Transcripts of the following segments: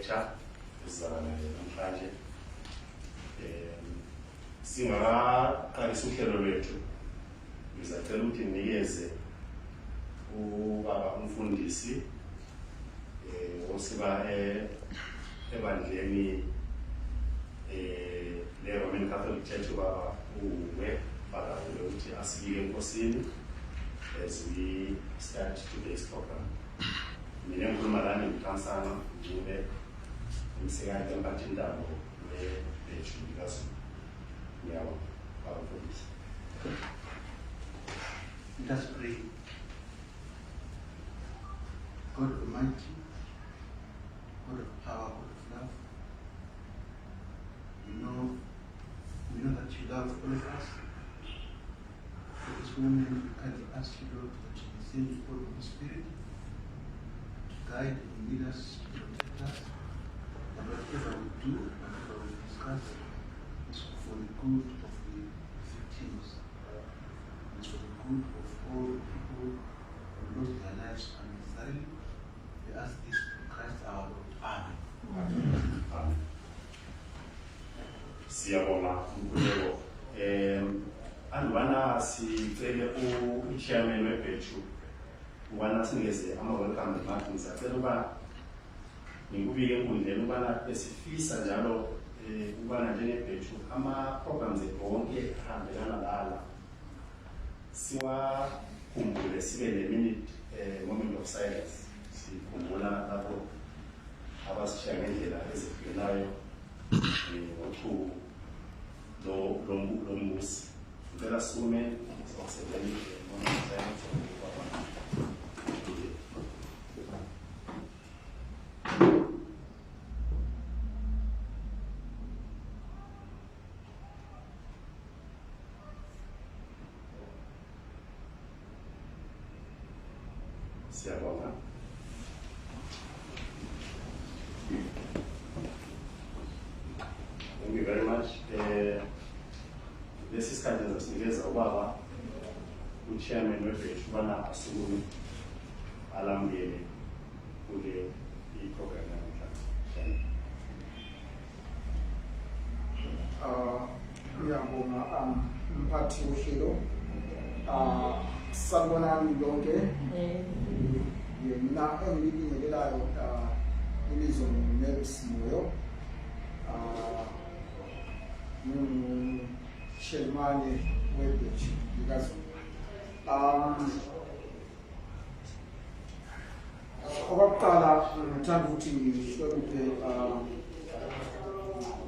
lecture namhlanje singaqalisa uhlelo lwethu ngizacela ukuthi ninikeze ubaba umfundisi osiba ebandleni le-Roman Catholic Church ubaba uwe bakavume ukuthi asibike enkosini as we start today's program. Mina ngikhuluma lana ngithansana njenge umsekani kaMphathindaba le-Church kaZulu. Ngiyabonga baba mfundisi. Let us pray. God Almighty, God of power, God of love, we know that you love all of us. For this moment, we kindly ask you, Lord, that you will send your Holy Spirit to guide and lead us, to protect us, and whatever we do, whatever we discuss, is for the good of the victims. It's for the good of all the people who lost their lives unnecessarily. We ask this through Christ our Lord. Amen. Amen. Siyabonga uNkulunkulu. Andibana sicele u-chairman webhethu ubana sinikeze ama-welcome remarks. Ngisacela uba ngikubike enkundleni ubana besifisa njalo ubana njengebhethu ama-programs onke ahambelana lala siwakhumbule sibe ne-minute moment of silence. Sikhumbula lapho abasishiya ngendlela ezehlukenayo ngothuku lo mbusi. Ngicela sume sokusebenzela moment of silence ubaba. Siyabonga. Thank you very much. This is kind of sinikeza ubaba uchairman webhethu ubana asukume alambele kule i-program namhlanje. Ngiyabonga umphathi wohlelo. Sanibonani lonke. Mina engibingelelayo ilizwe Ntutha Moyo. Chairman webhethu kaZulu. Okokuqala ngithanda ukuthi ngihloniphe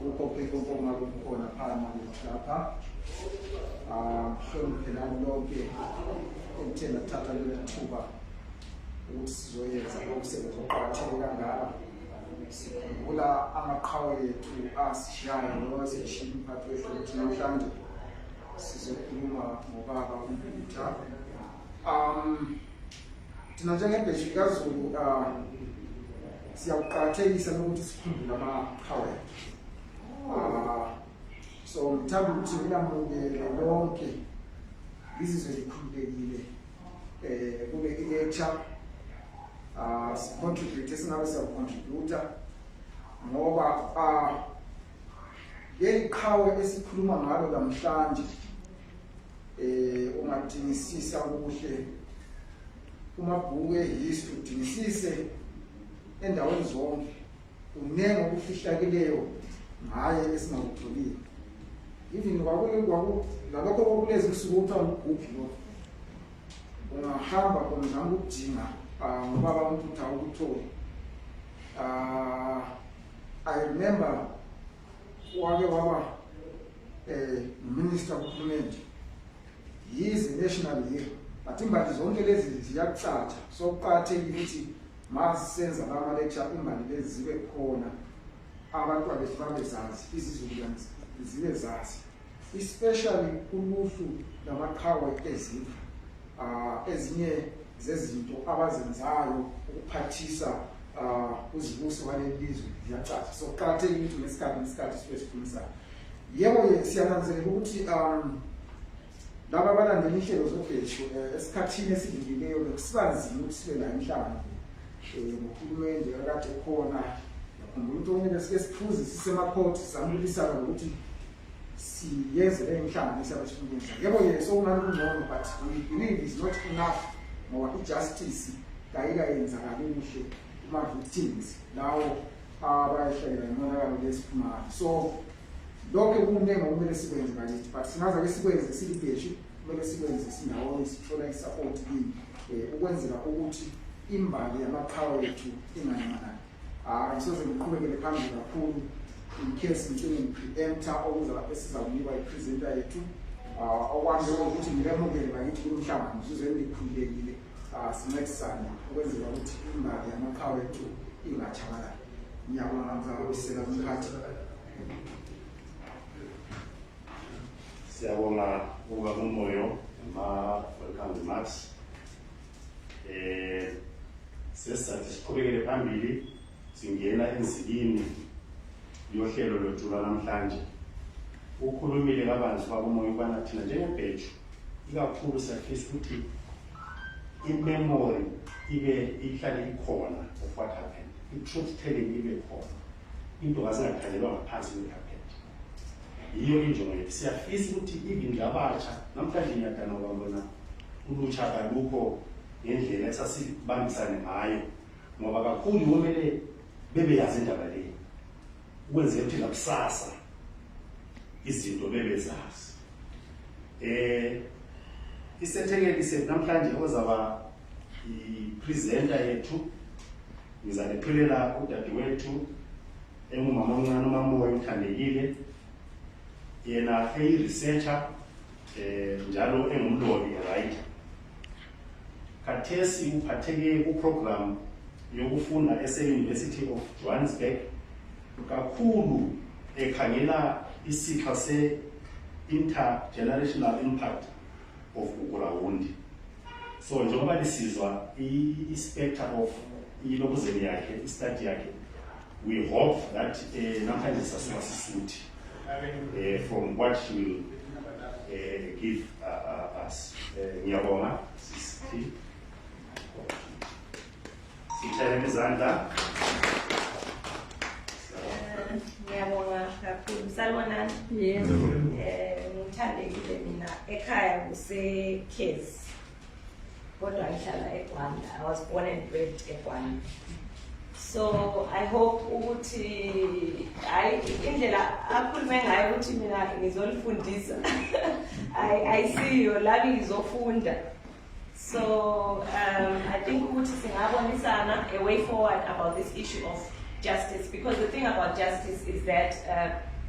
ukhokho ongakukhona phakathi lapha. Ngihloniphe nani lonke elithe lathatha leli thuba ukuthi sizoyenza umsebenzi oqakatheke kangaka. Sikhumbula amaqhawe ethu asishiyayo noma seshiya umphathi wehlelo ukuthi namhlanje sizokhuluma ngobaba uNtutha. Thina njengebhethu kaZulu siyakuqakathekisa ukuthi sikhumbule amaqhawe. So ngithanda ukuthi nginamukele lonke izizwe likhululekile kule lecture. Contribute esingabe siyacontributor ngoba leli qhawe esikhuluma ngalo namhlanje ungadingisisa kuhle kumabhuku ehistory, udingisise endaweni zonke unenge okufihlakileyo ngaye esingakutholile. Even nalokho okulezi kusuku kuthiwa nguguphi lokho ungahamba khona nami ukudinga ngobaba uNtutha ukuthola. I remember wake waba minister kuhulumende. He is a national hero. But imbali zonke lezi ziyacatsha. So kuqakathekile ukuthi masisenza lama lecture imbali lezi zibe khona. Abantu abethu babezazi, izizukulwane zibe zazi. Especially uluhlu lamaqhawe ezindlu. Ezinye zezinto abazenzayo ukuphathisa uzibuso walelizwe ziyacatsha. So kuqakathekile ukuthi ngesikhathi sikhulumisayo. Yebo siyananzelela ukuthi laba abalandela inhlelo zobhethu esikhathini esidlulileyo bekusibanzima ukuthi sibe la emhlanje ngohulumende akade khona umuntu omele sike siphuze sisemakhoti samulisana ukuthi siyenze le inhlanganiso yabasifundisa. Yebo yes okungani kungcono but we believe is not enough ngoba i-justice kayikayenzakali kuhle kuma-victims lawo abayehlekela imonakalo lesiphumayo. So lokho kuningi okumele sikwenze bakithi but singaza-ke sikwenze silibheshi kumele sikwenze sindawonye sithola i-support kini ukwenzela ukuthi imbali yamaqhawe yethu inganyamalali. Ngisoze ngiqhubekele phambili kakhulu in case ngicine ngi-preempta okuzalapho esizawunikwa ipresenter yethu okwami ukuthi ngibemukele bakithi kumhlangano ngizizwe ngikhululekile sincedisane ukwenzela ukuthi imbali yamaqhawe yethu ingatshabalali. Ngiyabonga ngizababisela kumphathi. Siyabonga ubaba uMoyo welcome remarks. Sesizathi siqhubekele phambili singena enzikini yohlelo lwethu namhlanje. Ukhulumile kabanzi ubaba uMoyo ukubana thina njengebheju ikakhulu siyafisa ukuthi i-memory ihlale ikhona of what happened, i-truth telling ibe khona, into kasingakhanjelwa ngaphansi kwe-carpet. Yiyo injongo yethu. Siyafisa ukuthi even labatsha namhlanje ngiyadana ukubona ulutsha kalukho ngendlela esasibambisane ngayo ngoba kakhulu kumele bebeyazi indaba leyo ukwenzela ukuthi nakusasa izinto bebezazi. Isethekeli namhlanje ozaba i-presenter yethu ngizalethelela udadewethu engumama omncane uMamoyo Thandekile, yena eyi-researcher njalo engumlobi writer. Khathesi uphatheke ku-program yokufunda ese-University of Johannesburg kakhulu ekhangela isixa se-intergenerational impact of ukulawundi. So njengoba lisizwa i-spectre of ilokuzeni yakhe, i-study yakhe, we hope that namhlanje sasuka sisuthi from what she will give us. Ngiyabonga sisithi sitshayele izandla. Ngiyabonga kakhulu. Salwanani. Yes. Ngithandekile mina ekhaya kuseKhezi. Kodwa ngihlala eGwanda. I was born and bred eGwanda. So I hope ukuthi indlela akhulume ngayo ukuthi mina ngizolifundisa. I see you labi ngizofunda. So I think ukuthi singabonisana a way forward about this issue of justice, because the thing about justice is that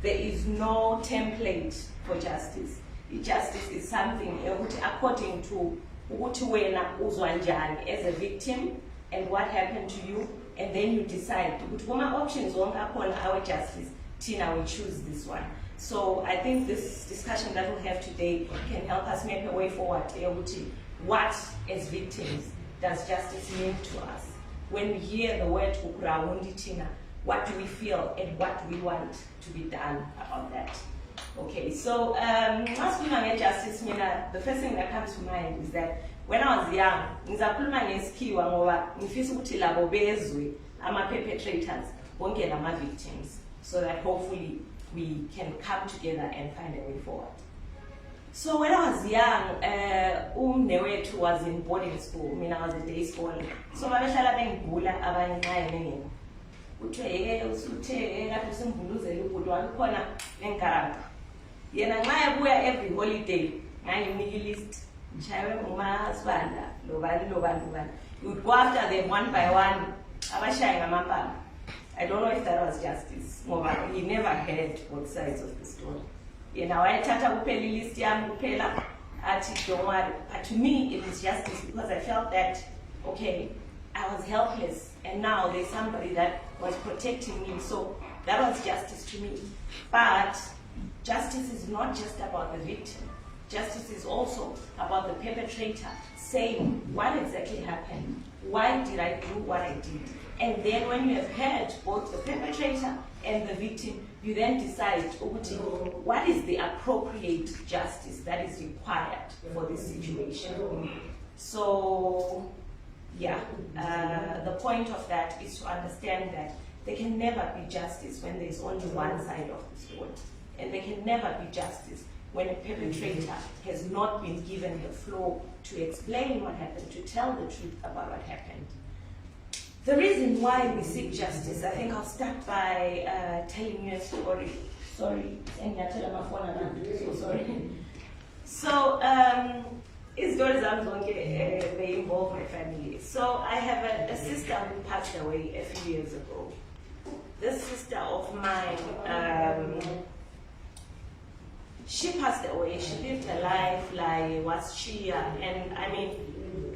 there is no template for justice. Justice is something according to ukuthi wena uzwa njani as a victim and what happened to you, and then you decide ukuthi kuma options wonke akhona our justice thina we choose this one. So I think this discussion that we'll have today can help us make a way forward. What as victims does justice mean to us? When we hear the word ukurawundi thina, what do we feel and what do we want to be done about that? Okay, so justice, the first thing that comes to mind is that when I was young, ngizakhuluma ngesikhiwa ngoba ngifisa ukuthi labo bezwe ama-perpetrators bonke lama-victims, so that hopefully we can come together and find a way forward. So when I was young, umnewethu was in boarding school. I was a day scholar. So babehlala bengibhula abanye nxa ngingekho. Uthe usuthe lapho simbuluzela ubhuti wami khona enkarapha. Yena nxa ebuya every holiday, ngangimnika ilist. Ngichayiwe nguMasibanda, lobani. You would go after them one by one. Abashaye ngamapala. I don't know if that was justice. He never heard both sides of the story. Wayethatha kuphela ilist yami kuphela athi don't worry. But to me it is justice because I felt that okay, I was helpless and now there's somebody that was protecting me, so that was justice to me. But justice is not just about the victim. Justice is also about the perpetrator saying what exactly happened, why did I do what I did, and then when you have heard both the perpetrator and the victim, you then decide what is the appropriate justice that is required for this situation. So, yeah, the point of that is to understand that there can never be justice when there's only one side of the story. And there can never be justice when a perpetrator has not been given the floor to explain what happened, to tell the truth about what happened. The reason why we seek justice, I think I'll start by telling you a story. Sorry, so sorry. So, they involve my family. So I have a sister who passed away a few years ago. This sister of mine, she passed away. She lived a life like was Shia, and I mean,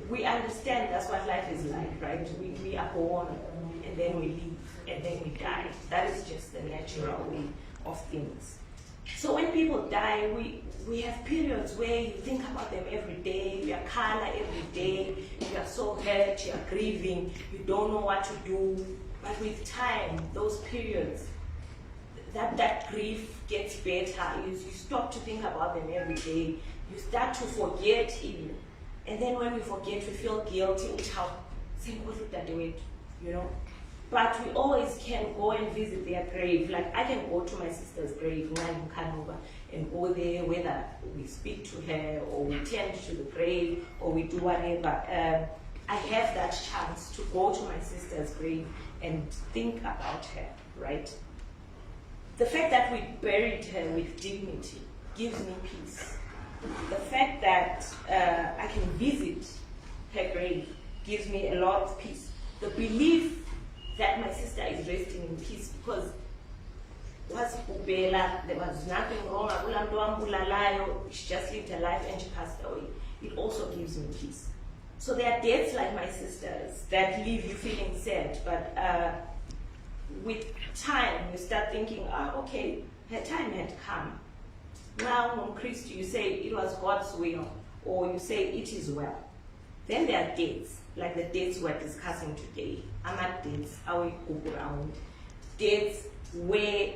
we understand that's what life is like, right? We are born, and then we live, and then we die. That is just the natural way of things. So when people die, we have periods where you think about them every day, you are color every day, you are so hurt, you are grieving, you don't know what to do. But with time, those periods, that grief gets better. You stop to think about them every day. You start to forget even. And then when we forget, we feel guilty, you know. But we always can go and visit their grave. Like I can go to my sister's grave, and go there, whether we speak to her or we tend to the grave or we do whatever. I have that chance to go to my sister's grave and think about her, right? The fact that we buried her with dignity gives me peace. The fact that I can visit her grave gives me a lot of peace. The belief that my sister is resting in peace, because there was nothing wrong, she just lived her life and she passed away. It also gives me peace. So there are deaths like my sister's that leave you feeling sad, but with time you start thinking, okay, her time had come. Now on Christ you say it was God's will, or you say it is well. Then there are dates, like the dates we're discussing today. Dates, around dates where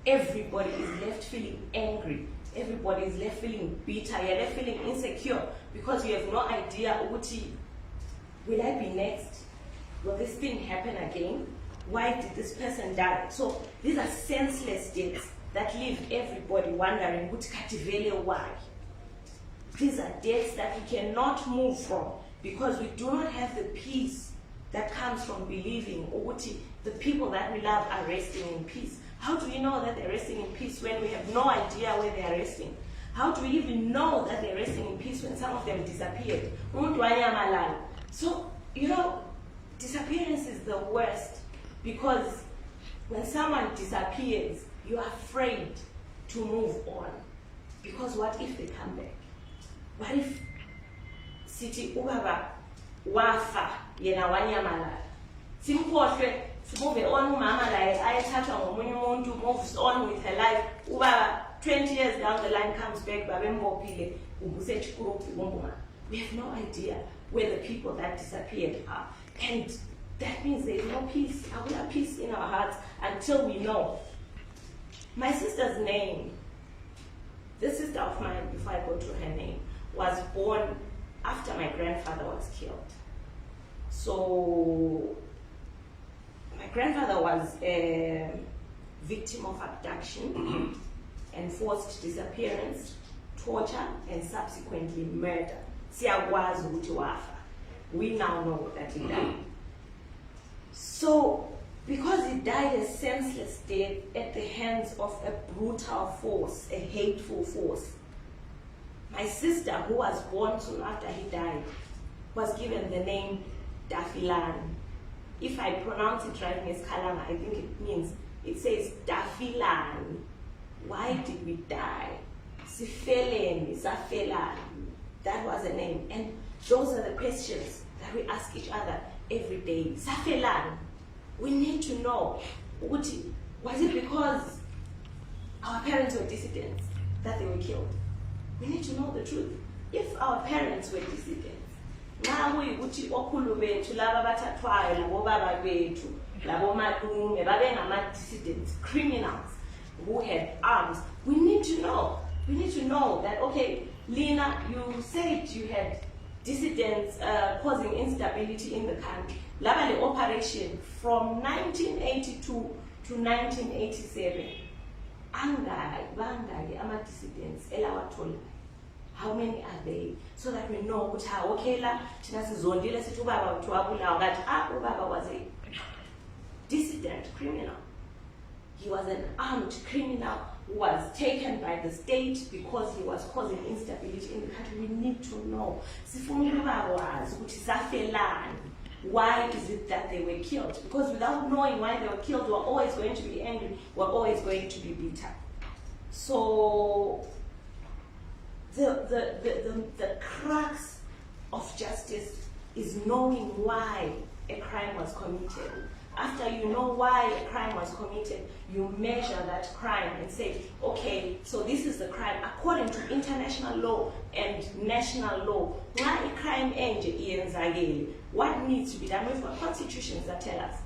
everybody is left feeling angry, everybody is left feeling bitter, you're left feeling insecure because you have no idea, will I be next? Will this thing happen again? Why did this person die? So these are senseless dates that leave everybody wondering, why? These are dates that we cannot move from because we do not have the peace that comes from believing the people that we love are resting in peace. How do we know that they're resting in peace when we have no idea where they are resting? How do we even know that they're resting in peace when some of them disappeared? So, disappearance is the worst because when someone disappears, you are afraid to move on. Because what if they come back? What if Siti Ubaba wafa yena wanyamalala? Simkhohlwe sibuve on umama la ayathathwa ngomunye umuntu, moves on with her life. Ubaba 20 years down the line comes back, babembophile ubusethi kurophi ngombuma. We have no idea where the people that disappeared are. And that means there is no peace. I will have peace in our hearts until we know. My sister's name, the sister of mine, before I go to her name, was born after my grandfather was killed. So my grandfather was a victim of abduction and forced disappearance, torture, and subsequently murder. We now know that he died. So, because he died a senseless death at the hands of a brutal force, a hateful force, my sister, who was born soon after he died, was given the name Dafilan. If I pronounce it right, Ms. Kalama, I think it says Dafilan. Why did we die? Sifeleni, Safelan. That was the name. And those are the questions that we ask each other every day. Safelan. We need to know, was it because our parents were dissidents that they were killed? We need to know the truth. If our parents were dissidents, now we would okhulu bethu laba bathathwayo labo baba bethu labo malume babengama dissidents, criminals who had arms, we need to know. We need to know that, okay, Lena, you said you had dissidents causing instability in the country. laba le operation from 1982 to 1987 bangaki ama-dissidents elawathola. How many are they? So that we know ukuthi okay la thina sizondile sithi ubaba wethu wabulawa ngathi ubaba was a dissident criminal. He was an armed criminal who was taken by the state because he was causing instability in the country. We need to know. Why is it that they were killed? Because without knowing why they were killed, we're always going to be angry, we're always going to be bitter. So the crux of justice is knowing why a crime was committed. After you know why a crime was committed, you measure that crime and say, okay, so this is the crime according to international law and national law. Why a crime ends? What needs to be done? We've got constitutions that tell us,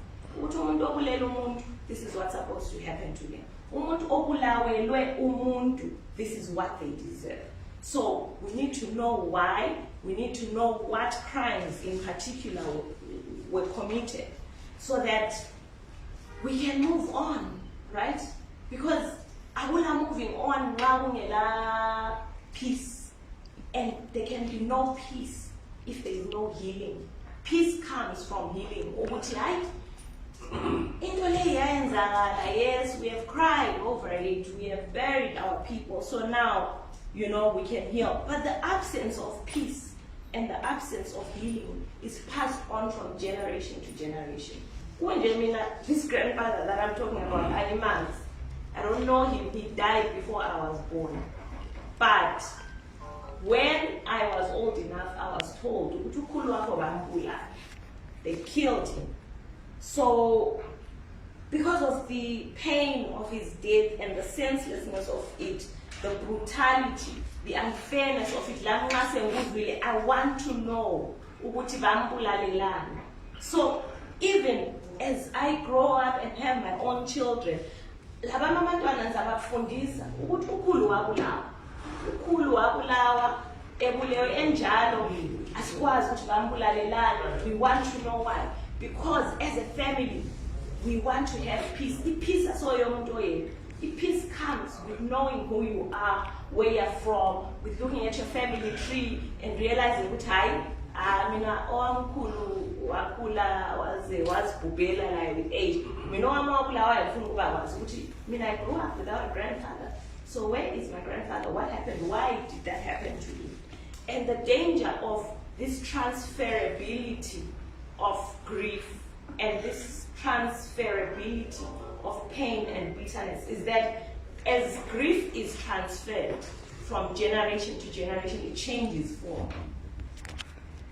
this is what's supposed to happen to them. This is what they deserve. So we need to know why, we need to know what crimes in particular were committed, so that we can move on, right? Because are moving on now peace, and there can be no peace if there is no healing. Peace comes from healing. Yes, we have cried over it, we have buried our people, so now we can heal. But the absence of peace and the absence of healing is passed on from generation to generation. This grandfather that I'm talking about, animals, I don't know him, he died before I was born. But when I was old enough, I was told, they killed him. So, because of the pain of his death and the senselessness of it, the brutality, the unfairness of it, I want to know. So, even as I grow up and have my own children, we want to know why. Because as a family, we want to have peace. Peace comes with knowing who you are, where you're from, with looking at your family tree and realizing what I was bubela like with age. I grew up without a grandfather. So where is my grandfather? What happened? Why did that happen to me? And the danger of this transferability of grief and this transferability of pain and bitterness is that as grief is transferred from generation to generation, it changes form.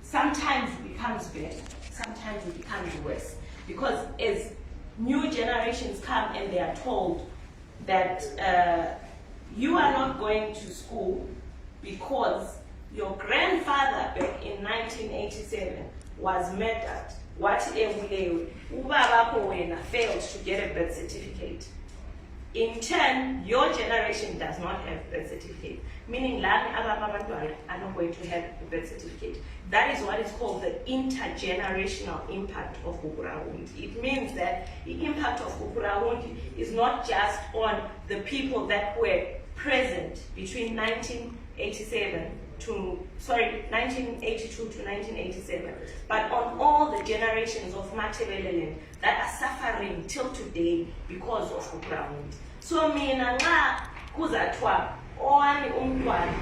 Sometimes it becomes better, sometimes it becomes worse. Because as new generations come and they are told that you are not going to school because your grandfather back in 1987 was murdered, failed to get a birth certificate. In turn, your generation does not have birth certificate, meaning are not going to have a birth certificate. That is what is called the intergenerational impact of Kukurahundi. It means that the impact of Kukurahundi is not just on the people that were present between 1982 to 1987, but on all the generations of Matebeleland that are suffering till today because of Kukurahundi. So mina nga kuzatwa owami umntwana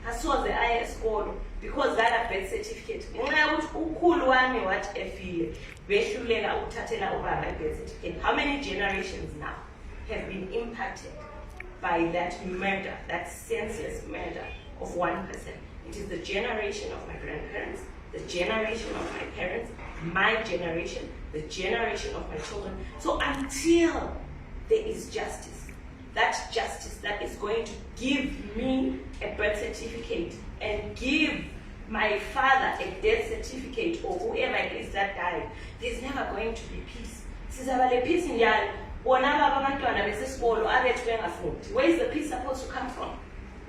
asoze aye esikolo because that birth certificate ngenxa yokuthi ukhulu wami wathi efile behluleka ukuthathela ubaba birth certificate. How many generations now have been impacted by that murder, that senseless murder of one person? It is the generation of my grandparents, the generation of my parents, my generation, the generation of my children. So until there is justice that is going to give me a birth certificate and give my father a death certificate or whoever it is that died, there's never going to be peace. Peace in where is the peace supposed to come from?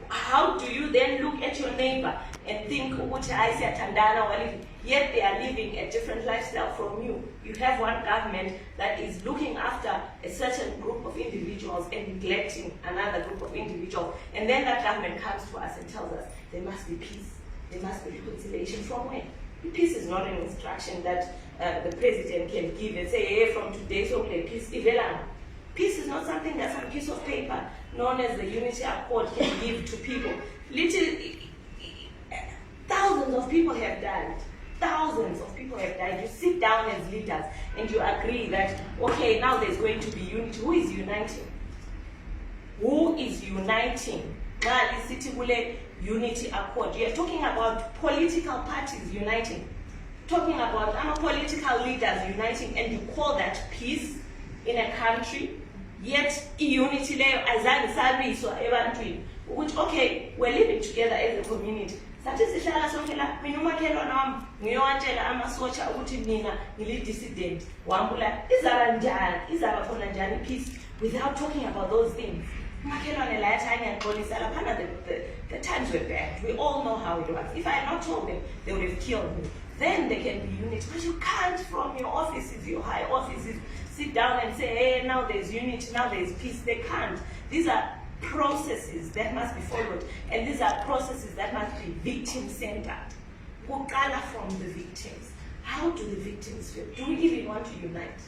How do you then look at your neighbor and think ukuthi hayi siyathandana or living, yet they are living a different lifestyle from you. You have one government that is looking after a certain group of individuals and neglecting another group of individuals, and then that government comes to us and tells us there must be peace, there must be reconciliation. From where? Peace is not an instruction that the president can give and say, hey, from today, so okay, peace. Peace is not something that some piece of paper known as the Unity Accord can give to people. Thousands of people have died. Thousands of people have died. You sit down as leaders and you agree that, okay, now there's going to be unity. Who is uniting? Who is uniting? Unity Accord. You are talking about political parties uniting. Talking about political leaders uniting, and you call that peace in a country, yet unity leyo azange sabiswa ebantwini ukuthi okay, we're living together as a community. Sathi sihlala sonke la, mina umakhelwane wami ngiyowatshela amasotsha ukuthi mina ngili-dissident wambula, izaba khona njani peace without talking about those things. Umakhelwane la yathi angiyaxolisa laphana, the times were bad. We all know how it was. If I had not told them, they would have killed me. Then there can be unity. But you can't from your offices, your high offices, sit down and say, hey, now there's unity, now there's peace. They can't. These are processes that must be followed. And these are processes that must be victim-centered. Kuqala from the victims. How do the victims feel? Do we even want to unite?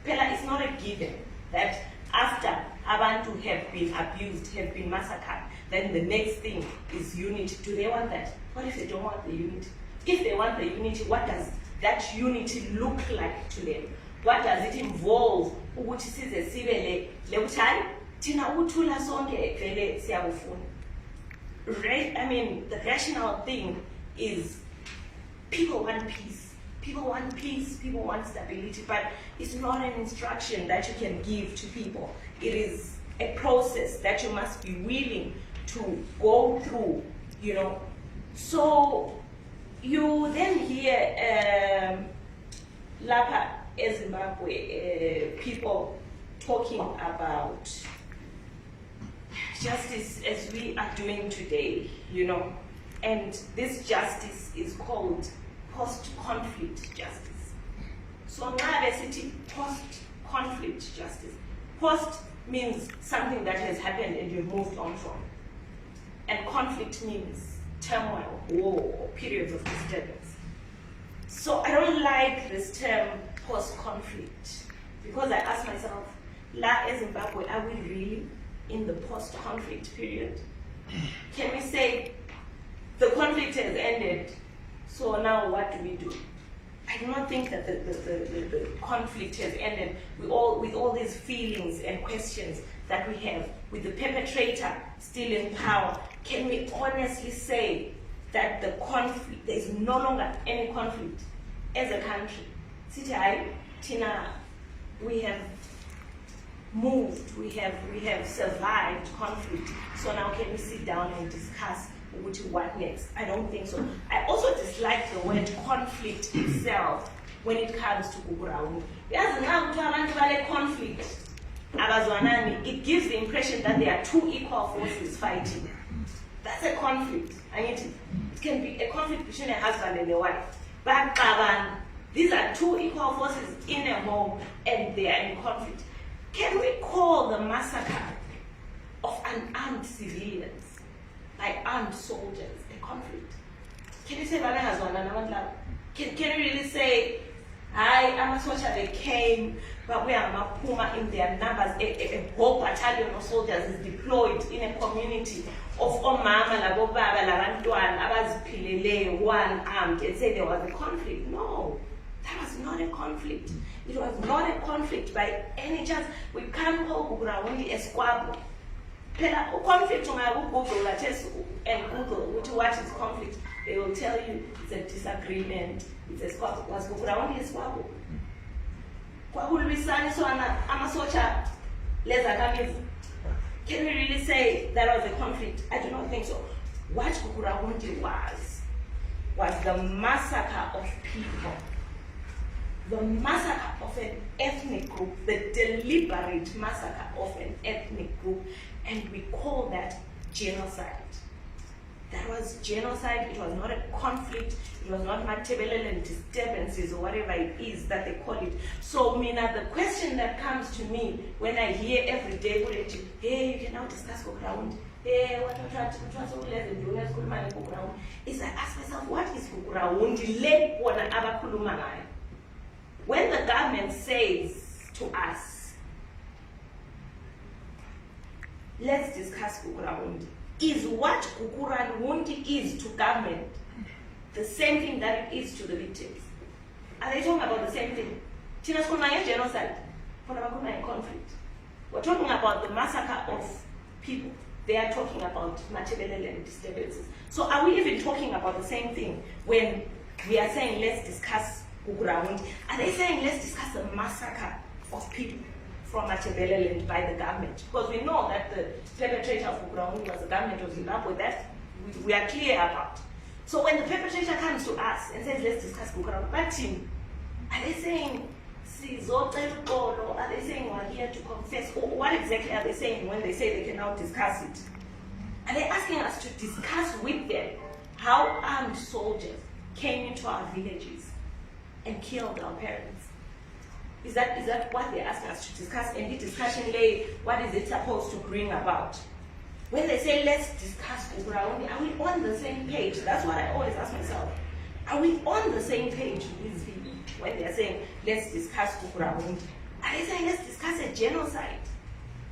Phela, it's not a given that after abantu have been abused, have been massacred, then the next thing is unity. Do they want that? What if they don't want the unity? If they want the unity, what does that unity look like to them? What does it involve? Ukuthi size sibe le uthani thina ukuthula sonke vele siyakufuna. I mean, the rational thing is people want peace. People want peace, people want stability, but it's not an instruction that you can give to people. It is a process that you must be willing to go through, you know. So you then hear Lapa Zimbabwe people talking about justice as we are doing today, you know, and this justice is called post-conflict justice. So now they say post-conflict justice. Post means something that has happened and you've moved on from. And conflict means turmoil, war, or periods of disturbance. So I don't like this term post-conflict, because I ask myself, La Zimbabwe, are we really in the post-conflict period? Can we say the conflict has ended, so now what do we do? I do not think that the conflict has ended with all these feelings and questions that we have, with the perpetrator still in power. Can we honestly say that the conflict, there is no longer any conflict as a country? Tina, we have moved, we have survived conflict, so now can we sit down and discuss what next? I don't think so. I also dislike the word conflict itself when it comes to Kugurauni. Conflict, it gives the impression that there are two equal forces fighting. That's a conflict. It can be a conflict between a husband and a wife. But these are two equal forces in a home and they are in conflict. Can we call the massacre of unarmed civilians by armed soldiers a conflict? Can you say can you really say, Amasocha, they came, but we are Mapuma in their numbers, a whole battalion of soldiers is deployed in a community of Omama, Labobaba, Labantuan, Abazipilele, one armed, and say there was a conflict? No, that was not a conflict. It was not a conflict by any chance. We can't call Kugurauni a squabble. Conflict, Google and Google what is conflict. They will tell you it's a disagreement, it's a squabble. Was Kugurauni a squabble? Can we really say that was a conflict? I do not think so. What Kugurauni was the massacre of people. The massacre of an ethnic group, the deliberate massacre of an ethnic group, and we call that genocide. That was genocide. It was not a conflict. It was not Machiavellian disturbances or whatever it is that they call it. So, Mina, the question that comes to me when I hear every day, hey, you can now discuss ground. Hey, what is I ask myself, what is ground? When the government says to us, let's discuss ground. Is what Kukuranwundi is to government the same thing that it is to the victims? Are they talking about the same thing? China's genocide, conflict. We're talking about the massacre of people. They are talking about Machiavellian disturbances. So are we even talking about the same thing when we are saying let's discuss Kukuranwundi? Are they saying let's discuss the massacre of people from Machiavellian by the government? Because we know that the perpetrator of Kukuranwundi was the government of Zimbabwe. That we are clear about. So when the perpetrator comes to us and says, let's discuss Kukuranwundi, but are they saying, are they saying we're here to confess? Or what exactly are they saying when they say they can now discuss it? Are they asking us to discuss with them how armed soldiers came into our villages and killed our parents? Is that what they're asking us to discuss? And the discussion lay, what is it supposed to bring about? When they say, let's discuss Kukuranwundi, are we on the same page? That's what I always ask myself. Are we on the same page with these people when they're saying, let's discuss Kukuranwundi? Are they saying, let's discuss a genocide?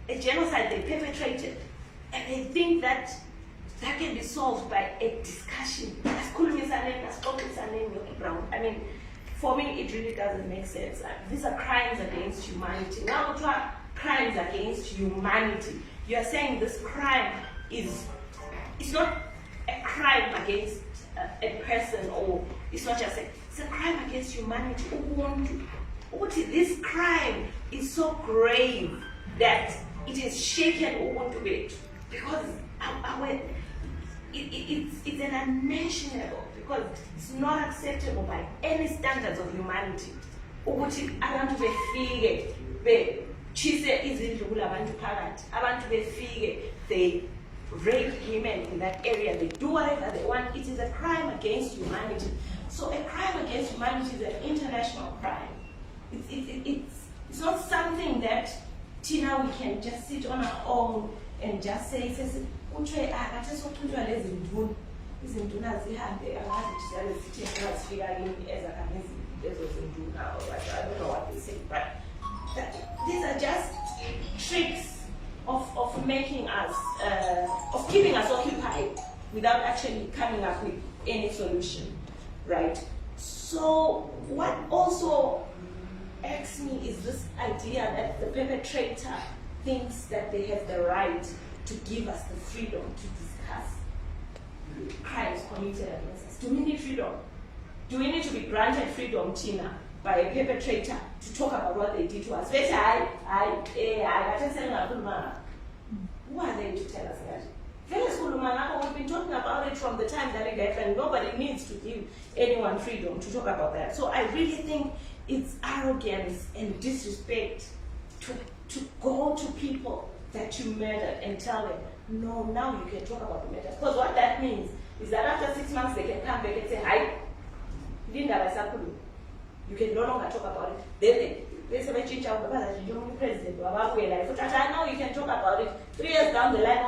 A genocide they perpetrated. And they think that that can be solved by a discussion. I mean, for me, it really doesn't make sense. These are crimes against humanity. Now we talk crimes against humanity. You are saying this crime it's not a crime against a person, or it's not just it's a crime against humanity. This crime is so grave that it has shaken Ubuntu bit, because it's an unmentionable, because it's not acceptable by any standards of humanity. Ukuthi abantu befike bechise izindlu kulabantu phakathi, abantu befike they rape women in that area, they do whatever they want. It is a crime against humanity. So a crime against humanity is an international crime. It's not something that Tina we can just sit on our own and just say, I don't know what they say, but these are just tricks of making us, of keeping us occupied without actually coming up with any solution, right? So what also irks me is this idea that the perpetrator thinks that they have the right to give us the freedom to discuss crimes committed against us. Do we need freedom? Do we need to be granted freedom, Tina, by a perpetrator to talk about what they did to us? Who are they to tell us that? We've been talking about it from the time that it happened. Nobody needs to give anyone freedom to talk about that. So I really think it's arrogance and disrespect to go to people that you murdered and tell them, no, now you can talk about the matter. Because what that means is that after 6 months they can come back and say, hi, Linda Basakulu, you can no longer talk about it. Then they say, president, now you can talk about it. 3 years down the line,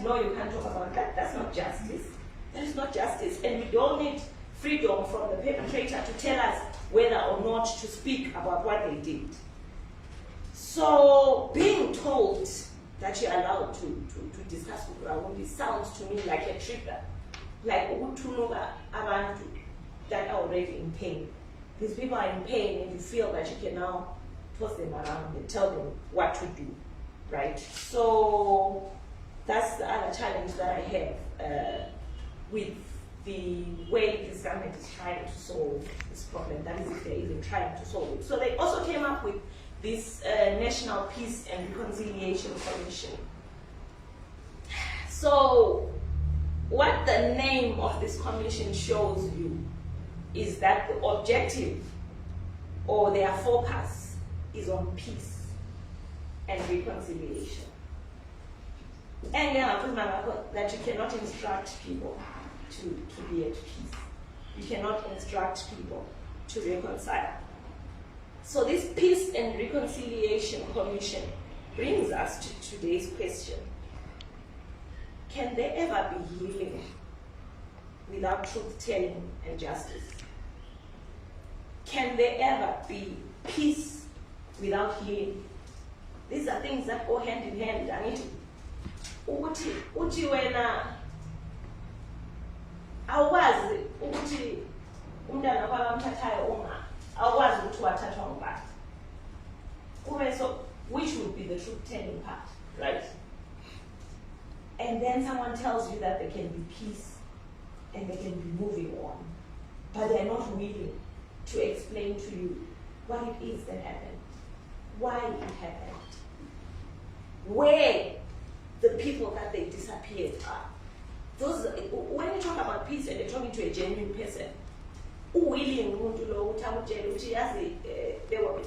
no, you can't talk about it. That's not justice. That is not justice. And we don't need freedom from the perpetrator to tell us whether or not to speak about what they did. So being told that you're allowed to discuss Kukuranwundi sounds to me like a trigger, like ukutunuka abantu that are already in pain. These people are in pain and you feel that you can now toss them around and tell them what to do, right? So that's the other challenge that I have with the way this government is trying to solve this problem, that is if they're even trying to solve it. So they also came up with this National Peace and Reconciliation Commission. So what the name of this commission shows you is that the objective or their focus is on peace and reconciliation. And that you cannot instruct people to be at peace. You cannot instruct people to reconcile. So this Peace and Reconciliation Commission brings us to today's question. Can there ever be healing without truth-telling and justice? Can there ever be peace without healing? These are things that go hand in hand. I mean, uthi wena awwazi ukuthi umntana kwabamthathayo uma awwazi ukuthi wathathwa ngubani. So which would be the truth-telling part, right? And then someone tells you that there can be peace and they can be moving on, but they're not willing to explain to you what it is that happened, why it happened, where the people that they disappeared are. Those, when you talk about peace and you're talking to a genuine person, willing there were,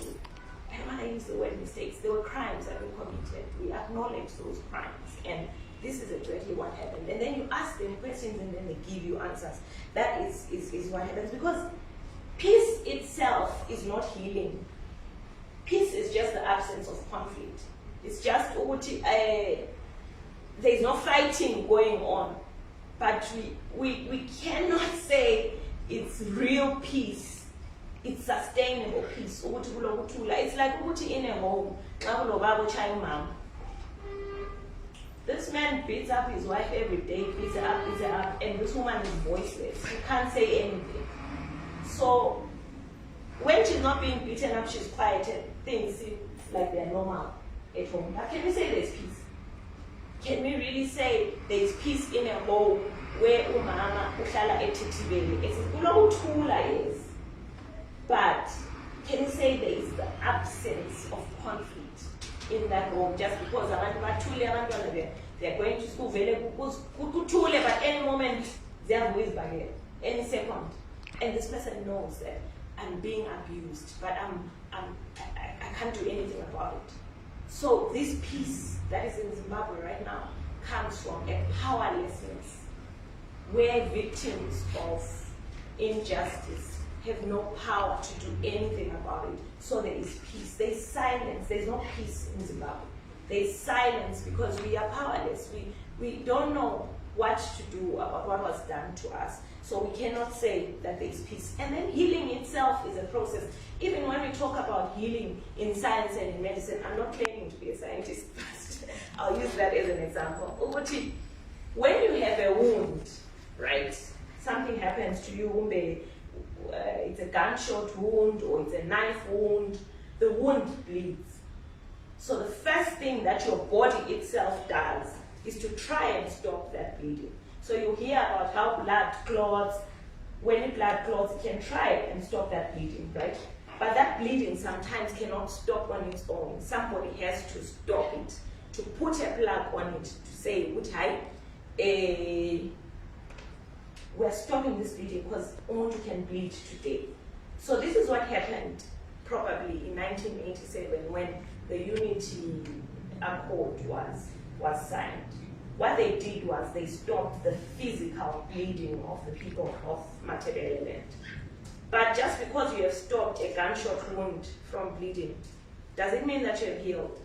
I don't want to use the word mistakes, there were crimes that were committed. We acknowledge those crimes, and this is exactly what happened. And then you ask them questions and then they give you answers. That is what happens, because peace itself is not healing. Peace is just the absence of conflict. It's just there's no fighting going on. But we cannot say it's real peace. It's sustainable peace. It's like in a home. This man beats up his wife every day, beats her up, and this woman is voiceless. She can't say anything. So when she's not being beaten up, she's quiet and things seem like they're normal at home. Now, can we say there's peace? Can we really say there's peace in a home where umama uhlala etithibele? It's kulokuthula, yes. But can we say there is the absence of conflict in that home just because they're going to school but any moment they have ways back any second, and this person knows that I'm being abused, but I can't do anything about it. So this peace that is in Zimbabwe right now comes from a powerlessness where victims of injustice have no power to do anything about it. So there is peace. There is silence. There's no peace in Zimbabwe. There is silence because we are powerless. We don't know what to do about what was done to us. So we cannot say that there is peace. And then healing itself is a process. Even when we talk about healing in science and in medicine, I'm not claiming to be a scientist, but I'll use that as an example. When you have a wound, right? Something happens to you, it's a gunshot wound or it's a knife wound, the wound bleeds. So the first thing that your body itself does is to try and stop that bleeding. So you hear about how blood clots. When blood clots, it can try and stop that bleeding, right? But that bleeding sometimes cannot stop on its own. Somebody has to stop it, to put a plug on it, to say, we're stopping this bleeding because only can bleed today. So this is what happened probably in 1987 when the Unity Accord was signed. What they did was they stopped the physical bleeding of the people of Matabeleland. But just because you have stopped a gunshot wound from bleeding, does it mean that you have healed?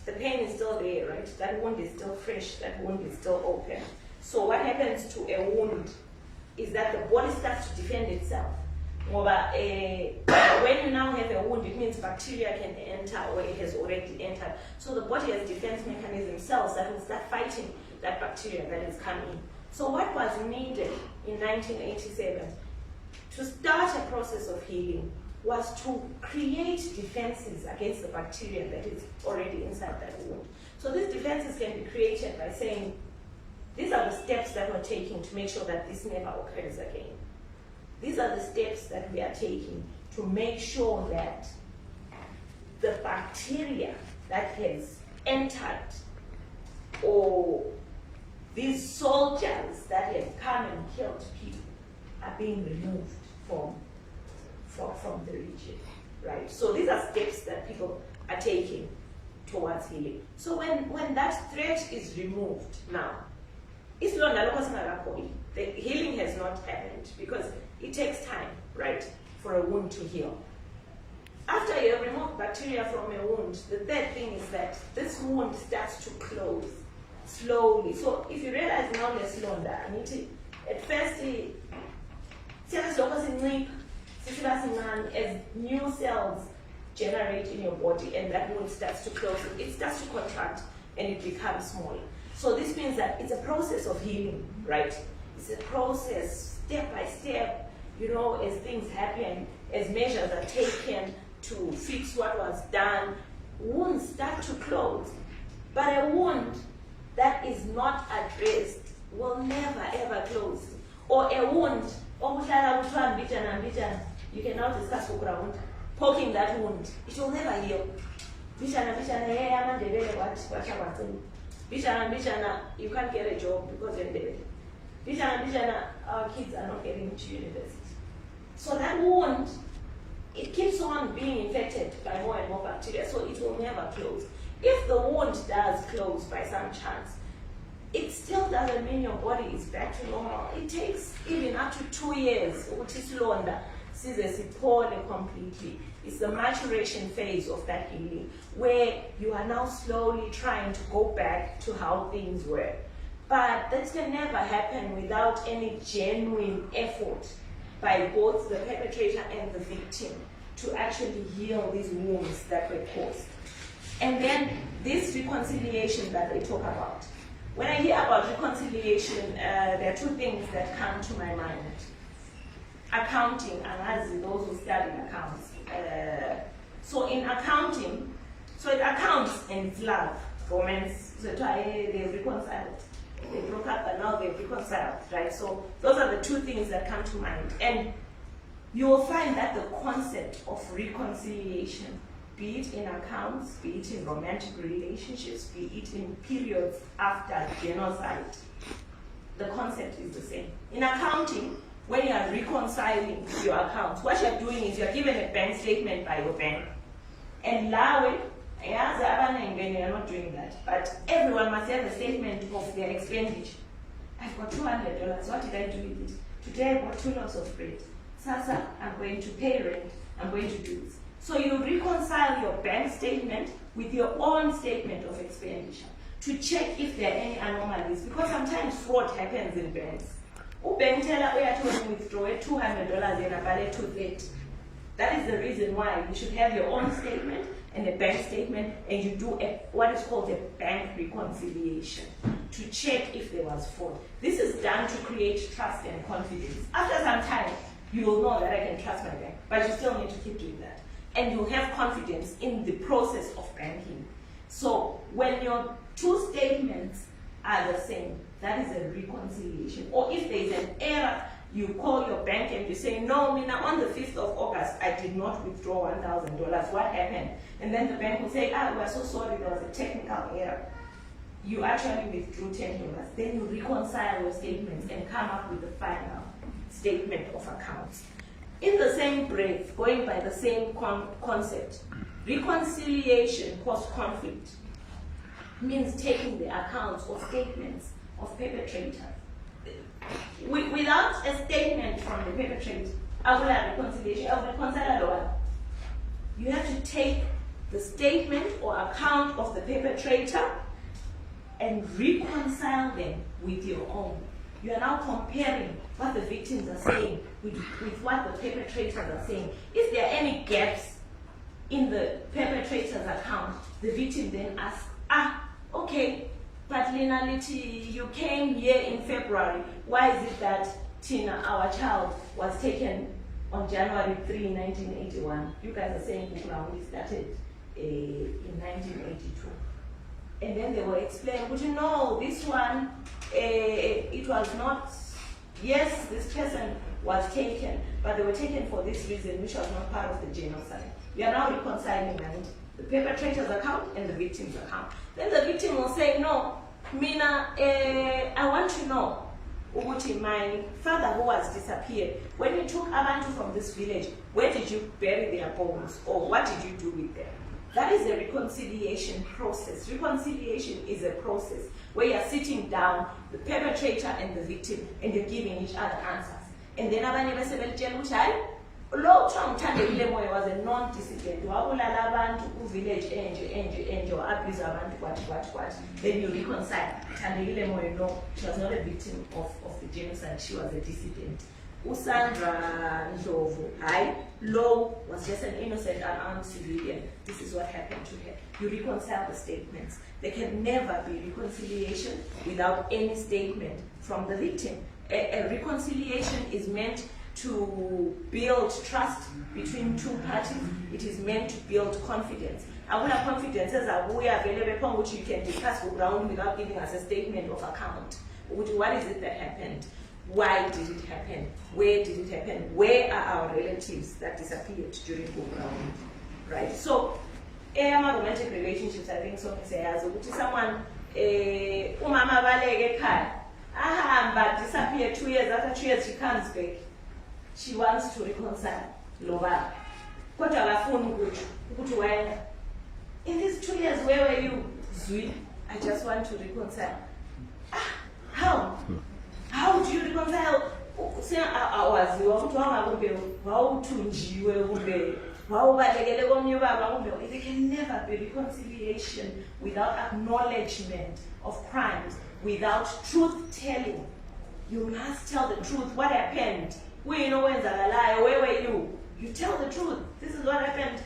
The pain is still there, right? That wound is still fresh, that wound is still open. So what happens to a wound is that the body starts to defend itself. When you now have a wound, it means bacteria can enter or it has already entered. So the body has defense mechanism cells that will start fighting that bacteria that is coming. So what was needed in 1987 to start a process of healing was to create defenses against the bacteria that is already inside that wound. So these defenses can be created by saying, these are the steps that we're taking to make sure that this never occurs again. These are the steps that we are taking to make sure that the bacteria that has entered, or these soldiers that have come and killed people, are being removed from the region, right? So these are steps that people are taking towards healing. So when that threat is removed now, The healing has not happened because it takes time, right, for a wound to heal. After you have removed bacteria from a wound, the third thing is that this wound starts to close slowly. So if you realize now less londa, at first, as new cells generate in your body and that wound starts to close, it starts to contract and it becomes smaller. So this means that it's a process of healing, right? It's a process, step by step, as things happen, as measures are taken to fix what was done, wounds start to close. But a wound that is not addressed will never ever close. Or a wound, you can now discuss poking that wound, it will never heal. You can't get a job because you're dead. Our kids are not getting to university. So that wound, it keeps on being infected by more and more bacteria, so it will never close. If the wound does close by some chance, it still doesn't mean your body is back to normal. It takes even up to 2 years, which is longer, completely. It's the maturation phase of that healing, where you are now slowly trying to go back to how things were. But that can never happen without any genuine effort by both the perpetrator and the victim to actually heal these wounds that were caused. And then this reconciliation that they talk about. When I hear about reconciliation, there are two things that come to my mind. Accounting, and as those who study accounts. So in accounting, it accounts and it's love, romance. So they've reconciled. They broke up and now they've reconciled, right? So those are the two things that come to mind. And you will find that the concept of reconciliation, be it in accounts, be it in romantic relationships, be it in periods after genocide, the concept is the same. In accounting, when you are reconciling your accounts, what you're doing is you're given a bank statement by your bank. And Lawe, you're not doing that. But everyone must have a statement of their expenditure. I've got $200. What did I do with it? Today I bought 2 loaves of bread. Sasa, I'm going to pay rent. I'm going to do this. So you reconcile your bank statement with your own statement of expenditure to check if there are any anomalies. Because sometimes fraud happens in banks. Bank teller to withdraw $200 in a ballet $230. That is the reason why you should have your own statement and a bank statement, and you do what is called a bank reconciliation to check if there was fraud. This is done to create trust and confidence. After some time, you will know that I can trust my bank, but you still need to keep doing that. And you have confidence in the process of banking. So when your two statements are the same, that is a reconciliation. Or if there is an error, you call your bank and you say, no, Mina, on the 5th of August, I did not withdraw $1,000. What happened? And then the bank will say, we're so sorry, there was a technical error. You actually withdrew $10. Then you reconcile your statements and come up with the final statement of accounts. In the same breath, going by the same concept, reconciliation post-conflict means taking the accounts or statements of perpetrators. Without a statement from the perpetrator, I will have reconciliation. I will reconcile one. You have to take the statement or account of the perpetrator and reconcile them with your own. You are now comparing what the victims are saying with what the perpetrators are saying. If there are any gaps in the perpetrator's account, the victim then asks, okay, but Linality, you came here in February. Why is it that Tina, our child, was taken on January 3, 1981? You guys are saying we started in 1982. And then they will explain, but you know, this one, it was not, yes, this person was taken, but they were taken for this reason, which was not part of the genocide. We are now reconciling the perpetrator's account and the victim's account. Then the victim will say, no, Mina, I want to know, Uguti, my father who was disappeared, when you took Abantu from this village, where did you bury their bones? Or what did you do with them? That is a reconciliation process. Reconciliation is a process where you're sitting down, the perpetrator and the victim, and you're giving each other answers. And then abanye bese belitshela ukuthi hayi lo kuthiwa Thandekile Moyo was a non-dissident. Wabulala abantu ku-village enje wa-abuse abantu kwathi. Then you reconcile. Thandekile Moyo, no, she was not a victim of the genocide. She was a dissident. Usandra Ndlovu, Lo was just an innocent unarmed civilian. This is what happened to her. You reconcile the statements. There can never be reconciliation without any statement from the victim. A reconciliation is meant to build trust between two parties. It is meant to build confidence. I want confidence as you can discuss the ground without giving us a statement of account. What is it that happened? Why did it happen? Where did it happen? Where are our relatives that disappeared during the ground? Right? So, romantic relationships, I think so as someone umama baleke ekhaya ahamba disappear 2 years, after 2 years she comes back. She wants to reconcile Loba. Kodwa akafuni ukuthi wena. In these 2 years, where were you? Zwi, I just want to reconcile. How? How do you reconcile? There can never be reconciliation without acknowledgement of crimes, without truth telling. You must tell the truth. What happened? Where were you? You tell the truth. This is what happened.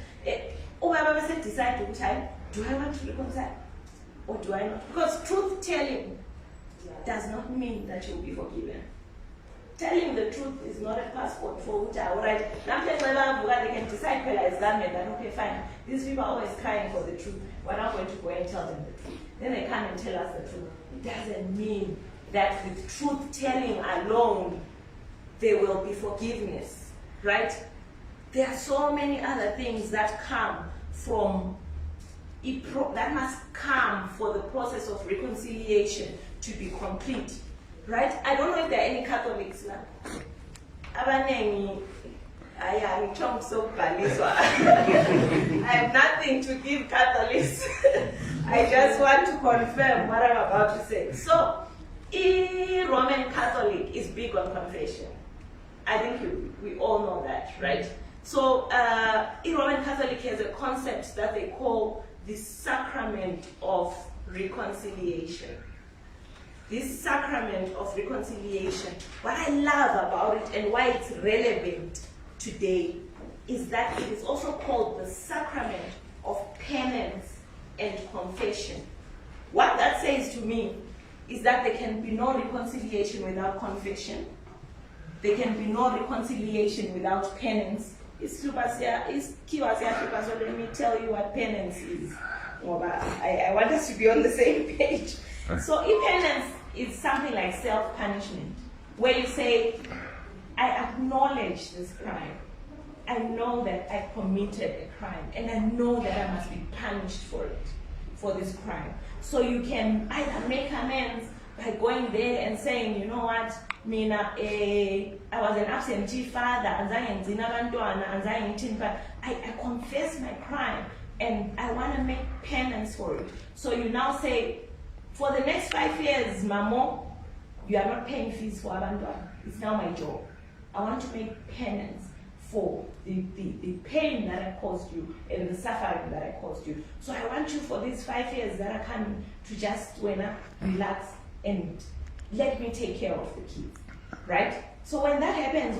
Decide to decide, do I want to reconcile or do I not? Because truth telling does not mean that you'll be forgiven. Telling the truth is not a passport for Uta. Alright, they can decide that okay, fine. These people are always crying for the truth. We're not going to go and tell them the truth. Then they come and tell us the truth. It doesn't mean that with truth telling alone there will be forgiveness. Right? There are so many other things that come from that must come for the process of reconciliation to be complete, right? I don't know if there are any Catholics now. I have nothing to give Catholics. I just want to confirm what I'm about to say. So, Roman Catholic is big on confession. I think we all know that, right? So, Roman Catholic has a concept that they call the sacrament of reconciliation. This sacrament of reconciliation, what I love about it and why it's relevant today is that it is also called the sacrament of penance and confession. What that says to me is that there can be no reconciliation without confession. There can be no reconciliation without penance. So let me tell you what penance is. I want us to be on the same page. So penance is something like self-punishment, where you say, I acknowledge this crime. I know that I committed a crime, and I know that I must be punished for it, for this crime. So you can either make amends by going there and saying, you know what, Mina, I was an absentee father, I confess my crime, and I want to make penance for it. So you now say, for the next 5 years, Mamo, you are not paying fees for Abandon. It's now my job. I want to make penance for the pain that I caused you and the suffering that I caused you. So I want you for these 5 years that are coming to just relax and let me take care of the kids, right? So when that happens,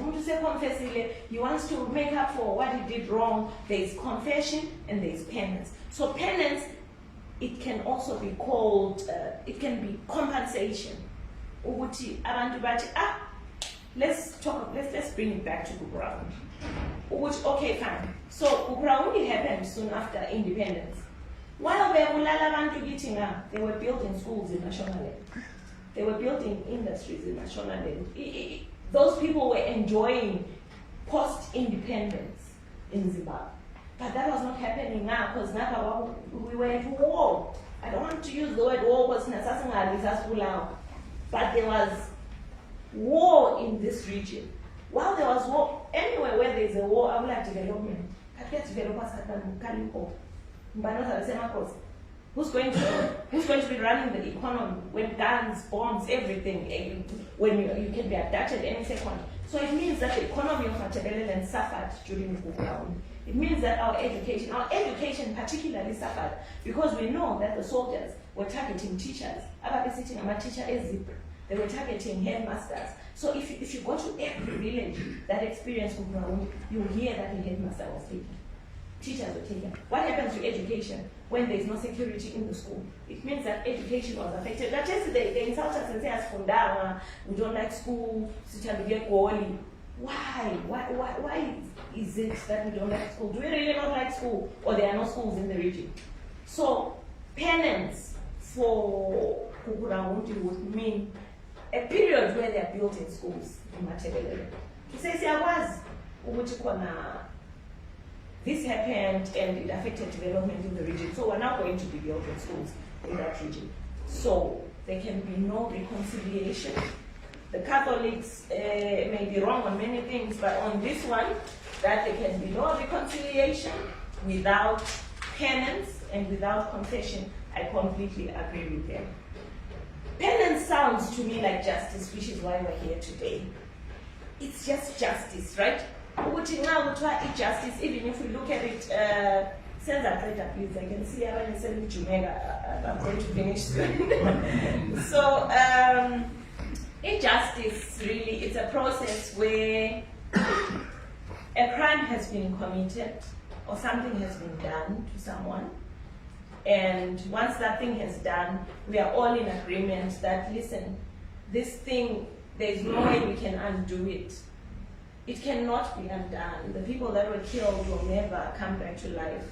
he wants to make up for what he did wrong. There is confession and there is penance. So penance, it can also be called, it can be compensation. Let's bring it back to Bukuraundi. Okay, fine. So Bukuraundi happened soon after independence. While they were building schools in Mashonaland. They were building industries in Mashonaland. Those people were enjoying post-independence in Zimbabwe. But that was not happening now because now we were at war. I don't want to use the word war because but there was war in this region. While there was war, anywhere where there is a war, I will have development. Who's going to be running the economy when guns, bombs, everything, when you can be abducted any second? So it means that the economy of Matabeleland suffered during the lockdown. It means that our education particularly suffered because we know that the soldiers were targeting teachers. They were targeting headmasters. So if you go to every village that experienced Kukurawundi, you will hear that the headmaster was taken. Teachers were taken. What happens to education when there is no security in the school? It means that education was affected. That yesterday they insult us and say, as Fundama, we don't like school, why is it that we don't like school? Do we really not like school, or there are no schools in the region? So penance for Kukurawundi would mean a period where they are built in schools in Matabeleland. To say, this happened and it affected development in the region. So we're now going to be built in schools in that region. So there can be no reconciliation. The Catholics may be wrong on many things, but on this one, that there can be no reconciliation without penance and without confession, I completely agree with them. Penance sounds to me like justice, which is why we're here today. It's just justice, right? Justice, even if we look at it, send that later, please. I can see how you send Jamaica. I'm going to finish soon. So, injustice really, it's a process where a crime has been committed or something has been done to someone. And once that thing is done, we are all in agreement that, listen, this thing, there's no way we can undo it. It cannot be undone. The people that were killed will never come back to life.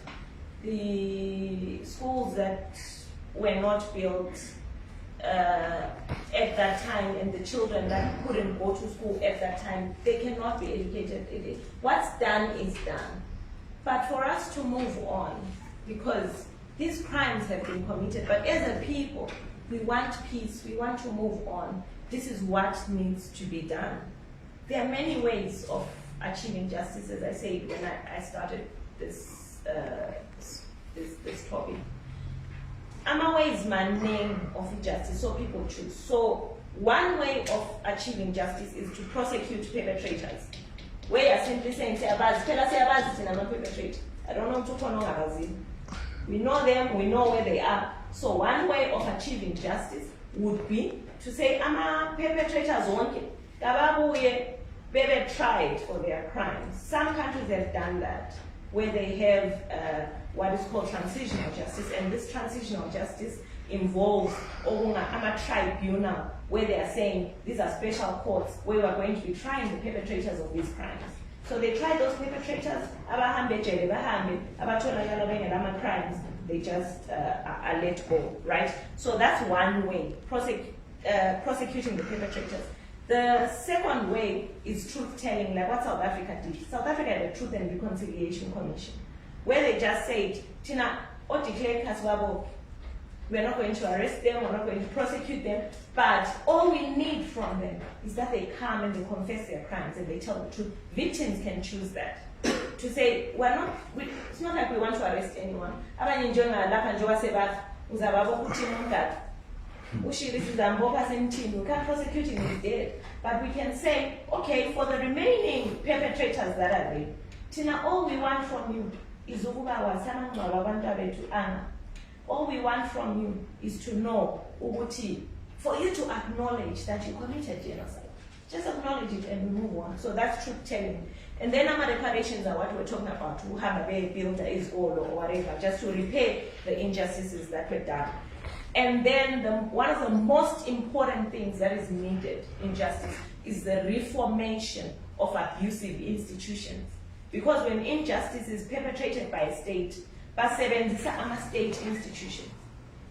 The schools that were not built at that time and the children that couldn't go to school at that time, they cannot be educated. What's done is done. But for us to move on, because these crimes have been committed, but as a people, we want peace, we want to move on. This is what needs to be done. There are many ways of achieving justice, as I said when I started this topic. I'm always my name of justice, so people choose. So one way of achieving justice is to prosecute perpetrators. Where you're simply saying, tell us, I'm a perpetrator. I don't know to we know them, we know where they are. So one way of achieving justice would be to say, I'm a perpetrator zonke. They tried for their crimes. Some countries have done that, where they have what is called transitional justice, and this transitional justice involves a tribunal where they are saying these are special courts where we are going to be trying the perpetrators of these crimes. So they try those perpetrators, crimes, they just are let go, right? So that's one way, prosecuting the perpetrators. The second way is truth-telling, like what South Africa did. South Africa had a Truth and Reconciliation Commission, where they just said, Tina, we're not going to arrest them, we're not going to prosecute them, but all we need from them is that they come and they confess their crimes and they tell the truth. Victims can choose that. To say, it's not like we want to arrest anyone. We can't prosecute him, he's dead. But we can say, okay, for the remaining perpetrators that are there, Tina, all we want from you is all we want from you is to know, for you to acknowledge that you committed genocide. Just acknowledge it and we move on. So that's truth-telling. And then our reparations are what we're talking about. To have a builder is all or whatever, just to repair the injustices that were done. And then one of the most important things that is needed in justice is the reformation of abusive institutions. Because when injustice is perpetrated by a state, state institutions.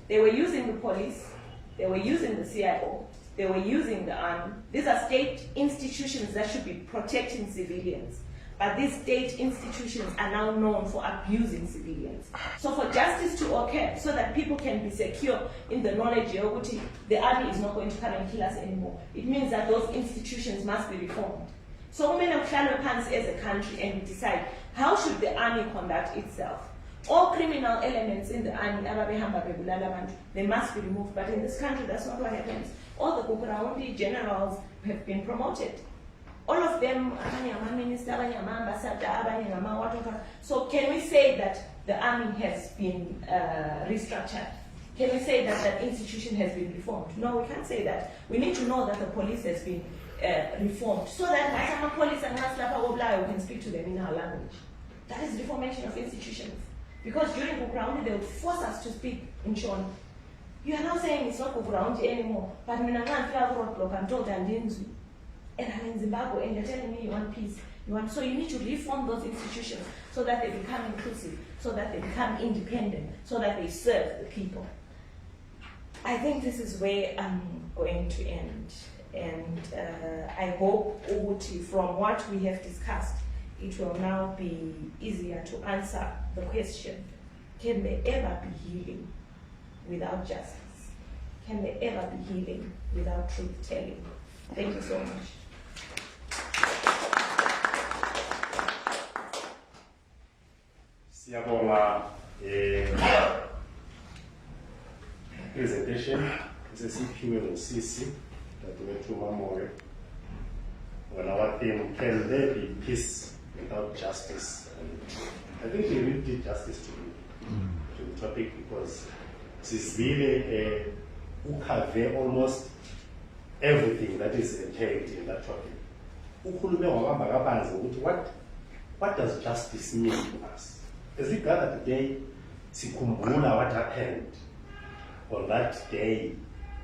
They were using the police, they were using the CIO, they were using the army. These are state institutions that should be protecting civilians. But these state institutions are now known for abusing civilians. So for justice to occur, so that people can be secure in the knowledge that the army is not going to come and kill us anymore, it means that those institutions must be reformed. So we may have as a country and we decide, how should the army conduct itself? All criminal elements in the army, they must be removed. But in this country, that's not what happens. All the Kukuraundi generals have been promoted. All of them, minister, ambassador, so can we say that the army has been restructured? Can we say that that institution has been reformed? No, we can't say that. We need to know that the police has been reformed so that some police and we can speak to them in our language. That is reformation of institutions. Because during Kukuraundi, they would force us to speak in Shona. You are now saying it's not Kukuraundi anymore, but I'm told and I'm in Zimbabwe, and you're telling me you want peace. So you need to reform those institutions so that they become inclusive, so that they become independent, so that they serve the people. I think this is where I'm going to end. And I hope, Uguti, from what we have discussed, it will now be easier to answer the question, can there ever be healing without justice? Can there ever be healing without truth-telling? Thank you so much. Siyabonga presentation esesiphiwe ngusisi Ntutha Moyo on our theme, can there be peace without justice? And I think he really did justice to the topic, because it's really ukave almost everything that is entailed in that topic. What does justice mean to us? As we gather today, sikumbula what happened on that day,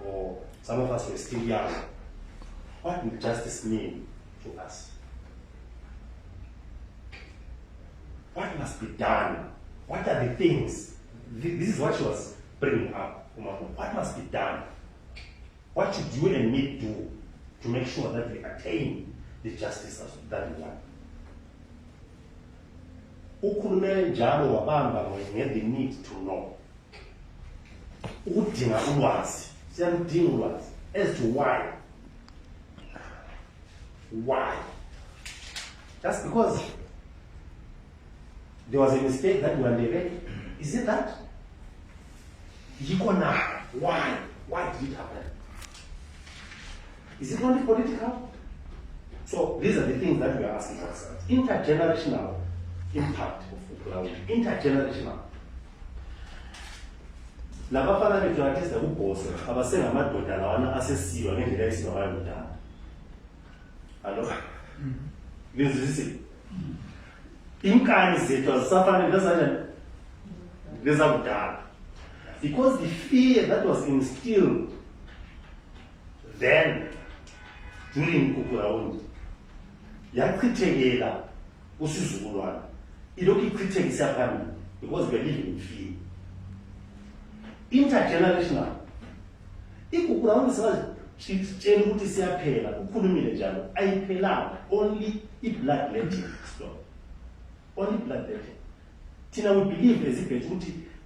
or some of us were still young. What would justice mean to us? What must be done? What are the things? This is what she was bringing up. What must be done? What should you and me do to make sure that we attain the justice that we want? Ukhulumele njalo wabamba the need to know. Udinga ulwazi, siyaludinga ulwazi as to why. Why? Just because there was a mistake that we underwent. Is it that? Why? Why did it happen? Is it only political? So these are the things that we are asking ourselves. Intergenerational impact of Kukuraundi. Intergenerational. Labafana bethu ukubhosa abasengamadoda lawana asesiwa ngendlela esiwa ngayo kudala. Allo? Ngizwisisi. Inkani zethu azisafana nezakudala. Because the fear that was instilled then during Kukuraundi yachithekela usizukulwana. Ilokhu ichithekisa phambili because we are living in fear. Intergenerational. Kukuraundi sitshela ukuthi siyaphela, ukhulumile njalo, ayiphelanga, only i-bloodletting stop. Only bloodletting. Tina, we believe as if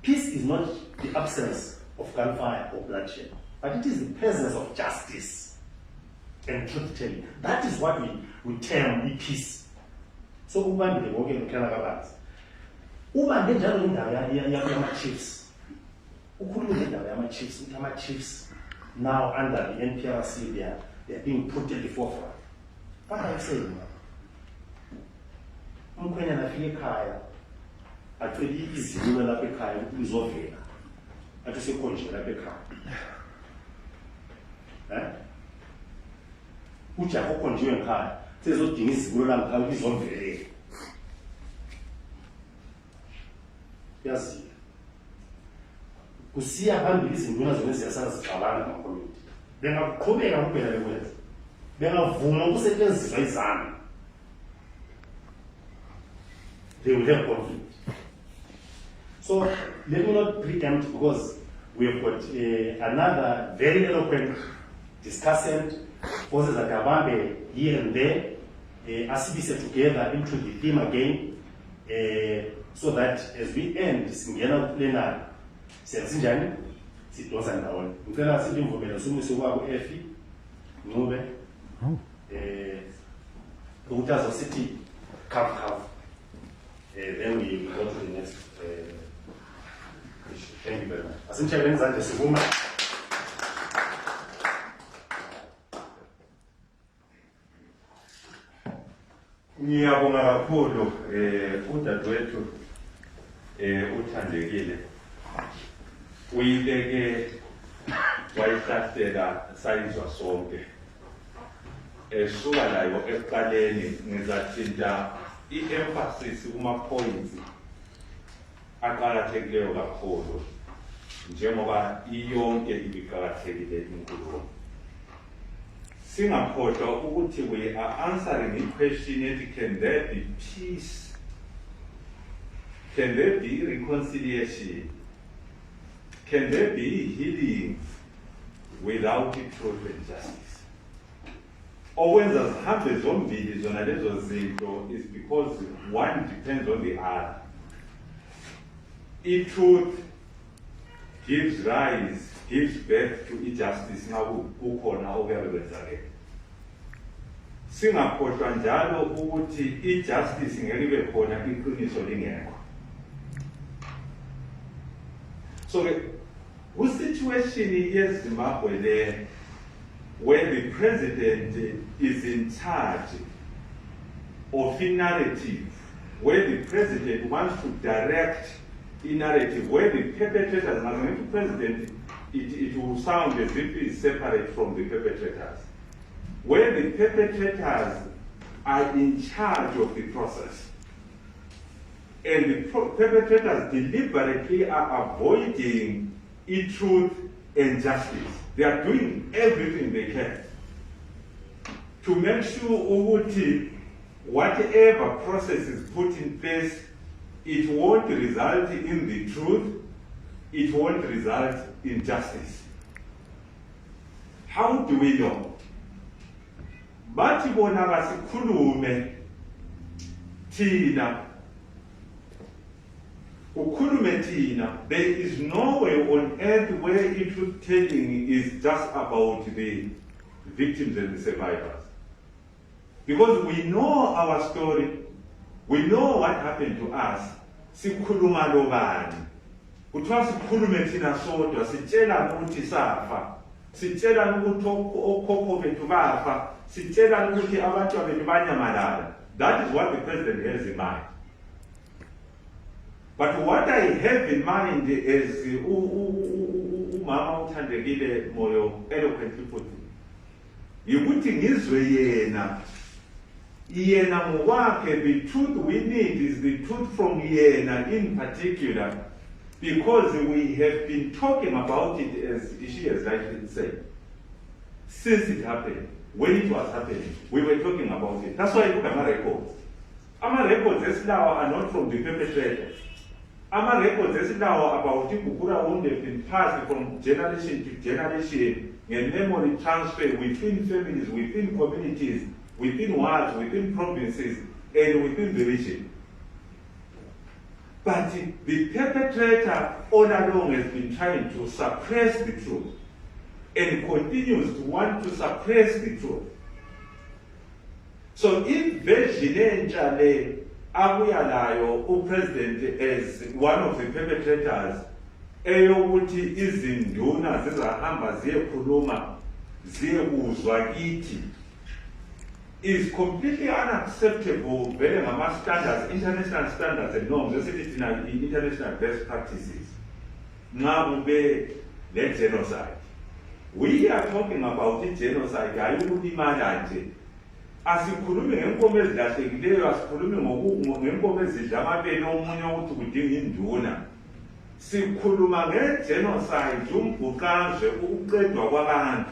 peace is not the absence of gunfire or bloodshed, but it is the presence of justice and truth-telling. That is what we term peace. So ubambile bonke ngikhela kabanzi. Ubambe njalo indawo yama-chiefs. Ukhuluma ngendaba yama-chiefs, ukuthi ama-chiefs now under the NPRC they are being put at the forefront. What are you saying? Umkhwenyana afike ekhaya acela izibulo lapha ekhaya ukuthi izovela. Athi sekonje lapha ekhaya. Ujaha okhonjiwe ekhaya sezodinga izibulo lapha ukuthi izomvelela. Yazi kusiya phambili izinduna zona ziyasala zixabana ngamakomiti. Bengaqhubeka kuphela bekwenza. Bengavuma ukusetshenziswa izandla. They will have conflict. So let me not preempt, because we have got another very eloquent discussant, forces at Kabambe here and there, asibise together into the theme again, so that as we end singena plenary, siyazinjani sidosa ndawonye. Ngicela sithi imvumela somuso kwabo efi Ncube ukuthi azosithi cover. Then we go to the next appreciate. Thank you very much. Asimshayeleni izandla sivuma. Ngiyabonga kakhulu udadewethu uThandekile uyibeke wayihlasela sayizwa sonke esuka layo ekuqaleni ngizathinta i-emphasis kuma-points aqakathekileyo kakhulu njengoba iyonke ibiqakathekile inkulumo. Singaphohlwa ukuthi we are answering the question ethi, can there be peace? Can there be reconciliation? Can there be healing without truth and justice? Okwenza zihambe zombili zona lezo zinto is because one depends on the other. I-truth gives rise, gives birth to injustice kukhona okuyabe kwenzakele. Singakhohlwa njalo ukuthi injustice ngeke ibe khona iqiniso lingekho. So ku-situation yeZimbabwe le where the president is in charge of a narrative, where the president wants to direct a narrative, where the perpetrators, as the president, it will sound as if it's separate from the perpetrators, where the perpetrators are in charge of the process, and the perpetrators deliberately are avoiding truth and justice. They are doing everything they can to make sure whatever process is put in place, it won't result in the truth, it won't result in justice. How do we know? Bathi bona kasikhulume thina. There is no way on earth where truth telling is just about the victims and the survivors. Because we know our story, we know what happened to us. Sikhuluma lobani. Kuthiwa sikhulume thina sodwa, sitshela ukuthi safa. Sitshela ukuthi okhokho bethu bafa. Sitshela ukuthi abantu bethu banyamalala. That is what the president has in mind. But what I have in mind is umama uThandekile Moyo eloquently put yikuthi ngizwe yena ngokwakhe. The truth we need is the truth from yena in particular, because we have been talking about it, as she has rightly said, since it happened. When it was happening, we were talking about it. That's why I look at my records. Our records now are not from the perpetrators. Our records now about Kukura wound have been passed from generation to generation, and memory transfer within families, within communities, within wards, within provinces, and within the region. But the perpetrator all along has been trying to suppress the truth and continues to want to suppress the truth. So if Virginia Abuyalayo, president, as one of the perpetrators, eyokuthi izinduna zizahamba ziyekhuluma ziyekuzwa kithi, is completely unacceptable vele ngama-standards, international standards and norms, esithi thina international best practices. Nxa kube le genocide. We are talking about genocide, ayikulimala nje. Asikhulume ngenkomo ezilahlekileyo, asikhulume ngenkomo ezidla amabele omunye ukuthi kudinga induna. Sikhuluma nge-genocide, umbhuqazwe, ukuqedwa kwabantu.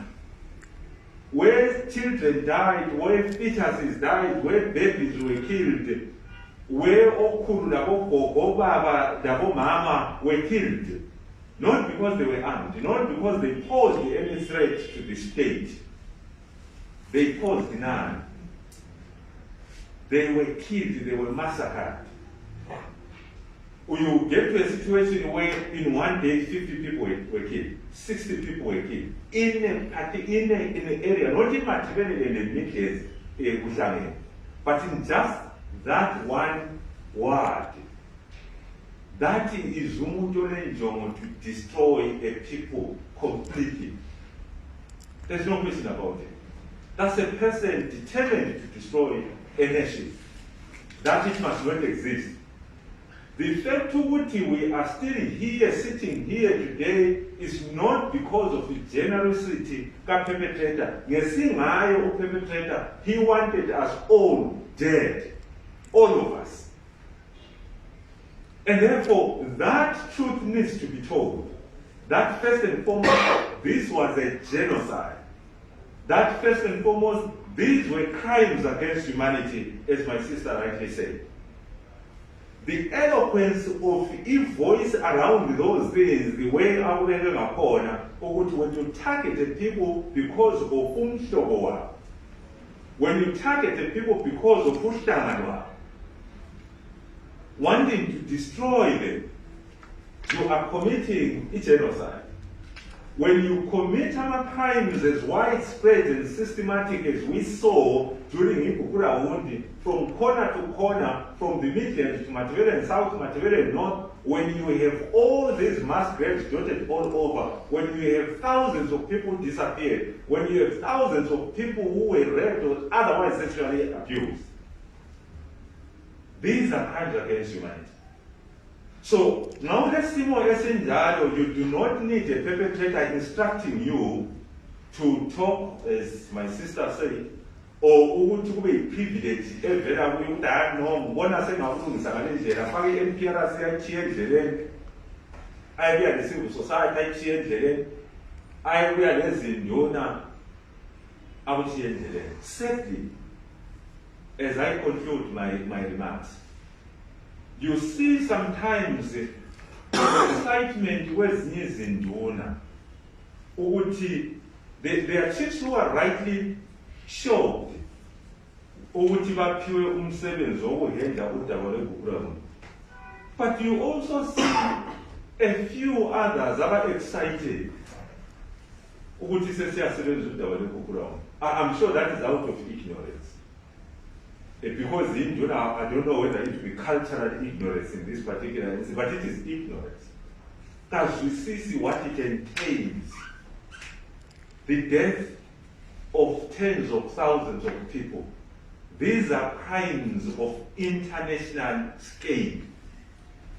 Where children died, where fetuses died, where babies were killed, where okhulu labogogo, obaba labomama were killed. Not because they were armed, not because they posed any threat to the state. They posed none. They were killed, they were massacred. You get to a situation where in one day 50 people were killed, 60 people were killed. In an area, not in particularly in the Midlands, but in just that one ward. that is umuntu onenjongo to destroy a people completely. There's no question about it. That's a person determined to destroy a nation. That it must not exist. The fact that we are still here, sitting here today, is not because of the generosity of the perpetrator. The perpetrator, he wanted us all dead. All of us. And therefore, that truth needs to be told. That first and foremost, this was a genocide. That first and foremost, these were crimes against humanity, as my sister rightly said. The eloquence of a voice around those things, the way I was when you target people because of umhlobo, when you target people because of uhlanga, wanting to destroy them, you are committing a genocide. When you commit crimes as widespread and systematic as we saw during Ipukura Wundi, from corner to corner, from the Midlands to Matabele and South, Matabele and North, when you have all these mass graves dotted all over, when you have thousands of people disappeared, when you have thousands of people who were raped or otherwise sexually abused, these are crimes against humanity. So now let's see more essential. You do not need a perpetrator instructing you to talk, as my sister said, or to be privileged. I realize civil society, I realize in Yona, I will change. Sadly, as I conclude my remarks, you see sometimes the excitement was in Jonah. There are chicks who are rightly shocked. But you also see a few others are excited. I'm sure that is out of ignorance. Because in Jonah, I don't know whether it will be cultural ignorance in this particular instance, but it is ignorance. Because we see what it entails. The death of tens of thousands of people. These are crimes of international scale.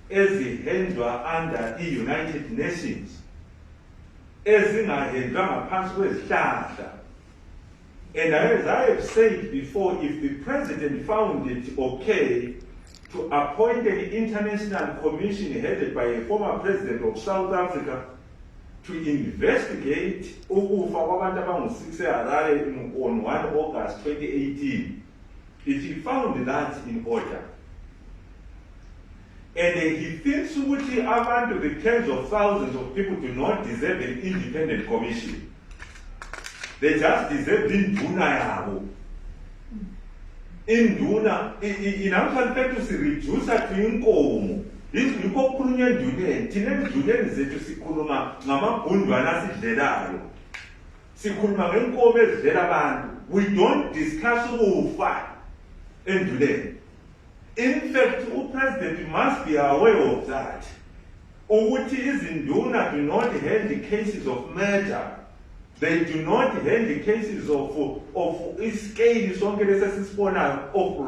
As the handler under the United Nations. As in a handler, and as I have said before, if the president found it okay to appoint an international commission headed by a former president of South Africa to investigate on 1 August 2018, if he found that in order, and he thinks that the tens of thousands of people do not deserve an independent commission. They just deserve induna yabo. Induna, in actual fact, to reduce to inkomo. Yikho khulunywa enduneni, thina enduneni zethu sikhuluma ngamabhundwana asidlelayo. Sikhuluma ngenkomo ezidlela abantu. We don't discuss ukufa enduneni. In fact, the president must be aware of that. Ukuthi izinduna do not handle cases of murder. They do not handle cases of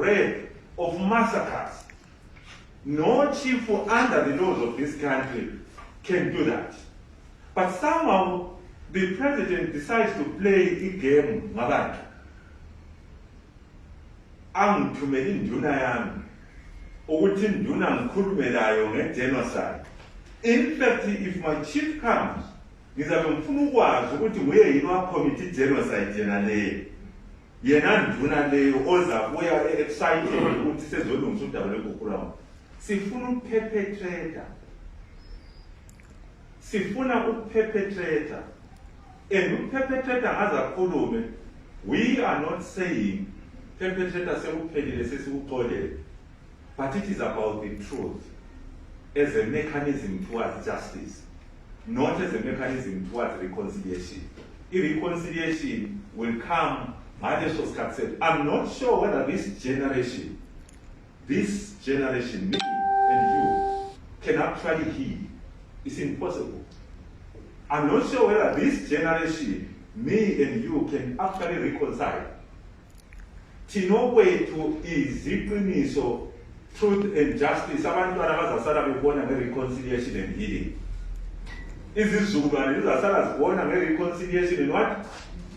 rape, of massacres. No chief under the laws of this country can do that. But somehow the president decides to play a game. Angithumela induna yami ukuthi induna ngikhulumelayo nge-genocide. In fact, if my chief comes, ngizabe ngifuna ukwazi ukuthi nguye yini wacommit genocide yena leyo. Yena nduna leyo ozabuya excited ukuthi sezolungisa udaba lweGugurawuni. Sifuna ukuperpetrator. Sifuna ukuperpetrator. And ukuperpetrator azakhulume, we are not saying perpetrator sekuphelile sesikuxolele. But it is about the truth as a mechanism towards justice. Not as a mechanism towards reconciliation. Reconciliation will come, said. I'm not sure whether this generation, me and you, can actually heal. It's impossible. I'm not sure whether this generation, me and you, can actually reconcile. Tinokwethu iziqiniso, truth and justice, abantwana bazasala bebona nge-reconciliation and healing. Izizukulwane zizasala zibona nge-reconciliation and what?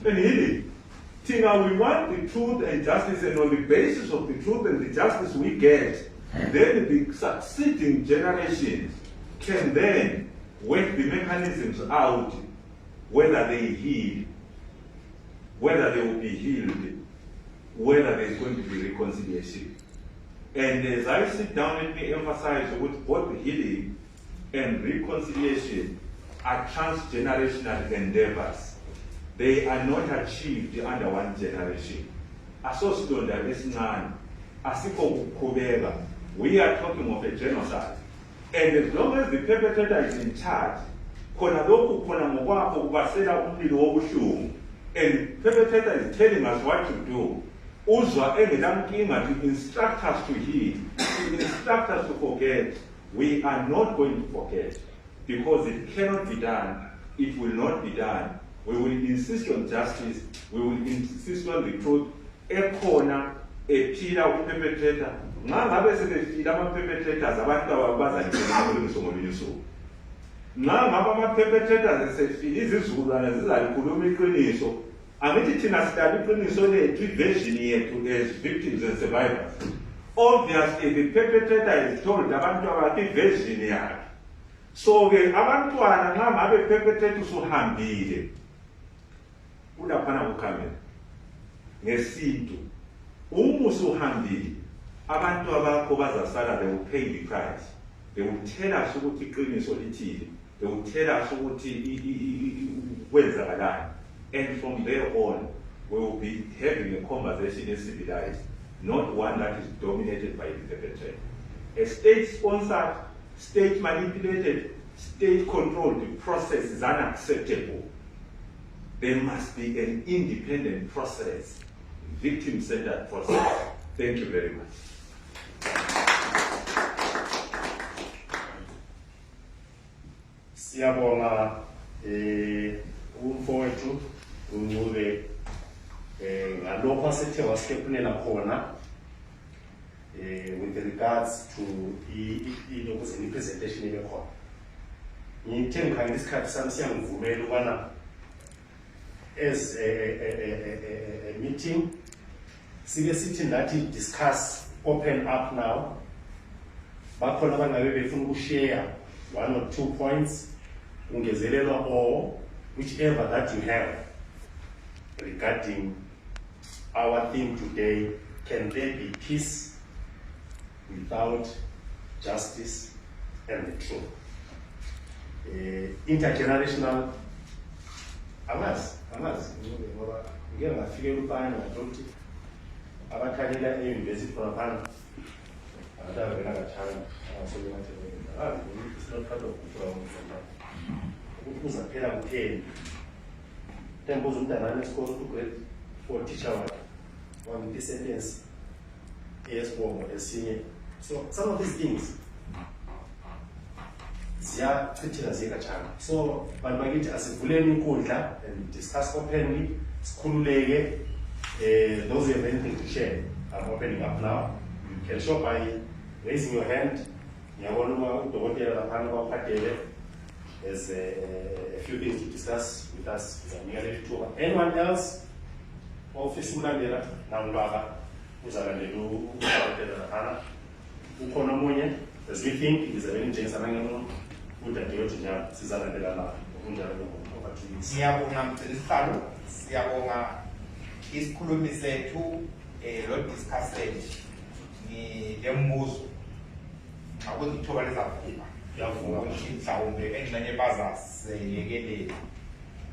And healing. Tina, we want the truth and justice, and on the basis of the truth and the justice we get, then the succeeding generations can then work the mechanisms out, whether they heal, whether they will be healed, whether there's going to be reconciliation. And as I sit down, let me emphasize with both healing and reconciliation are transgenerational endeavors. They are not achieved under one generation. We are talking of a genocide. And as long as the perpetrator is in charge, and the perpetrator is telling us what to do, to instruct us to heal, to instruct us to forget, we are not going to forget. Because it cannot be done, it will not be done. We will insist on justice, we will insist on the truth. Ekhona ephila uperpetrator. Ngabe sebefila ama-perpetrators abantu abazayitshela ngolungiso ngolunye usuku. Ngabe ama-perpetrators esefile izizukulwane zizalikhuluma iqiniso. Angithi thina sidala iqiniso lethu, iversion yethu as victims and survivors. Obviously the perpetrator is told abantu abakho iversion yakhe. So ke abantwana nxa ngabe perpetrator usuhambile ulaphana kukamela ngesintu uma usuhambile abantu abakho bazasala, they will pay the price. They will tell us ukuthi iqiniso lithile, they will tell us ukuthi kwenzakalani, and from there on we will be having a conversation as civilized, not one that is dominated by the perpetrator. A state-sponsored, state-manipulated, state-controlled process is unacceptable. There must be an independent process, victim-centered process. Thank you very much. Siyabonga umfowethu uNcube ngalokho asethe wasikephunela khona with regards to the presentation ebekhona. Ngithe ngikhangela isikhathi sami siyangivumela ukubana as a meeting sike sithi ndathi discuss, open up now. Bakhona abangabe befuna ukushare 1 or 2 points, ungezelelwa or whichever that you have regarding our theme today. Can there be peace without justice and the truth? Intergenerational, ngeke ngafike ubani ngathi abakhalela e-university khona abavela kathana it's not part of ukuthi uzaphela kutheni tembuza umntanami esikole grade 4 teacher wakhe sentence esibongo esinye. So some of these things ziyachitheka ziyekatshana. So bantu bakithi asivuleni inkundla and discuss openly, sikhululeke. Those who have anything to share, I'm opening up now. You can show by raising your hand. There's a few things to discuss with us. Anyone else? Office Ulandera, Nambaga, Uzalandelu, Ukono Munye, as we think, is a very interesting Sarangano, Udadio, Cizalandela, Siyabonga mthelisalo, siyabonga isikhulumi sethu lo discussed ni lembuzo akuzithoba lezaphuma yavuka ukuthi mhlawumbe engxenye bazaseyekelele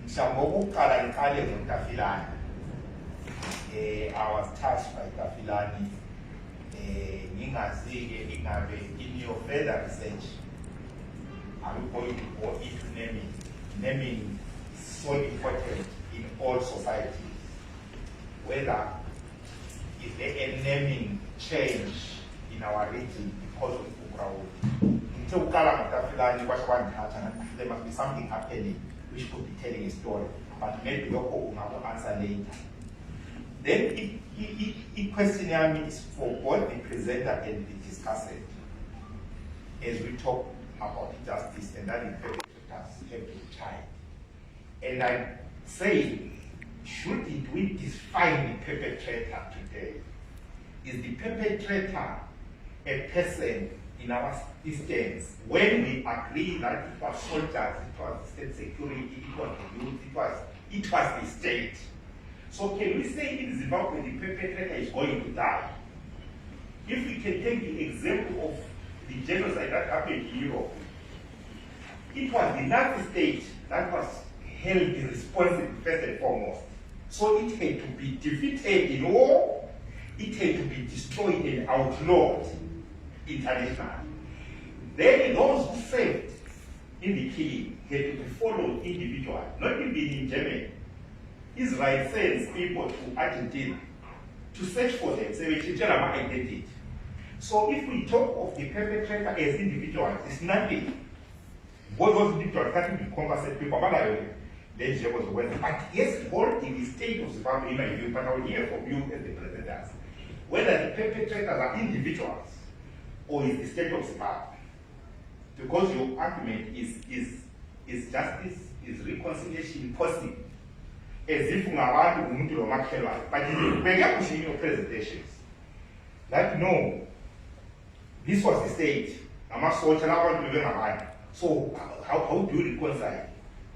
mhlawumbe okuqala ngiqale ngoNtafilani. I was touched by Tafilani. Ngingazi-ke ingabe in your further research are you going to go into naming? Naming is so important in all societies. Whether is there a naming change in our region because of Ukraine? So there must be something happening which could be telling a story, but maybe local will have to answer later. Then the questionnaire is for both the presenter and the discussant, as we talk about justice and that the perpetrators have been tried. And I say, shouldn't we define the perpetrator today? Is the perpetrator a person in our instance when we agree that it was soldiers, it was state security, it was the youth, it was the state? So can we say in Zimbabwe the perpetrator is going to die? If we can take the example of the genocide that happened in Europe, it was the Nazi state that was held responsible first and foremost. So it had to be defeated in war, it had to be destroyed and outlawed internationally. Then those who served in the killing had to be followed individually, not even in Germany. Israel sends people to Argentina to search for them, say, identity. So if we talk of the perpetrator as individuals, it's nothing. Both those individuals can't be compensate people, but yes, both in the state of Zimbabwe, in my view, but I will hear from you as the presenters, whether the perpetrators are individuals or is the state of Zimbabwe. Because your argument is justice, is reconciliation possible. As if umuntu lomakhelwane, but you pushing your presentations that no, this was the state. So how do you reconcile?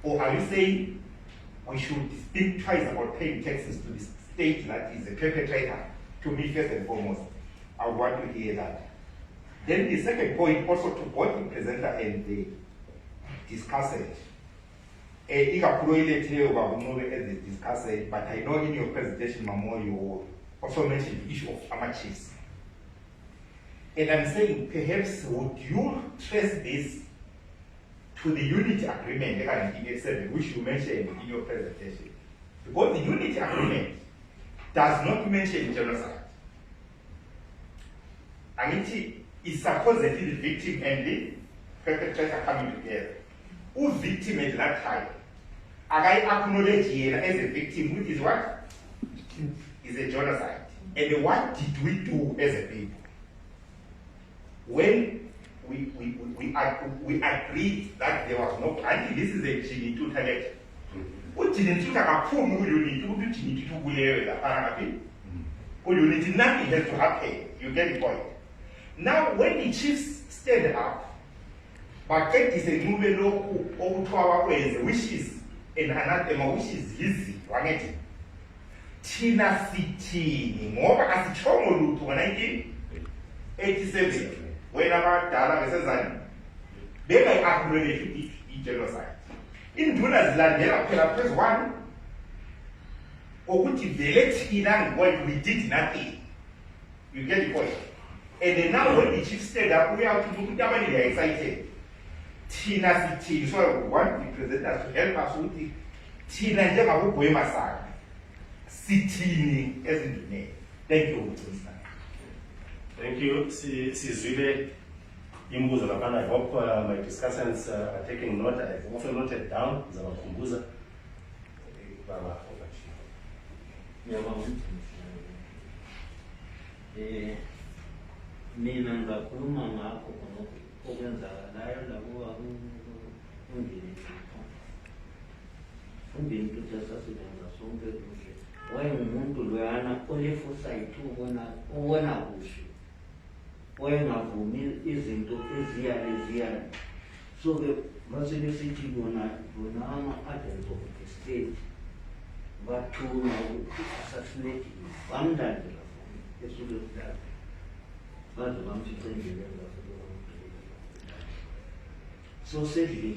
Or are you saying we should think twice about paying taxes to the state that is the perpetrator? To me, first and foremost, I want to hear that. Then the second point, also to both the presenter and the discussant. I got about as the discussant, but I know in your presentation, Mamo, you also mentioned the issue of amateurs. And I'm saying, perhaps would you trace this to the unity agreement, which you mentioned in your presentation? Because the unity agreement does not mention genocide. And it is supposedly the victim and the perpetrator coming together. Who victim at that time? I acknowledge here as a victim, which is what? Is a genocide. And what did we do as a people? When we agreed that there was no, I think this is a Ntutha lecture. What did Ntutha approve? Nothing has to happen. You get the point. Now, when the chiefs stand up, but that is a movement of 2 hours, which is an anathema, which is easy. Tina City, more as a trauma to 1987. When about Dala Vesazan, they may acknowledge each genocide. In Duna's land, there are press one, or which is the late Iran when we did nothing. You get the point. And then now when the chief said that we have to do that, they are excited. Tina City, so I want the presenters to help us with it. Tina Jamabu Poema City as in the name. Thank you. Thank you. Sizwile imbuzo labana. I hope my discussants are taking note. I've also noted down. Zabakumbuza. Mina ngakhuluma ngakho okwenzakalayo lakuba undini Ntutha sasebenza sonke kuhle. Wayengumuntu loyana ole-foresight ubona kuhle. Wayengavumi izinto eziyale. So-ke basebe sithi bona ama-agents of the state bathuna assassinate bamlandela esuke kudala baze bamthicengela. So sadly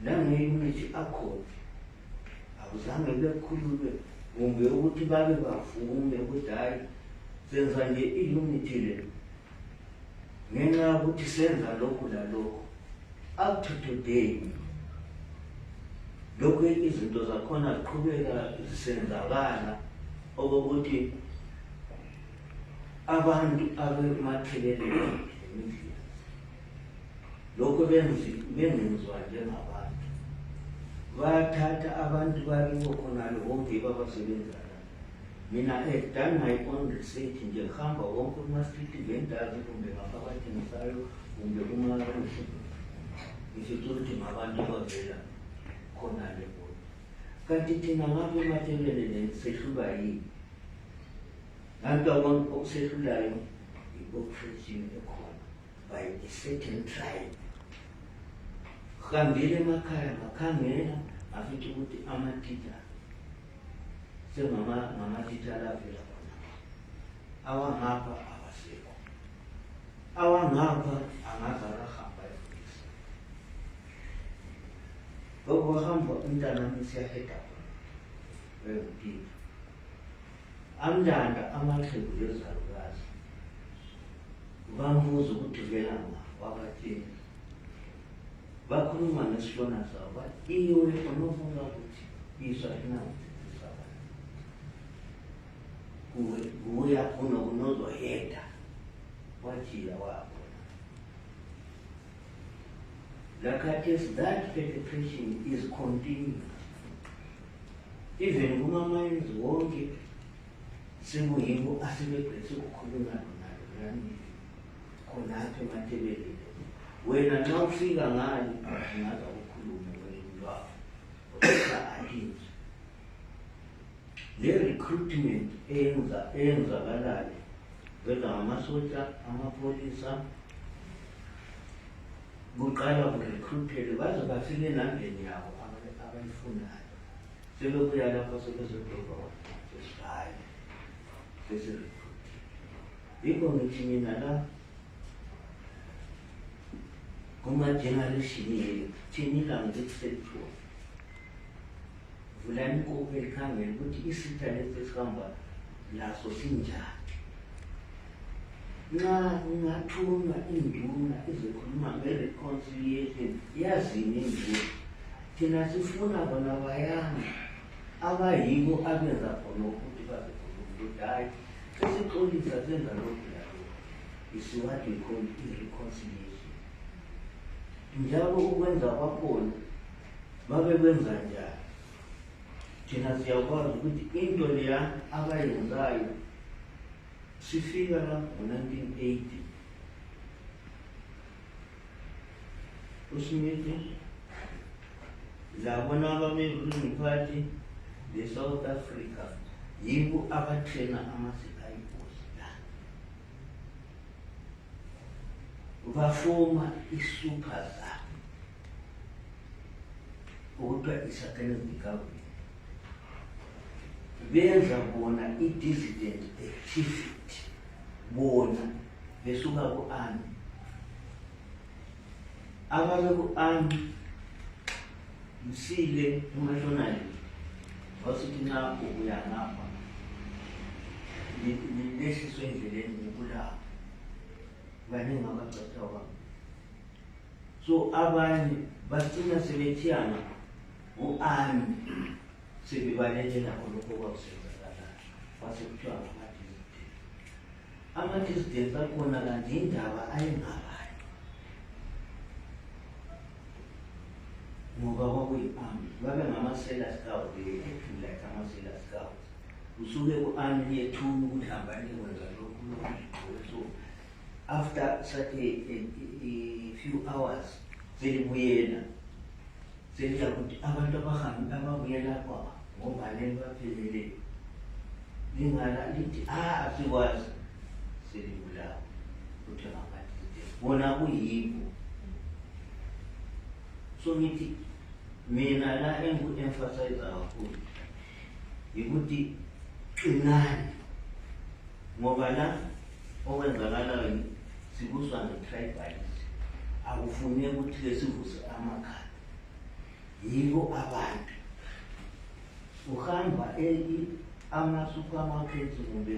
nange-unity accord akuzange bekhululwe kumbe ukuthi babe bavume ukuthi hayi senza nje i-unity le ngenxa yokuthi senza lokhu lalokhu. Up to today lokhu izinto zakhona ziqhubeka zisenzakala okokuthi abantu abemakhelele emidleni lokho bengenzwa njengabantu bathatha abantu bakibo khonalo bonke babasebenzayo. Mina I've done my own research nje ngihamba wonke kuma-street vendors kumbe ngaphakathi ngisayo kumbe ngifica ukuthi ngabantu abavela khonale bona. Kanti thina ngabe eMathebelele sehlulwa yini? Nanto okusehlulayo i-oppression ekhona by a certain tribe. Ngihambile emakhaya ngakhangela ngafica ukuthi amatitha ngamatitha alavela khona awangapha abasekho, awangapha angaze akahamba efundisa. Ngokuhamba umntanami siyaheda khona empilo amndanda amaxhegu lezalukazi bambuza ukuthi vela wabatshela bakhuluma nesihlona sabo bathi iwe unofuna ukuthi iswa inamthethisa kuya khona kunozoheda wajila wakhona. Lakhathesi that perpetration is continuing. Even kuma-mines wonke sekuyibo asebegcese ukukhuluma nalo khonapha eMathebelele. Wena nxa ufika ngani ungaza ukhulume wena wakho kodwa ahinzi. Le recruitment eyenzakalayo whether ngamasotsha amapolisa kuqala kurecruitele baze bafike nandleni yabo abayifunayo. Sebebuya lapho sebezodobha sesihayi sesirecruit. Yikho ngithi mina la kuma-generation yethu thina ilanga lekusethiwa vulani inkukhu elikhangela ukuthi isitha lesi esihamba laso sinjani. Nxa ungathunywa induna ezokhuluma nge-reconciliation yazini induna thina sifuna bona bayanga abayibo abenza khona ukuthi baze khona ukuthi hayi sesixolisa senza lokhu lalo. Is what we call i-reconciliation. Njalo ukwenza kwakhona babe kwenza njani thina siyakwazi ukuthi into leya abayenzayo sifika la ngo-1980 uSmith labona abame-ruling party le-South Africa yibo abathena ama-CIOs la bafoma i-super zabo ukuthiwa i-satanic government. Benza bona i-dissident activity bona besuka ku-army ababe ku-army msile umahlonali wasithi nakho uya ngapha lehliswe endleleni ngokulawa baningi abacathawa. So abanye bagcina sebethiyana u-army sebebalelela olokho kwakusenzakalayo kwase kuthiwa ngama-dissident. Ama-dissidents akhona kanti indaba ayingabayo ngoba kwakuyi-army babe ngama-sailor scouts, they acting like ama-sailor scouts. Usuke ku-army liyethuna ukuthi hambani kwenza lokhu. So after such a few hours selibuyela seliya ukuthi abantu ababuyela kwa ngobani baphelele lingala lithi asikwazi selibulawa ukuthi ngamathi bona kuyibo. So ngithi mina la engu-emphasize kakhulu yikuthi qinani ngoba la okwenzakalayo sibuswa nge-tribalism. Akufuneki ukuthi-ke sivuse amakhanda yibo abantu. Uhamba ama-supermarkets kumbe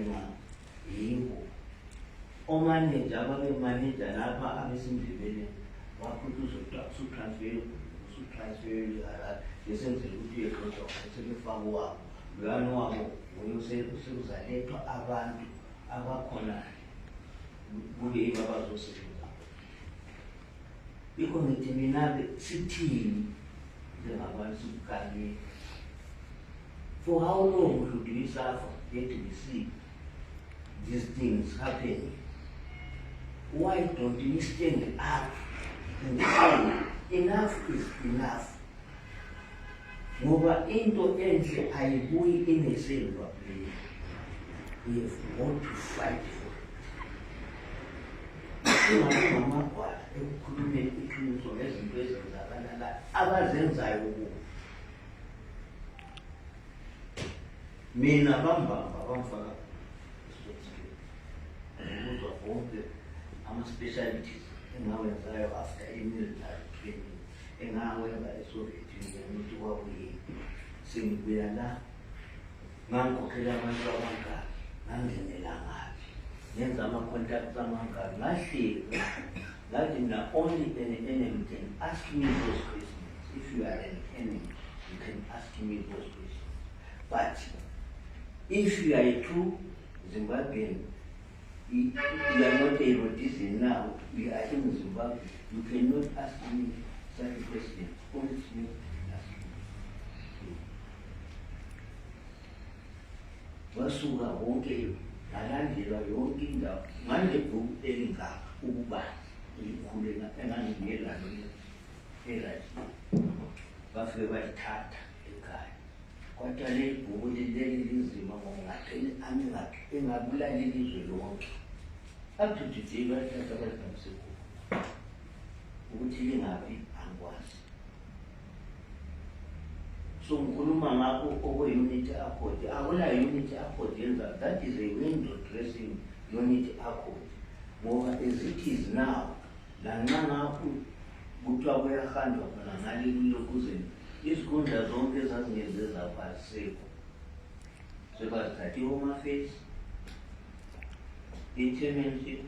yibo omanager ababe-manager lapha abesindebeleni wakhuthi usutransferi besenzela ukuthi uyexoxa sebefaka wabo luyani wabo sekuzalethwa abantu abakhona kule yibo abazosebenza. Because ngithi mina-ke sithini njengabantu sibukhangile. For how long should we suffer yet we see these things happening? Why don't we stand up and say enough is enough? Ngoba into enhle ayibuyi inesilver play. We have got to fight for it. Ingamagwala ekukhulumeni iqiniso ngezinto ezenzakala la abazenzayo kubo. Mina bambamba bamfaka ukuzwa bonke ama-specialties engawenzayo after i-military training engawenza e-Soviet Union ukuthi kwakuyini. Sengibuya la ngangikhokhela abantu abangaki, ngangenela ngaphi, ngenza ama-contacts amangaki, ngahleka ngathi mina only an enemy can ask me those questions. If you are an enemy, you can ask me those questions. But if you are a true Zimbabwean, you are not a Rhodesian now, we are in Zimbabwe, you cannot ask me such a question. Only me can ask me. Wasuka wonke ngalandela yonke indawo ngalebhuku elingaka ukubala elikhuleka engangingelalo erathi bafike bayithatha ekhaya. Kodwa leli bhuku leli linzima ngokungatheni angingakhi engabulali ilizwe lonke. Up to today bayathatha bayihambise ukuthi lingaphi angikwazi. So ngikhuluma ngakho okwe-unity accord. Akula unity accord yenza, that is a window dressing unity accord. Ngoba as it is now, lanxa ngapho kuthiwa kuyahanjwa khona ngaleli lokuzeni, izikundla zonke ezazingeze zabasekho. Sebazithathiwe omafesi, i-chairmanship,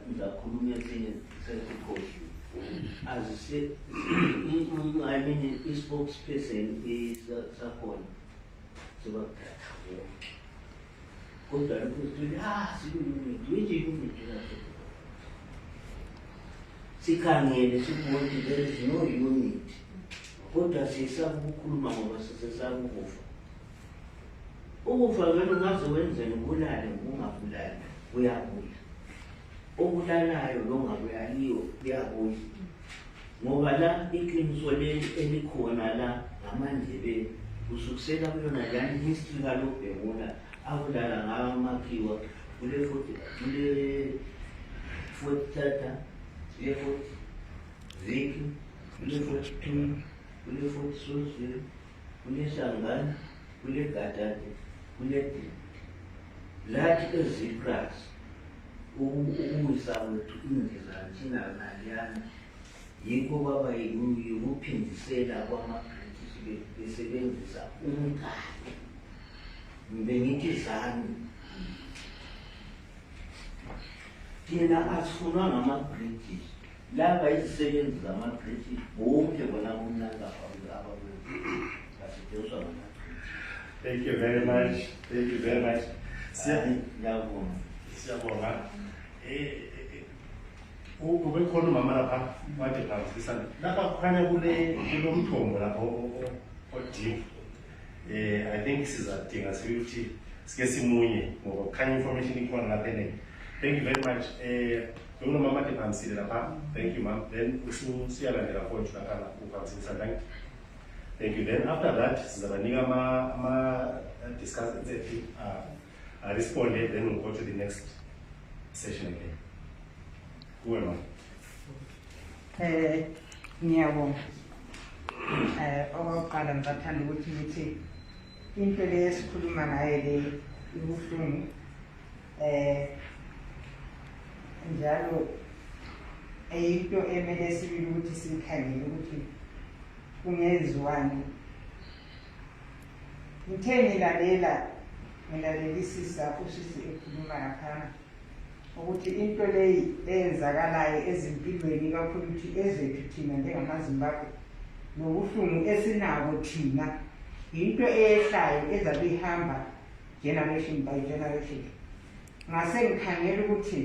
ngizakhuluma esinye sesikhohli. As I said, I mean, i-spokesperson sakhona sebakuthatha wonke. Kodwa lokho sithi siku-unity, which unity lapho? Sikhangele sibone ukuthi there is no unity. Kodwa sisaba ukukhuluma ngoba sisesaba ukufa. Ukufa vele ungaze wenzeni ubulale ngokungabulali, uyabuya. Obulalayo longabuyaliyo kuyabuya. Ngoba la iqiniso elikhona la ngamandlebeni kusukusela kuyona lani history kalobhekuna abulala ngamakhiwa kule 40 Tata, kule 40 Viki, kule 42, kule 40 Sosville, kule Shangana, kule Gadade, kule lathi ezipras ukuwisa wethu indlela thina naliyana yikho baba yikuphindisela kwama-British besebenzisa umkali. Bengithi zani thina asifunwa ngama-British, laba izisebenzi zama-British bonke bona kumnangapha basetshenziswa ngama-British. Thank you very much. Thank you very much. Ngiyabonga. Siyabonga. Ube khona umama lapha wade ngavusisana. Lapha kukhanya kulo mthombo lapha odip. I think sizadinga ukuthi sike simunye ngoba kukhanya information ikhona lapha ene. Thank you very much. Lo mama ade ngavusile lapha. Thank you ma'am. Then usiyalandela konke lapha ukuvusisa. Thank you. Then after that sizabanika ama discuss respond, then we'll go to the next session again. Whoever. Ngiyabonga. Okokuqala ngizathanda ukuthi ngithi into le esikhuluma ngayo le ibuhlungu. Njalo into emele sibili ukuthi sikhangele ukuthi kungenziwani. Ngithe ngilalelisisa usisi ekhuluma laphana ukuthi into leyi eyenzakalayo ezimpilweni kakhulu ukuthi ezethu thina njengamaZimbabwe nobuhlungu esinabo thina into eyehlayo ezabe ihamba generation by generation. ngase ngikhangela ukuthi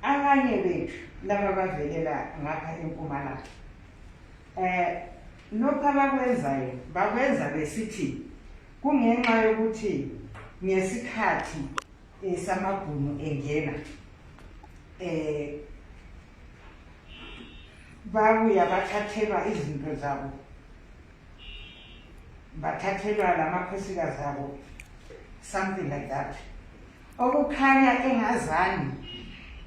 abanye bethu laba bavelela ngapha eMpumalanga lokho abakwenzayo bakwenza besithi kungenxa yokuthi ngesikhathi samabhunu engena babuya bathathelwa izinto zabo, bathathelwa lamakhosikazi abo, something like that. Okukhanya engazani,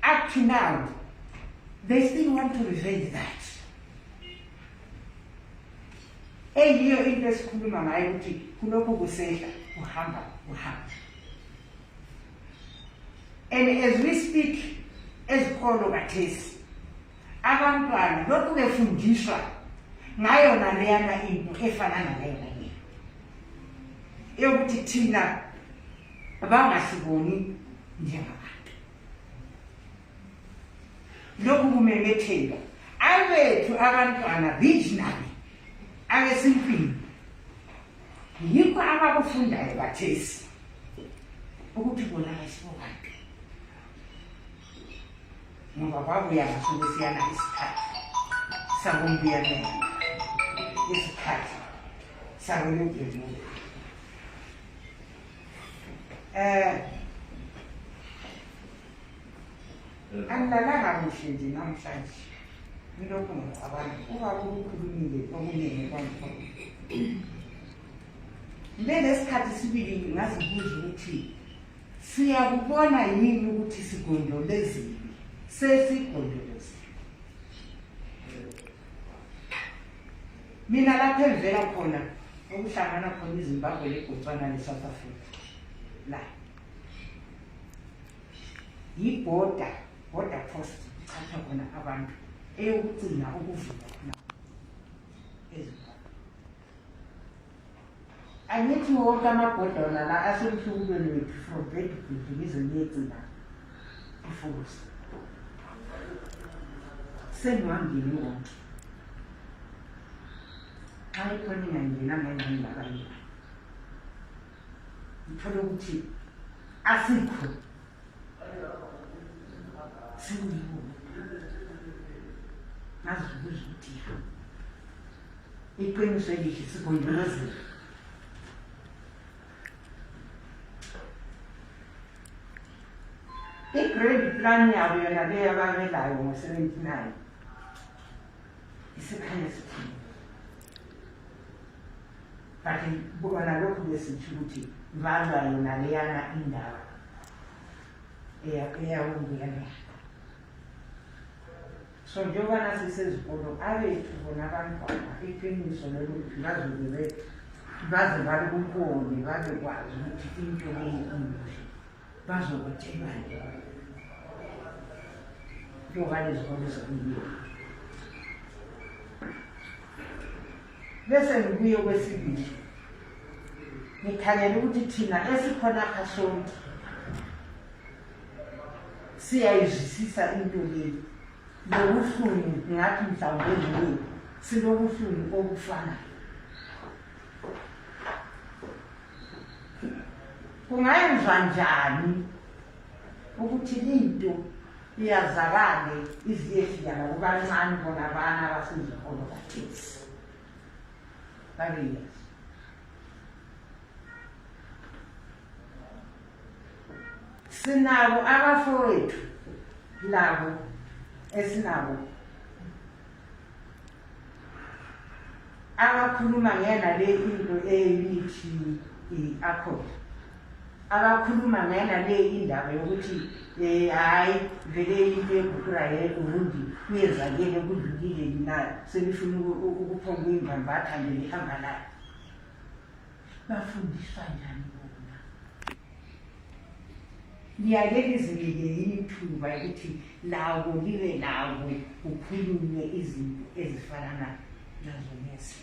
up to now they still want to revenge that. Eyiyo into esikhuluma ngayo ukuthi kulokho kusehla kuhamba. And as we speak, ezikolo kathesi abantwana lokhu befundiswa ngayo naleyana into efana naleyana eyokuthi thina bangasiboni njengabantu. Lokhu kumemetheka abethu abantwana visionary abesimpini yikho abakufundayo kathesi ukuthi bona ayisibobantu ngoba babuya ngasuke siyana isikhathi sakumbiyana isikhathi sakulubhemu angilalanga kuhle nje namhlanje ngilokhu ngicabanga kuba kukhulumile okuningi kwamfana lesikhathi sibili ngazibuza ukuthi siyakubona yini ukuthi sigondolezile sesigondolezile. Mina lapho evela khona okuhlangana khona iZimbabwe leBotswana leSouth Africa la border post kuthathwa khona abantu eyokugcina ukuvula khona eZimbabwe. Angithi wonke amabhodlela la asemhlubeni wethu from Bedford ngize ngiyegcina ifusi sengiwangeni wonke xa ikhona ingangena ngengangilabanye ngithole ukuthi asikho sengiyibo ngazibuza ukuthi iqiniso elihle sigondolozile. I-grade plan yabo yona leyo ababelayo ngo-79 isikhanya sithini but bona lokhu besitsho ukuthi valwa yona leyana indawo eyawungena. So njengoba nasisezikolo abethu bona abantwana iqiniso lokuthi baze balukubone bazekwazi ukuthi into leyi imuhle bazokutshelwa njengoba lezikolo zikuyiyo. Bese ngibuye kwesibili ngikhangela ukuthi thina esikhona apha sonke siyayizwisisa into leyi lobuhlungu ngathi mhlawumbe ngiwe silobuhlungu obufanayo. Kungayenzwa njani ukuthi into iyazakale iziyefika nakubancane bona abana abasezikolo kathesi babeyazi. Sinabo abafowethu labo esinabo abakhuluma ngena le into eyinithi i-accord, abakhuluma ngena le indaba yokuthi hayi vele into eguqurayo urundi kuyenzakele kudlulile mina selifuna ukuphonga imvambatha nje lihamba layo. Bafundiswa njani bona? Liyake lizinike ithuba ukuthi lawo libe lawo kukhulunywe izinto ezifana nazo nesi.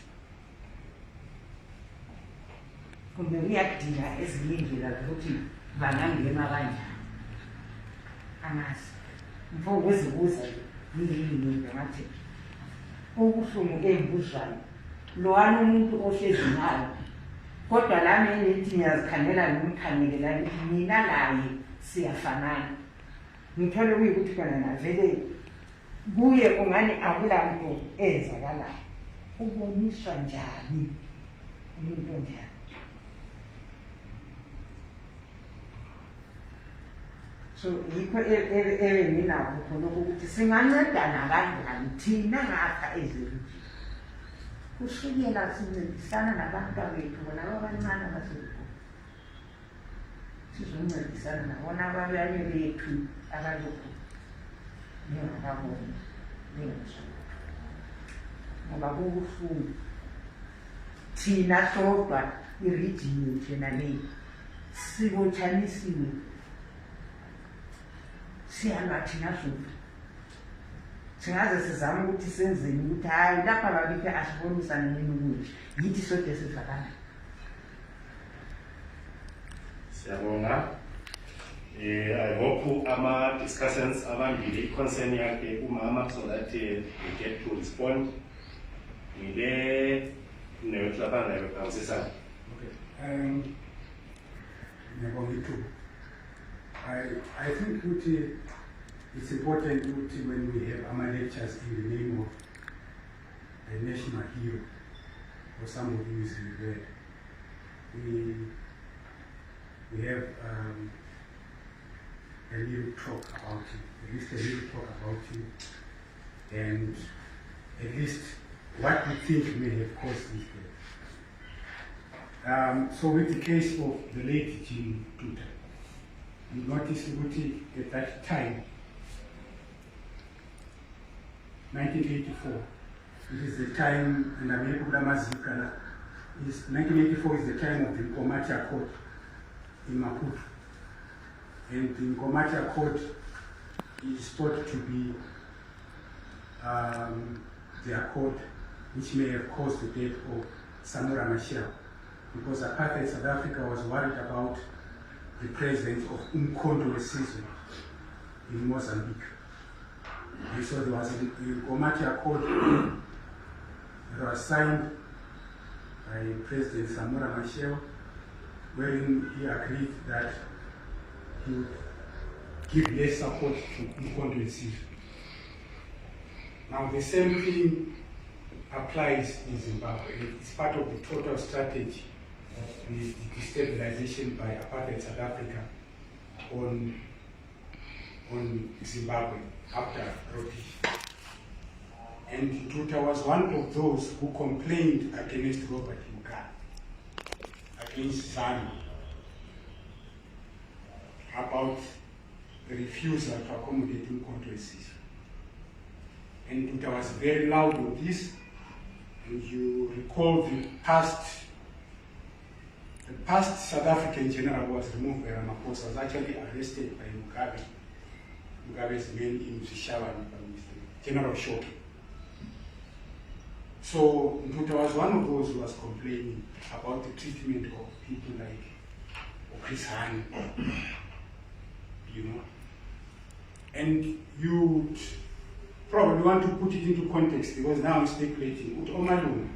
Kumbe kuyadinga ezinye indlela zokuthi bangangena kanjani angazi. Mfo kwezibuza yini ngathi ubuhlungu engibuzwayo lo umuntu ohlezi nayo kodwa lami engithi ngiyazikhangela ngimkhangelela ngithi mina laye siyafanana. Ngithole kuyikuthi khona navele kuye kungani akulanto ezakalayo. Uboniswa njani umuntu onjani? So yikho nginakho khona ukuthi singancedana kanjani thina ngapha ezweni. Kusukela sincedisana nabantwana bethu bona abancane abasekho. Sizoncedisana nabona abanye bethu abalokhu ningakaboni ningazwa. Ngoba kubuhlungu thina sodwa irijini yethu yena le sibothanisiwe. Siyalwa thina sodwa. Singaze sizame ukuthi senzeni ukuthi hayi lapha bakithi asibonisane nini yithi sodwa sifakana. Siyabonga. I hope discussants abambili concern yakhe umama so that we get to respond. Ngile neyohlabana yokuqalisana. Okay. I think it's important when we have our lectures in the name of a national hero or somebody who is revered. We have a little talk about him, at least a little talk about him, and at least what we think may have caused this death. So with the case of the late Ntutha, we noticed that at that time, 1984, it is the time, and I'm able to 1984 is the time of the Nkomati Accord in Maputo. And the Nkomati Accord is thought to be the accord which may have caused the death of Samora Machel, because apartheid South Africa was worried about the presence of Umkhonto Wesizwe in Mozambique. And so there was a Nkomati Accord that was signed by President Samora Machel, wherein he agreed that he would give less support to Umkhonto Wesizwe. Now the same thing applies in Zimbabwe. It's part of the total strategy of the destabilization by apartheid South Africa on Zimbabwe after Rhodesia. And Ntutha was one of those who complained against Robert Mugabe, against ZANU, about the refusal to accommodate Umkhonto Wesizwe. And Ntutha was very loud on this. And you recall the past South African general who was removed by Ramaphosa was actually arrested by Mugabe. Mugabe's men in Sishawa, General Shoki. So Ntutha was one of those who was complaining about the treatment of people like Chris Hani, And you would probably want to put it into context, because now I'm speculating. Omalunga,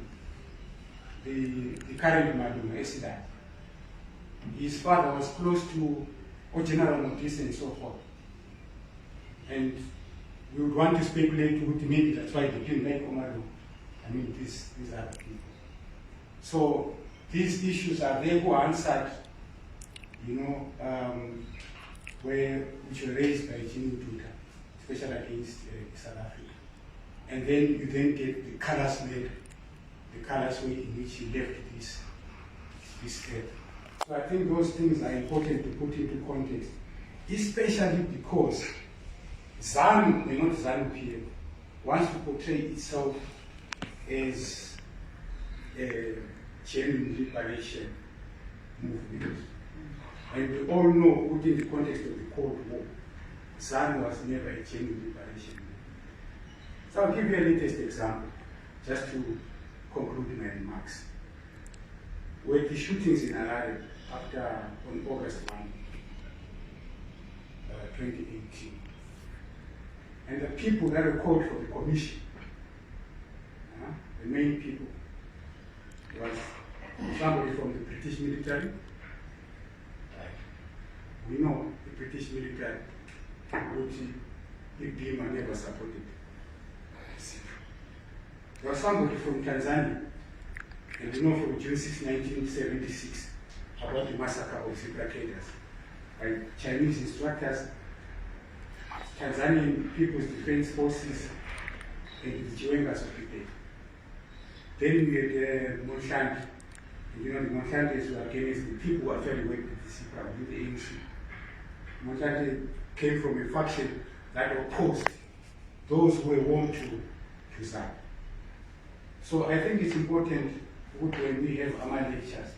the current Malunga, Esida, his father was close to General Motisi and so forth. And we would want to speculate with maybe that's why they didn't like Omalunga. I mean, these are the people. So these issues are there who are answered, which were raised by Ntutha, especially against South Africa. And then you then get the callous letter, the callous way in which he left this earth. So I think those things are important to put into context, especially because ZANU, and not ZANU here, wants to portray itself as a genuine liberation movement. And we all know, within the context of the Cold War, ZANU was never a genuine liberation movement. So I'll give you a latest example, just to conclude my remarks. With the shootings in Harare on August 1, 2018, and the people that were called for the commission, the main people, was somebody from the British military. We know the British military, which Ibima never supported. There was somebody from Tanzania, and you know from June 6, 1976, about the massacre of zebra traders by Chinese instructors, Tanzanian People's Defense Forces, and the Chiwengas of the day. Then we had Monsanto. You know, the Monsantos were against the people who actually worked with the zebra, with the ANC. Monsanto came from a faction that opposed those who were warm to Zanu. So I think it's important when we have our lectures,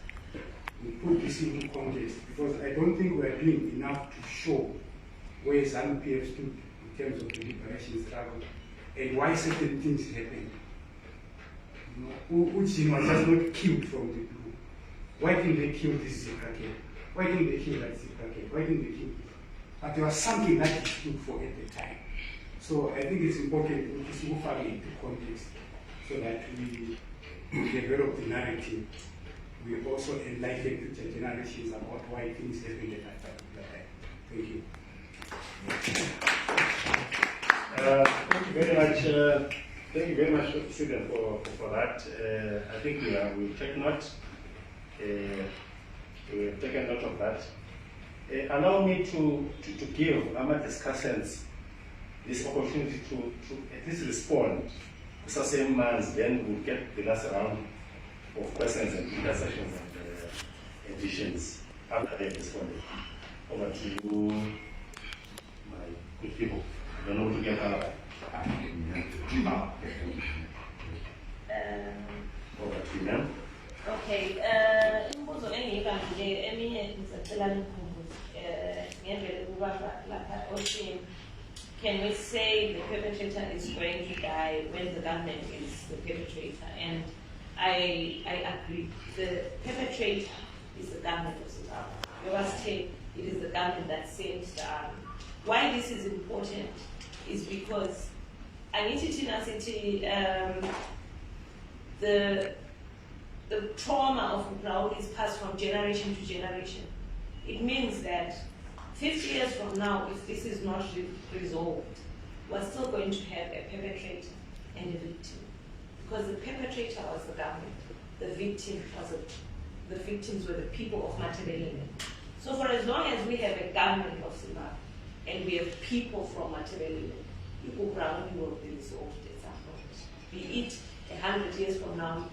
we put this in context, because I don't think we are doing enough to show where Zanu PF stood in terms of the liberation struggle and why certain things happened. Uchin was just not killed from the blue. Why didn't they kill this zebra cat? Why didn't they kill that zebra cat? Why didn't they kill it? But there was something that he stood for at the time. So I think it's important to move into context so that we develop the narrative. We also enlighten future generations about why things happened at that particular time. Thank you. Thank you very much. Thank you very much, Stephen, for that. I think we'll take note. We've taken note of that. Allow me to give our discussants this opportunity to at least respond to the same months, then we'll get the last round of questions and intercessions and additions after they've responded. Over to you, my good people. I don't know what to get out of over to you, ma'am. Okay, imbuzo engiyibambile eminye ngisacela nikhumbuze ngendlela ukubamba lapha oshini. Can we say the perpetrator is going to die when the government is the perpetrator? And I agree. The perpetrator is the government of Zimbabwe. You must take it is the government that sent the army. Why this is important is because I need to city the trauma of Ubrauli is passed from generation to generation. It means that 50 years from now, if this is not resolved, we're still going to have a perpetrator and a victim. Because the perpetrator was the government, the victims were the people of Matabeleland. So for as long as we have a government of Zimbabwe and we have people from Matabeleland, Ubrauli will be resolved at some point. Be it 100 years from now,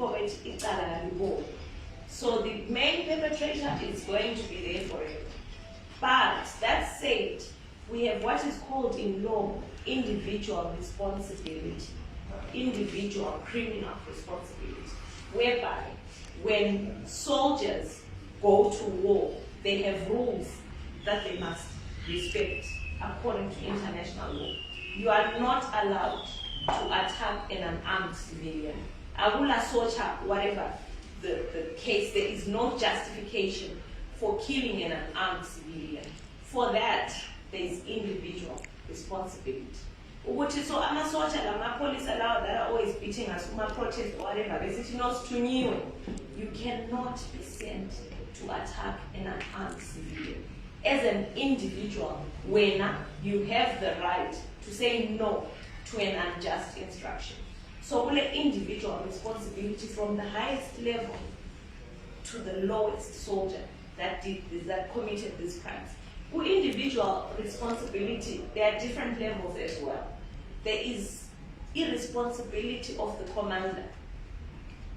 so the main perpetrator is going to be there forever. But that said, we have what is called in law individual responsibility, individual criminal responsibility, whereby when soldiers go to war, they have rules that they must respect according to international law. You are not allowed to attack an unarmed civilian. Agula Socha, whatever the case, there is no justification for killing an unarmed civilian. For that, there is individual responsibility. So I'm a soldier, I'm a police allowed that are always beating us, protest or whatever. You cannot be sent to attack an unarmed civilian. As an individual, when you have the right to say no to an unjust instruction. So individual responsibility from the highest level to the lowest soldier that committed these crimes. Individual responsibility, there are different levels as well. There is irresponsibility of the commander.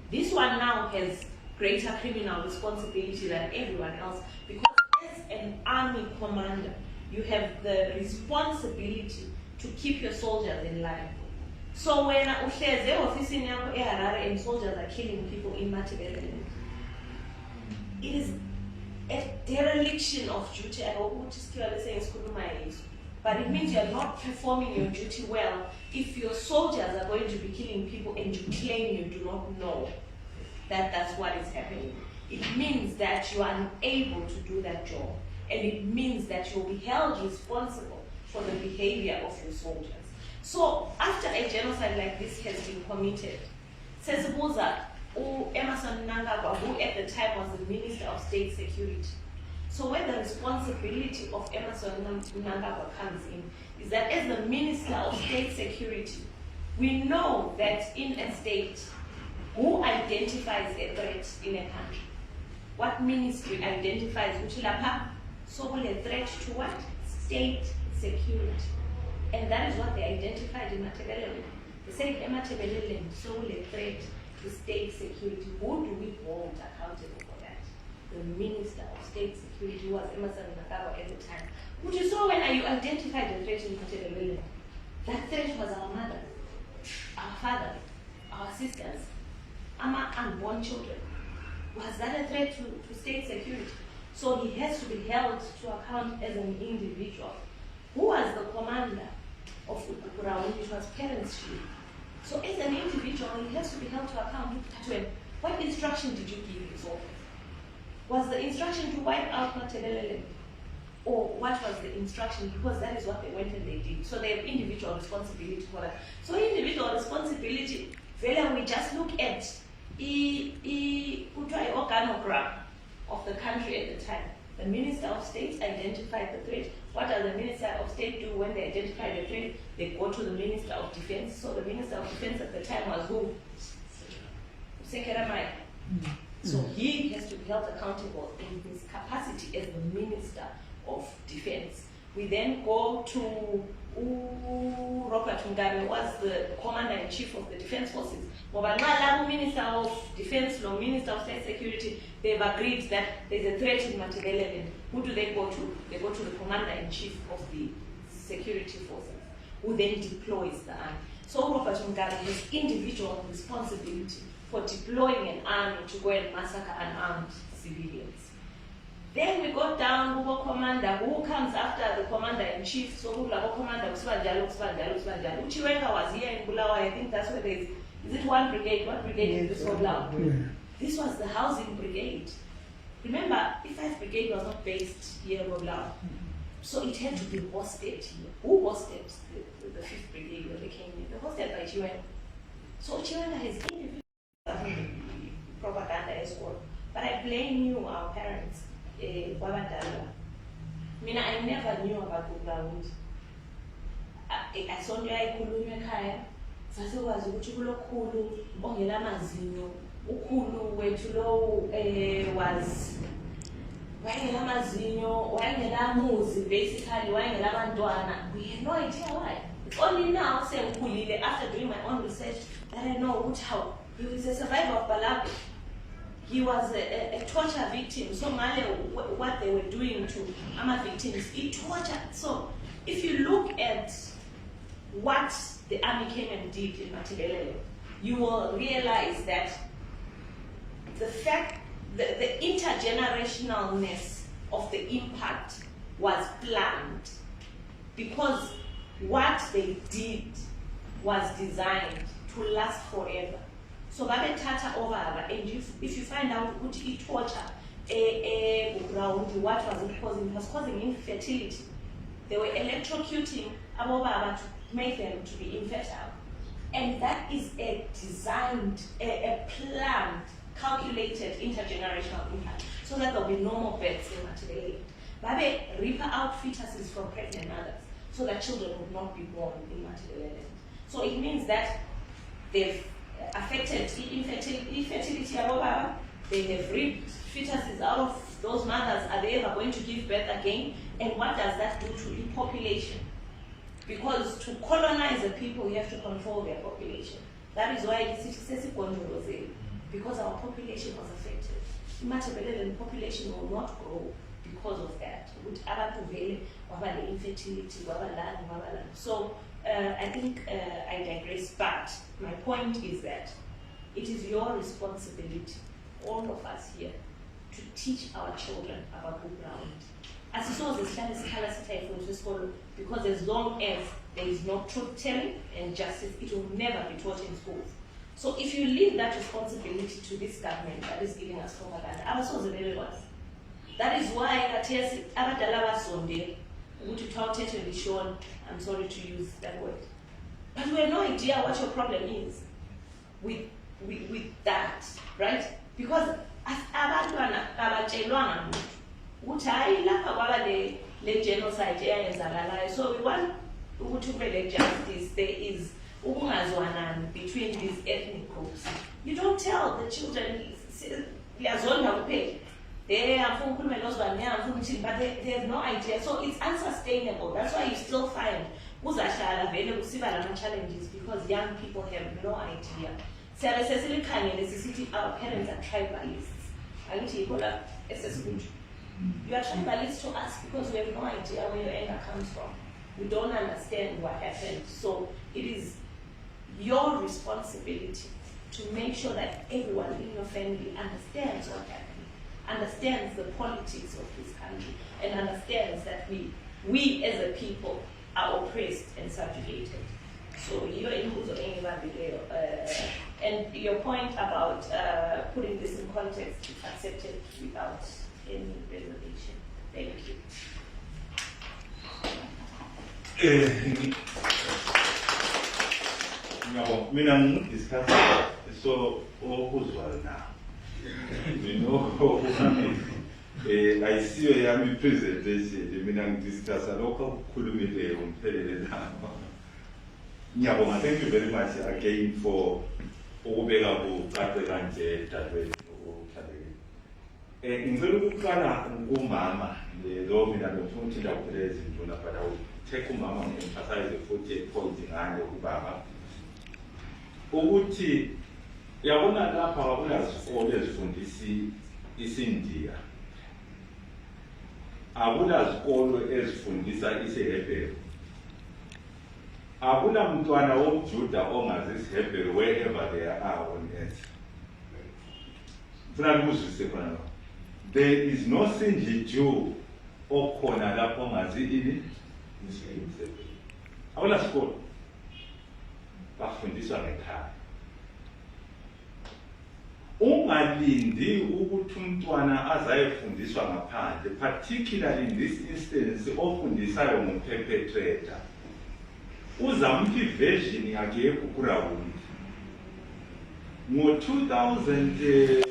This one now has greater criminal responsibility than everyone else because as an army commander, you have the responsibility to keep your soldiers in line. So when and soldiers are killing people in Matabeleland, it is a dereliction of duty. I hope what is saying is but it means you are not performing your duty well if your soldiers are going to be killing people and you claim you do not know that that's what is happening. It means that you are unable to do that job, and it means that you'll be held responsible for the behavior of your soldiers. So after a genocide like this has been committed, Sensibuza, Emerson Mnangagwa, who at the time was the Minister of State Security. So where the responsibility of Emerson Mnangagwa comes in is that as the Minister of State Security, we know that in a state, who identifies a threat in a country? What ministry identifies which lapha? So a threat to what? State security. And that is what they identified in Matabeleland. They said Matabeleland, so a threat to state security. Who do we hold accountable for that? The Minister of State Security, who was Emerson Mnangagwa at the time. Which you saw when you identified the threat in Matabeleland. That threat was our mother, our father, our sisters, our unborn children. Was that a threat to state security? So he has to be held to account as an individual. Who was the commander of Ukukura, which was Parents' Chief? So as an individual, he has to be held to account. What instruction did you give his office? Was the instruction to wipe out Matabeleland? Or what was the instruction? Because that is what they went and they did. So they have individual responsibility for that. So individual responsibility, we just look at the organogram of the country at the time. The Minister of State identified the threat. What does the Minister of State do when they identify the threat? They go to the Minister of Defense. So the Minister of Defense at the time was who? Sekeramai. So he has to be held accountable in his capacity as the Minister of Defense. We then go to Robert Mugabe, was the Commander-in-Chief of the Defense Forces. Minister of Defense, Minister of State Security, they've agreed that there's a threat in Matabeleland. Who do they go to? They go to the Commander-in-Chief of the Security Forces, who then deploys the army. So Robert Mugabe has individual responsibility for deploying an army to go and massacre unarmed civilians. Then we go down to commander, who comes after the commander-in-chief. So who commander, Uchiwenga was here in Bulawayo. I think that's where there is it one brigade? What brigade is this one now? This was the housing brigade. Remember, E5 brigade was not based here in Bulawayo. So it had to be hosted here. Who hosted the 5th brigade when they came in? They hosted by Chiwenga. So Chiwenga has individual propaganda as well. But I blame you, our parents. I never knew about the ground. I saw you ikhulunywe ekhaya. Sasikwazi ukuthi kulokhulu ongela mazinyo. Ukhulu wethu lo was wayengela mazinyo, wayengela muzi basically, wayengela abantwana. We had no idea why. It's only now sengikhulile after doing my own research that I know how he was a survivor of Balabi. He was a torture victim. So what they were doing to Ama victims, he tortured. So if you look at what the army came and did in Matabeleland, you will realize that the fact, the intergenerationalness of the impact was planned, because what they did was designed to last forever. So Babe Tata over, and if you find out what he torture, what was it causing? It was causing infertility. They were electrocuting Abobaba to make them to be infertile. And that is a designed, a planned, calculated intergenerational impact, so that there'll be no more births in Matabeleland. Babe rip out fetuses from pregnant mothers, so that children would not be born in Matabeleland. So it means that they've affected infertility of Baba. They have ripped fetuses out of those mothers. Are they ever going to give birth again? And what does that do to the population? Because to colonize the people, you have to control their population. That is why the city says was there, because our population was affected. Matabeleland population will not grow because of that. Infertility, so I think I digress, but my point is that it is your responsibility, all of us here, to teach our children about the ground. As you saw, because as long as there is no truth telling and justice, it will never be taught in schools. So if you leave that responsibility to this government that is giving us propaganda, that is why I'm sorry to use that word. But we have no idea what your problem is with with that, right? Because as abantwana abatshelwanga lutho ukuthi hayi lapha kwaba le genocide eyenzakalayo, so we want ukuthi kube le justice. There is ukungazwanani between these ethnic groups. You don't tell the children liyazonda kuphela afuna ukhulume lozwane afuna ukuthi, but they have no idea, so it's unsustainable. That's why you still find kuzahlala vele kusiba lama challenges because young people have no idea. Siyabe sesilikhangele sisithi our parents are tribalists. Angithi yikho la esesikuthi you are tribalist to us because we have no idea where your anger comes from. We don't understand what happened. So it is your responsibility to make sure that everyone in your family understands what happened, understands the politics of this country, and understands that we as a people are oppressed and subjugated. So you're in and your point about putting this in context is accepted without any reservation. Thank you. No, mina ngidiscuss so okuzwala na. You know, ayisiyo yami presentation mina ngidiscuss lokho ukukhulumile umphelele lapha. Ngiyabonga, thank you very much again for ukubeka kuqaqe kanje dadewethu Thandekile. Ngicela ukuqala kumama lo mina ngifuna ukuthi ndawuphele izinto lapha dawo. Take umama ngemphasize futhi point ngane kubaba. Ukuthi yabona lapha akulasikole ezifundisi isiNdiya. Akulasikole ezifundisa isiHebheru. Akula mntwana womJuda ongazi isiHebheru wherever they are on earth. Funa ukuzwisise khona. There is no single Jew okhona lapho ongazi ini isiHebheru. Akula sikole. Bafundiswa ngekhaya. Ungalindi ukuthi umntwana azayefundiswa ngaphandle, particularly in this instance ofundisayo ngumperpetrator. Uzamphi version yakhe yekukurawundi. Ngo-2000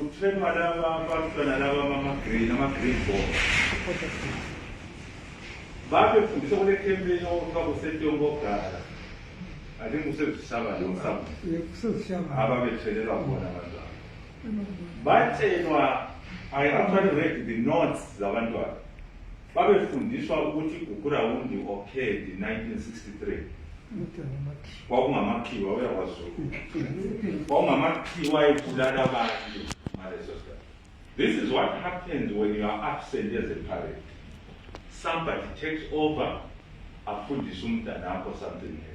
uthenwa laba abantwana laba ama-green board. Babefundiswa kule campaign okwakuseTongo Gala. I think usebusaba lo msamo. Ababethelelwa khona abantwana. Batshelwa, I actually read the notes zabantwana. Babefundiswa ukuthi igugurawundi occurred in 1963. Kwakungamakhiwa uyakwaZulu. Kwakungamakhiwa ebulala abantu ngaleso sikhathi. This is what happens when you are absent as a parent. Somebody takes over, afundisa umntanakho something else.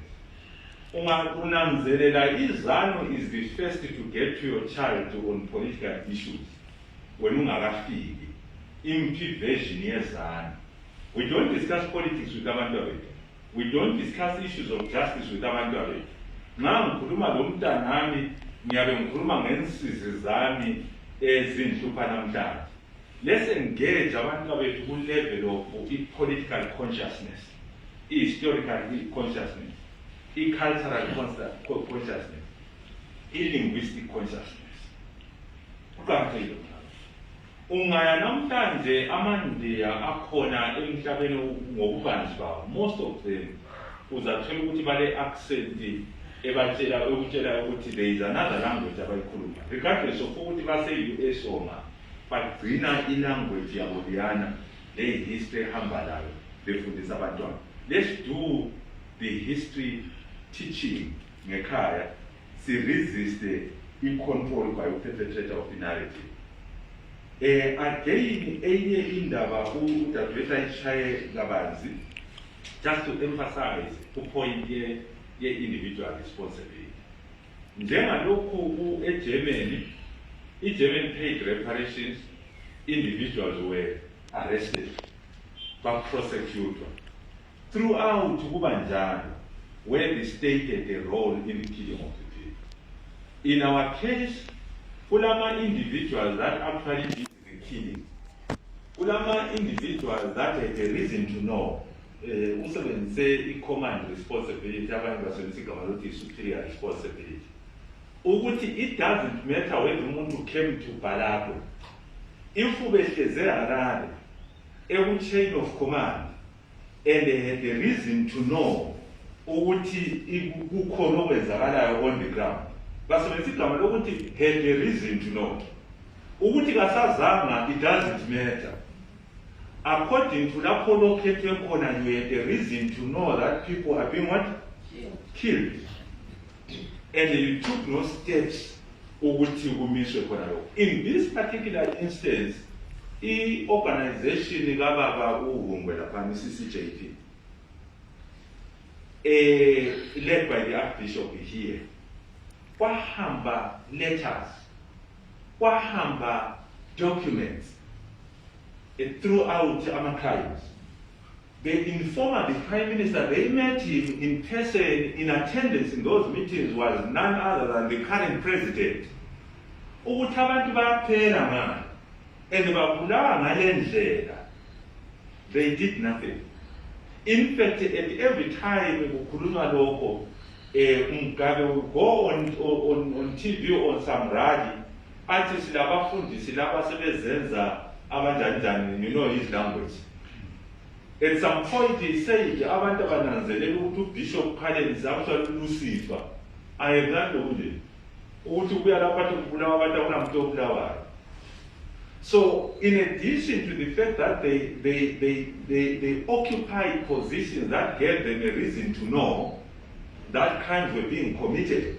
Ungananzelela izano is the first to get to your child on political issues. When ungakafiki, imphi version yezano. We don't discuss politics with abantu abethu. We don't discuss issues of justice with abantu abethu. Nxa ngikhuluma lo mntanami, ngiyabe ngikhuluma ngensizi zami ezinhlupha namhlanje. Let's engage abantu abethu ku level of political consciousness, historical consciousness, cultural consciousness, linguistic consciousness. Kuqakathekile. Ungaya namhlanje amandiya akhona emhlabeni ngokubanzi bawo. Most of them uzathola ukuthi bale accent ebatshela ukuthi there is another language abayikhuluma. Regardless of ukuthi base-US or bagcina ilanguage yabo liyana le history ehamba layo befundisa abantwana. Let's do the history teaching ngekhaya. Resist i-control by perpetrator of the narrative. Again, enye indaba udadewethu ayishaye kabanzi, just to emphasize the point ye-individual responsibility. Njengalokhu eGermany, i-German paid reparations, individuals were arrested, but prosecuted. Throughout Kubanjani, where the state had a role in the killing of the people. In our case, ulama individuals that actually did the killing, ulama individuals that had a reason to know, usebenzise i-command responsibility, abanye basebenzisa igama lokuthi superior responsibility. ukuthi it doesn't matter whether umuntu came to Balako. If ubehleze Harare, chain of command, and they had the reason to know ukuthi kukhona okwenzakalayo on the ground. Basebenzisa igama lokuthi had the reason to know. Ukuthi kasazanga, it doesn't matter. According to lapho lokhethwe khona, you had the reason to know that people are being what? Killed. And you took no steps ukuthi kumiswe khona lokho. In this particular instance, i-organization kababa uHungwe lapha CCJP, led by the Archbishop here, kwahamba letters, kwahamba documents throughout crimes. They informed the Prime Minister, they met him in person, in attendance in those meetings was none other than the current president. Ukuthi abantu bayaphela manje, and babulawa ngale ndlela. They did nothing. In fact, at every time kukhulunywa lokho, Mugabe will go on TV on some rally, athi silabafundisi laba sebezenza abanjani, you know his language. At some point he said, abantu abananzelela ukuthi uBishop Collins absolutely Lucifer. I have not known it. So, in addition to the fact that they occupied positions that gave them a reason to know that crimes were being committed,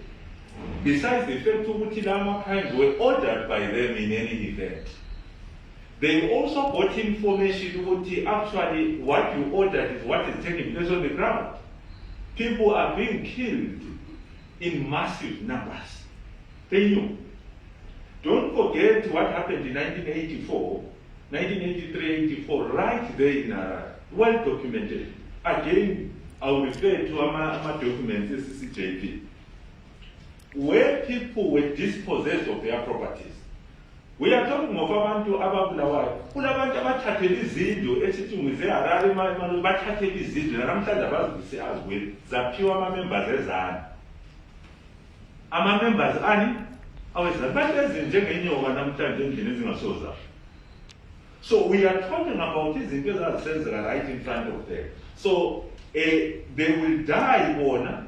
besides the fact that crimes were ordered by them in any event, they also got information that actually what you ordered is what is taking place on the ground. People are being killed in massive numbers. They knew. Don't forget what happened in 1984, 1983-84, right there in Harare. Well documented. Again, I will refer to my documents, CCJP, where people were dispossessed of their properties. We are talking of abantu ababulawayo. Kulabantu abathathela izindlu esithi ngize Harare manje bathathela izindlu namhlanje abazise azweli zaphiwa ama-members ezana. Ama-members ani awezana bathi ezinjengenyoka namhlanje endlini ezingasoza. So we are talking about izinto ezazisenzeka right in front of them. So they will die bona,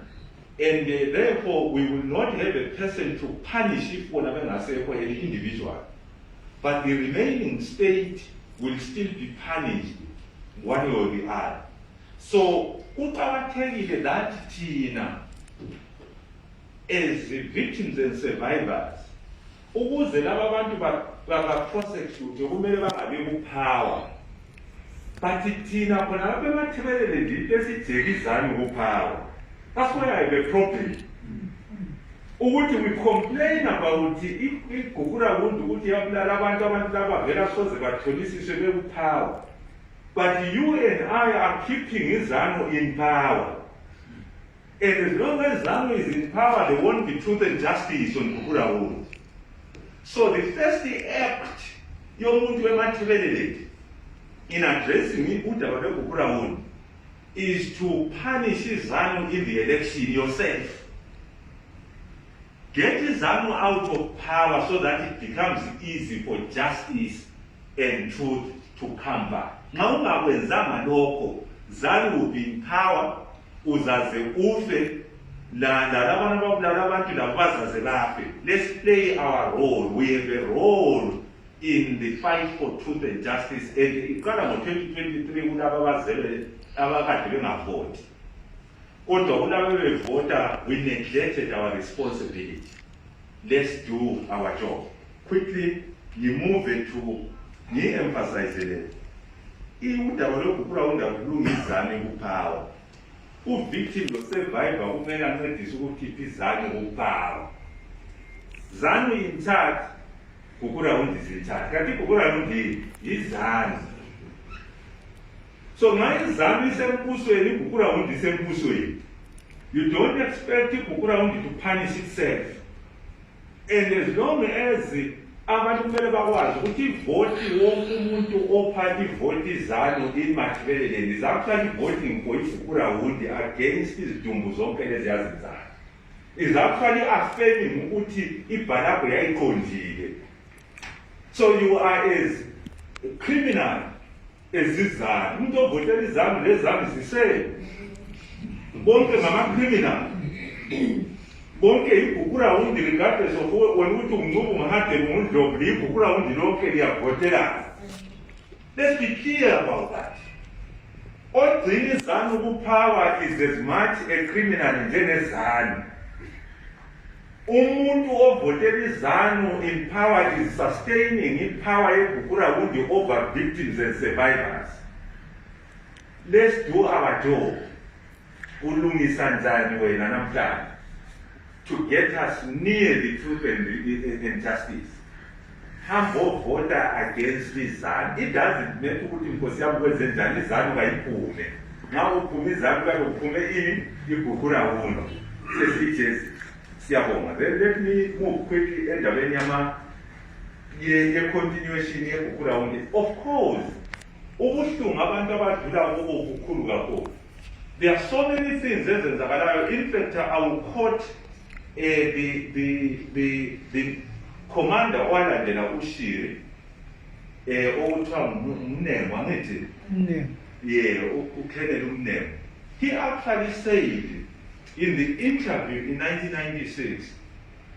and therefore we will not have a person to punish if bona bengasekho any individual. But the remaining state will still be punished one way or the other. So, kuqakathekile that thina, as victims and survivors, ukuze laba bantu baka-prosecute kumele bangabi ku-power. But thina khona lapha emathebelele ndito esijekizani ku-power. That's why I have a problem. Ukuthi we complain about igugura kundu ukuthi yabulala abantu abavela soze batholisiswe beku-power. But you and I are keeping izanu in power. And as long as ZANU is in power, there won't be truth and justice on Gugura Wood. So the first act yomuntu emathebelele in addressing udaba lweGugura Wood is to punish ZANU in the election yourself. Get ZANU out of power so that it becomes easy for justice and truth to come back. Now ungakwenzanga lokho, ZANU will be in power, uzaze ufe, let's play our role. We have a role in the fight for truth and justice. And in 2023, we neglected our responsibility. Let's do our job. Quickly, you move it to emphasize it. Power. Who victim or survivor who may not notice who keep his ZANU power. ZANU in charge, Gugura Wood is in charge. Kati Gugura Wood is ZANU. So my ZANU is empuswe, Gugura Wood is empuswe. You don't expect Gugura Wood to punish itself. And as long as abantu kumele bakwazi ukuthi ivoti wonke umuntu ophatha ivoti ZANU imathibeleleni is actually voting for iGugura Wood against izidumbu zonke lezi yazinzayo. is actually affirming ukuthi ibhalabho yayiqondile. So you are as criminal as izanu. Umuntu ovotela izanu lezanu zisele. Bonke ngama-criminal. Bonke igugura undi regardless of when uthi uncubo ngahade ngundlovu igugura undi lonke liyavotela. Let's be clear about that. Ogcina izanu kupower is as much a criminal njenezanu. Umuntu ovotela izanu in power is sustaining in power yegugura undi over victims and survivors. Let's do our job. Ulungisa njani wena namhlanje to get us near the truth and justice. Hambo voter against izanu. It doesn't matter ukuthi inkosi yami kwenze njani izanu kayiphume. Nxa uphume izanu kade uphume ini igugura uno. Sesithi siyabonga. Let me move quickly endabeni ye-continuation yegugura uno. Of course, ubuhlungu abantu abadlula kubo bukhulu kakhulu. There are so many things ezenzakalayo. In fact, I will quote the commander owalandela uShiri okuthiwa uMnengo angithi uKheneli uMnengo. He actually said in the interview in 1996,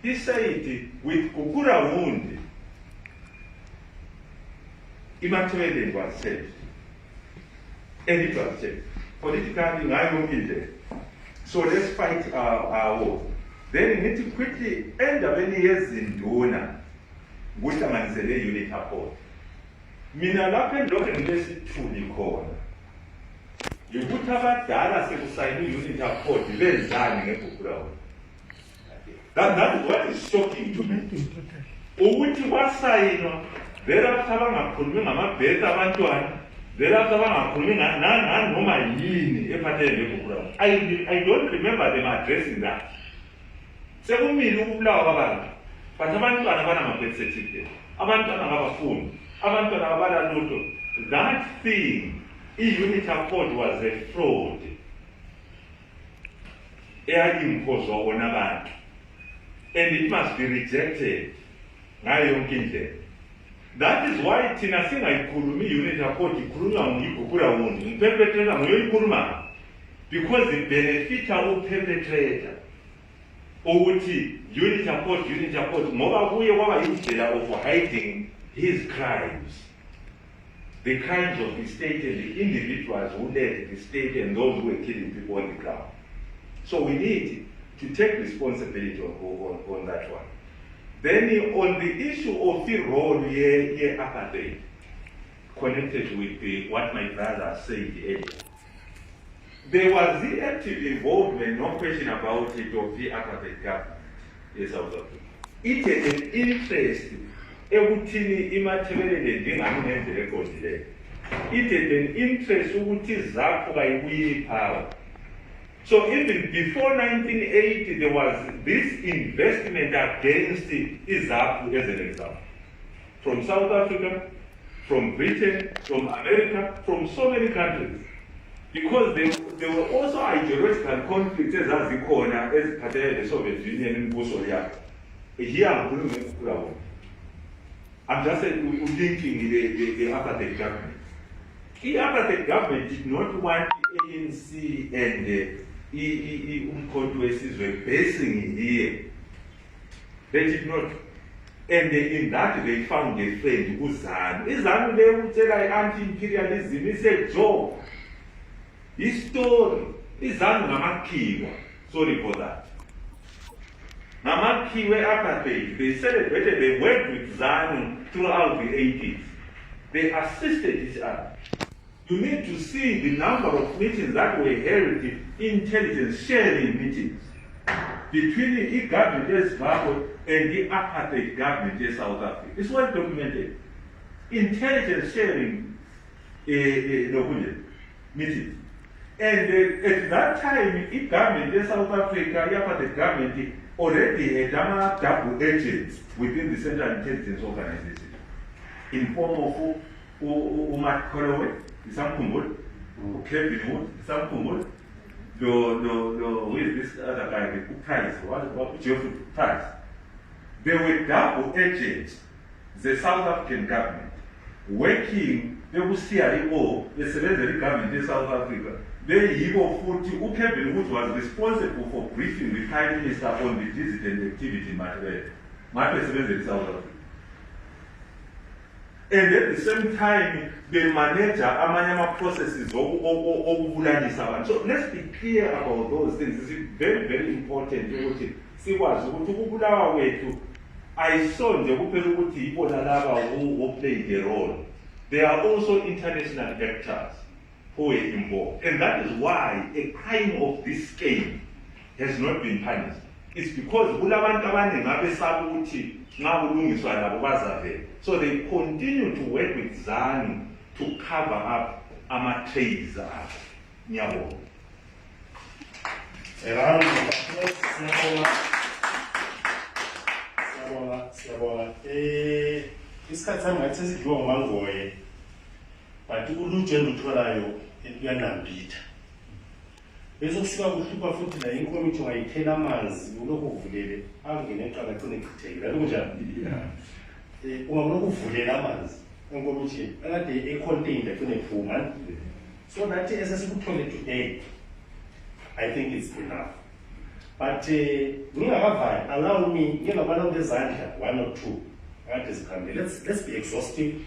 he said with Gugura Wundi, Immaculate was saved. And it was saved. Politically, so let's fight our war. Then we need to quickly end up many years in Duna, which I'm going to say unit support. Mina lapha endlokhu ngesithuli khona. Ukuthi abadala sekusayina unit support benzani ngeGugura. That is what is shocking to me. Ukuthi kwasayinwa vela abangakhulumi ngamabheka abantwana. I don't remember them addressing that. But that thing, unit support was a fraud. And it must be rejected. That is why Tina Singa Ikurumi unit support Gugura Wundi, perpetrator Kuruma, because the benefit of perpetrator. Owuthi unit support, Moba Huye Waba Yusela of hiding his crimes. The crimes of the state and the individuals who led the state and those who were killing people on the ground. So we need to take responsibility on that one. Then on the issue of the role apartheid, connected with what my brother said earlier, there was the active involvement, no question about it, of the apartheid government in South Africa. It had an interest. It had an interest in power. So even before 1980, there was this investment against IZAPU as an example. From South Africa, from Britain, from America, from so many countries. Because there were also ideological conflicts as the corner, as part of the Soviet Union in Bussolia. Here I'm just linking the apartheid government. The apartheid government did not want the ANC and were basing here. They did not. And in that they found a friend, Uzanu. Uzanu, they would say like anti-imperialism. He said, Joe, his story, Uzanu Namakiwa. Sorry for that. Namakiwa apartheid. They celebrated, they worked with ZANU throughout the 80s. They assisted each other. You need to see the number of meetings that were held, intelligence sharing meetings between the government of Zimbabwe and the apartheid government of South Africa. It's well documented. Intelligence sharing meetings. And at that time, the government of South Africa, the apartheid government, already had double agents within the Central Intelligence Organization in form of Matt Colloway, Sam Kumul, Kevin Wood, Sam Kumul, who is this other guy, the Price, what Geoffrey Price? They were double agents, the South African government, working, they will CIO, the civilian government in South Africa. They Yibo Futi, Ukebin, which was responsible for briefing the Prime Minister on the dissident activity in Matwe in South Africa. And at the same time, they manage amanyama processes of. So let's be clear about those things. It's very, very important. See what I saw the who played a role. There are also international actors who are involved. And that is why a crime of this scale has not been punished. It's because so they continue to work with ZANU to cover up trades. Nyabo. Around siyabonga isikhathi sami ngathi sesidliwa ngumangoye but ulutshe endutholayo luyanambitha bese kusika kuhlupha futhi la inkomiti ungayithela amanzi ulokhu uvulele angene eqala agcine echithekile kunjani ungabulokhu uvulela amanzi enkomitini akade econtained afune ephuma so that esesikuthole today I think it's enough. But allow me, one or two. Let's be exhaustive,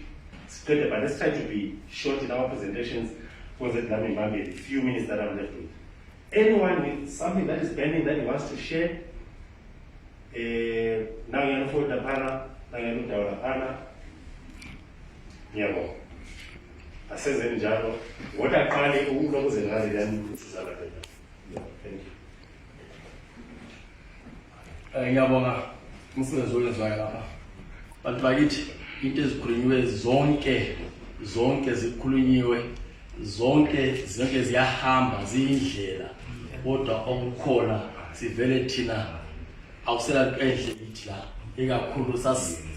but let's try to be short in our presentations for the few minutes that I'm left with. Anyone with something that is pending that he wants to share? What I call it, thank you. Ngiyabonga umsebenzi owenziwayo lapha. Bantu bakithi into ezikhulunyiwe zonke zikhulunyiwe zonke ziyahamba ziyindlela kodwa okukhona sivele thina awusela endle lithi la ikakhulu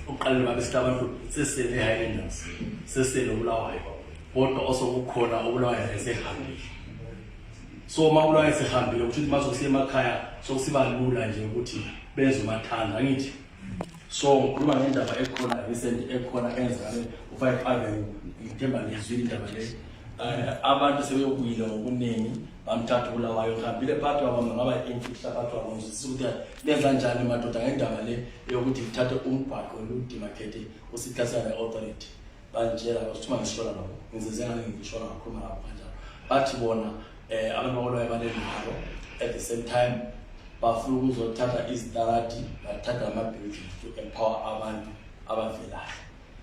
uqalile babesithi abantu sesele Highlanders sesele ubulawayo kodwa osokukhona ubulawayo esehambile. So mawula esehambile ukuthi mazokusiya emakhaya sokusiba lula nje ukuthi benze umathanda angithi. So ngikhuluma ngendaba ekhona recent ekhona enzakale u5 Avenue ngithemba ngizwile indaba le. Abantu sebeyobuyile ngokuningi bamthatha ubulawayo hambile phakathi kwabo ngaba imfihla phakathi kwabo ukuthi lenza njani madoda ngendaba le yokuthi kuthathe umbhaqo oludemarcate usikhlasana authority banjela basithuma ngishola lapho ngizenze ngani ngishona kakhulu lapho kanjalo bathi bona abantu bakolwayo banelihalo at the same time bafuna ukuzothatha izitarati bathatha ama-buildings to empower abantu abavelayo.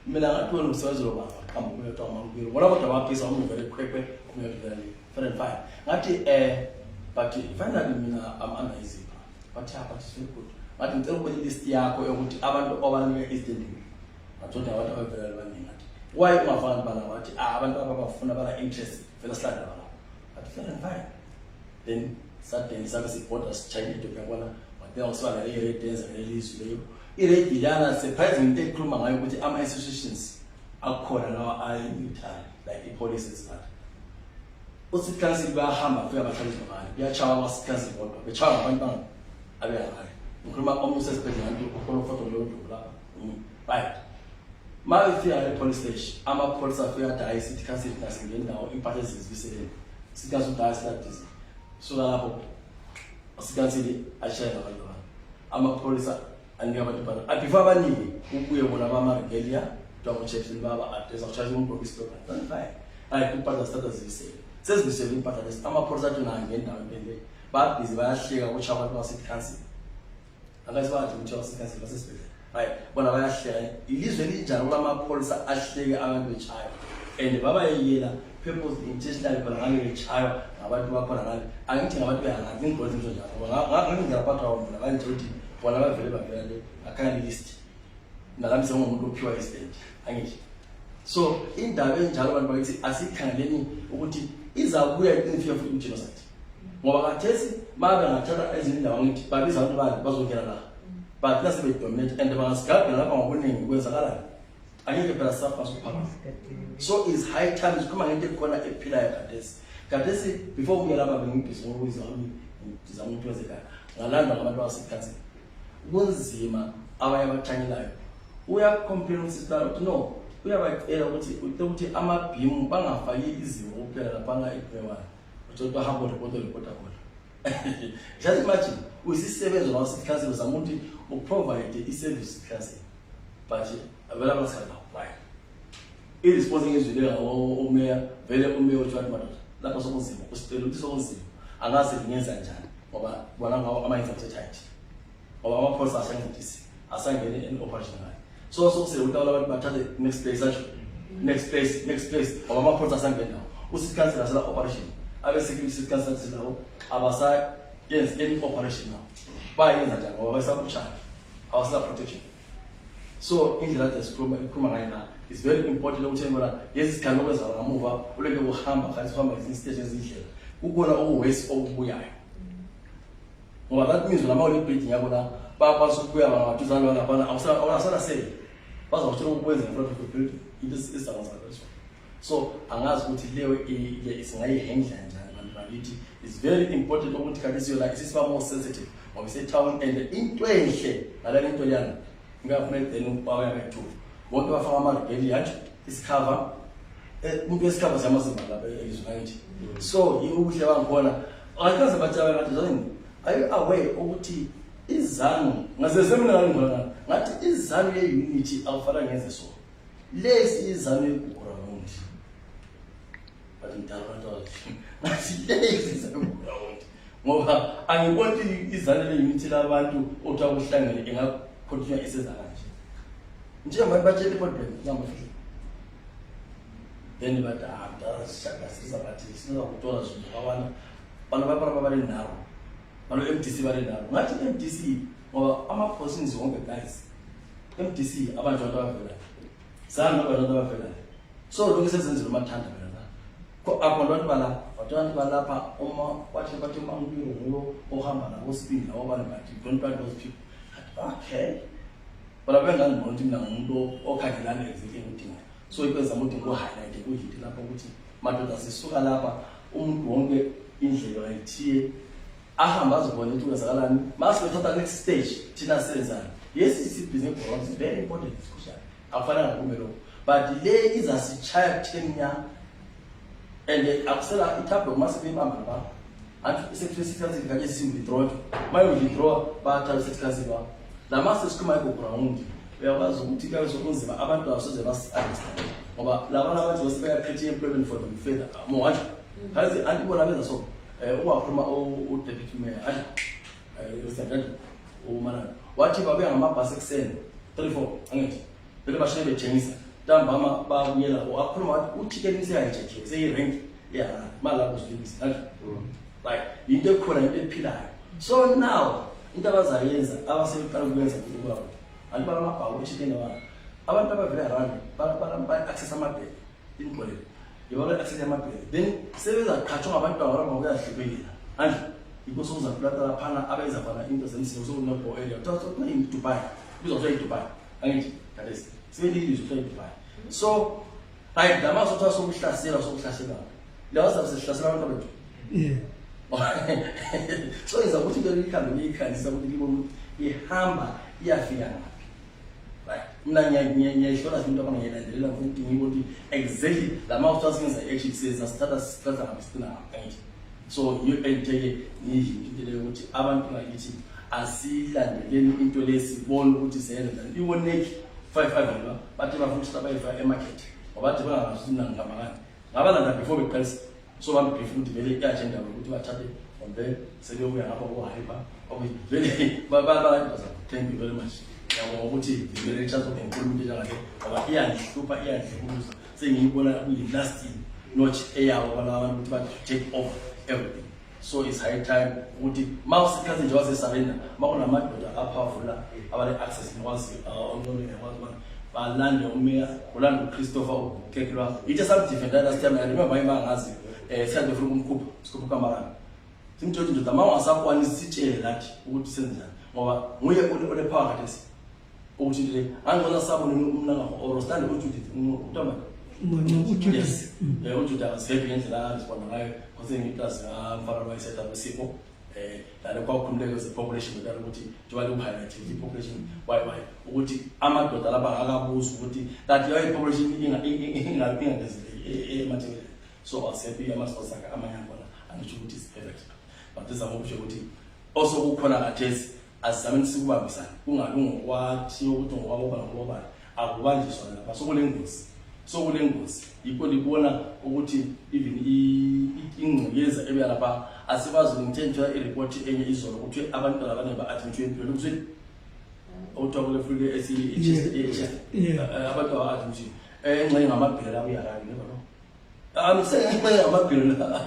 Mina ngathi wena umsebenzi lo baba qhambo kuyotwa amampilo bona kodwa baphisa umuvele khwekwe kumuyotwa fair and fine ngathi but finally mina am amazing but it's very good ngathi ngicela ukuthi list yakho yokuthi abantu abanike isidingo bathola abantu abavelayo baningi ngathi why ungafani bala wathi abantu abafuna bala interest vela slide bala but fair and fine then Saturday service borders China to Gabona but they also are very dense and release leyo irregulana surprising into ekhuluma ngayo ukuthi ama associations akhona lawa ayimithali like i-policies that usikansi bayahamba fika abahlali zomali kuyachawa kwasikansi bodwa bechawa abantu banga abeyakhayo ngikhuluma omuse sibhedlela abantu ukhona photo leyo lapha right mawufika e-police station ama-police afika daya sithi kansi nasingendawo impatho ezizibiseleni sikansi udaya siladizi so lapho sikansi ashaya abantu amapholisa angabantu bana before abanike ukuye bona bamaregalia to check baba address akuchaza umuntu okwisipho fine ayi kuphatha status zisele sezibisele impatha lesi amapholisa athi nangendawo empende babhizi bayahleka ukuthi abantu basithi council akazi bathi ukuthi basithi council basesibhedlela hayi bona bayahleka ilizwe linjani kulamapholisa ahleke abantu bechayo and baba yeyela purpose intentionally bona ngabe bechayo abantu bakhona ngabe angithi ngabantu beyangazi ingqondo into njalo ngingaphatha wona kanje ukuthi bona bavele bavela le akani list nalamse umuntu ophiwa istand angithi so indaba enjalo abantu bakithi asikhangeleni ukuthi izabuya infear futhi genocide ngoba kathesi mabe ngathatha ezinye indawo ngithi babiza abantu bani bazongena la but nase be dominate and bangasigabha lapha ngokuningi kwenzakala angeke phela safa sophakathi so is high time sikhuma ngento ekhona ephilayo kathesi Kadesi before we allow being people who is only dizama ukuthi wenzeka ngalanda ngabantu abasekhasi kunzima abayabachanye layo uya complain usista ukuthi no uyabacela ukuthi amabhimu bangafaki izimo kuphela lapha eGqewana ukuthi bahamba report just imagine usisebenza ngawusikhasi uzama ukuthi uprovide i-service class but available sala right irresponsible izwile ngawo umeya vele umeya uthi madoda lapha sokunzima usicela ukuthi sokunzima angazi ngenza njani ngoba bona ngawo ama-infected tight ngoba ama-process asangincedisi asangene in operation ngayo so sokusele ukuthi abantu bathathe next place ngoba ama-process asangene nawo usikansela sala operation abe-security sikansela lawo abasayenzi any operation nawo bayenza njani ngoba basakushaya awasela protection so indlela esikhuluma ngayo la it's very important ukuthi ngibona yesi sikhalo kwenza ngamuva uleke uhamba kanti uhamba izistage ezindlela ukubona okuwesi okubuyayo ngoba that means la mawuli breathing yabo la bakwazi ukubuya ngabatuzana lapha awusala save bazawuthola ukwenza in front of the building it is isizakwenza so angazi ukuthi leyo isingayihandla njani abantu bakithi it's very important ukuthi kanti siyo la isiba more sensitive ngoba ise-town and into enhle ngalale into yana ngafuna then ubawa yakathu bonke bafaka ama-rebelli yathi isikhava umuntu wesikhava samazimba lapha elizweni so ubuhle bangikhona akaze batshaba ngathi zani are you aware ukuthi izanu ngazesemnangana ngathi izanu ye-unity awufana ngenze so lesi izanu ye-ground but ngidalwa ngathi lesi izanu ye-ground ngoba angiboni izanu le-unity labantu othi akuhlangene engakhontinua isenza kanje njengoba batshela i-problem ngamafika then bathi ndasishakasiza bathi sizakutola zona abantu bapha balendawo MDC balendawo ngathi MDC ngoba ama-persons wonke guys MDC abantu abavela zanga abantu abavela so lokho sesenzile umathanda phela abantu balapha uma bathi uMampilo nguyo ohamba nabo speed lawo abantu bathi don't want those people okay bala bengani bonke mina ngumuntu okhangelana exactly udinga so ikwenza umuntu ngo-highlight kuyinto lapho ukuthi madoda sisuka lapha umuntu wonke indlela ayithiye ahamba azibone ukuthi kwenzakalani mase bethatha next stage thina senzani yes isibhizinisi grounds is very important discussion akufanele ngakume lokho but le izasichaya 10 nyanga and akusela ithablo mase bebamba lapha athi security kanye withdraw maye withdraw bathatha security ba la mase sikhuma ground uyakwazi ukuthi kabe sokunzima abantu abasoze basi-understand ngoba labana abantu basebeyakhethe employment for them further more kazi antibona benza so uwakhuluma u-deputy mayor athi umanana wathi babuya ngamabhasi ekuseni 3-4 angithi vele bashaye betshengisa ntambama babuyela akhuluma wathi uchicken seyayijekile seyirank malapho uzilibisa like yinto ekhona into ephilayo so now into abazayenza abaseqala ukwenza kwabo anti balamabhawu echicken abantu abavela around ba-access amabhele inkolelo yibona access amabhele then sebezaqhathwa ngabantu abaramba kuyahluphekela andle yikho sokuzakulata laphana abenza khona into zemsimo sokunobho area kuthiwa Dubai kubizwa kuthiwa iDubai angithi kadesi sebelilizwe kuthiwa iDubai so like lamaso kuthiwa sokuhlasela lawa sabesehlasela abantu abethu so yenza ukuthi into likhambe liyikhangisa ukuthi libone ihamba iyafika ngaphi right mina ngiyayihlola into abangayilandelela ukuthi ngibone exactly lama usasingenza actually says asithatha ngabisina ngaphakathi so you enteke into leyo ukuthi abantu bakithi asilandeleni into lesibona ukuthi seyenza iwoneki 5 la bathi bafundisa abayifa emarket ngoba bathi bangazina ngamangani ngabalanda before beqalisa so bambe brief ukuthi vele i-agenda ukuthi bathathe on there sebebuya ngapha ku-hyper vele thank you very much yabo ukuthi vele chance of enkulumo into njengale ngoba iyangihlupha iyangihlukuza sengiyibona kuyi-last notch eyawo abantu ukuthi bathi take off everything so it's high time ukuthi ma usikhathi nje wasesurrender makunamadoda aphawula abale-access nikwazi balande umeya ulande uChristopher ukekelwa ite something different last time I remember imangazi siyade funa umkhupha sikhupha kamarani simthothi ndoda ma ungasakwani sitshele lathi ukuthi senzani ngoba nguye ole power kathesi ukuthi nje angona sabona umnanga or stand ukuthi uthamba yes uJuda asebenza ngendlela respond ngayo because ngiclass ngafaka lo set up isipho la kwakhululeke ze population ngala ukuthi njengoba lu highlight ukuthi population why ukuthi amadoda lapha akabuza ukuthi that your population ingaphinga emathekeni so asepi amasource aka amanyana bona angisho ukuthi is perfect but izama ukusho ukuthi also kukhona address azizameni sikubambisana kungabi ngokwathi ukuthi ngoba akubanjiswa lapha sokulengozi yikho libona ukuthi even ingcekeza ebeya lapha asibazi ngithenjwa ireport enye izolo ukuthi abantu abanye ba-admit empilo ukuthi uthiwa kule free abantu ba-admit engxenye ngamabhilo la uyarani never know sengixenye ngamabhilo la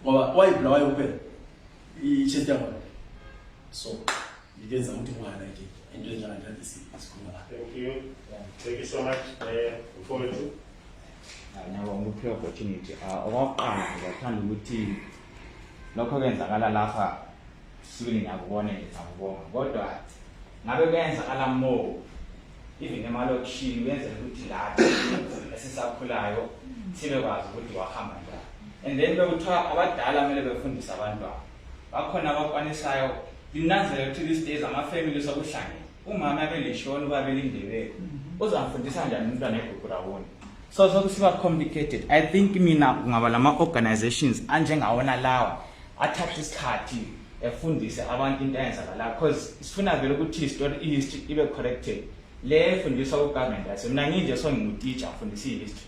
ngoba wayibulawa kuphela i-chest yangola so yikenza ukuthi kuhighlight into enjengalena isikhuluma. Thank you so much for it. Ngiyabonga uphe opportunity. Okokuqala ngiyathanda ukuthi lokho kwenzakala lapha sibili ngiyakubona ngiyabonga kodwa ngabe kwenzakala more even emalokishini wenzela ukuthi la esisakhulayo sibe kwazi ukuthi wahamba njani and then bekuthiwa abadala kumele befundise abantwana bakhona abakwanisayo linanzela ukuthi these days ama-family sokuhlangene umama abelishona ubaba elindebele uzamfundisa njani umntwana eGugurawuni so sokusiba complicated. I think mina kungaba lama-organizations anjengawona lawa athatha isikhathi efundise abantu into eyenzakalayo because sifuna vele ukuthi i-history ibe corrected le efundiswa ku-government yase mina nginje so ngingutitsha ngifundisa i-history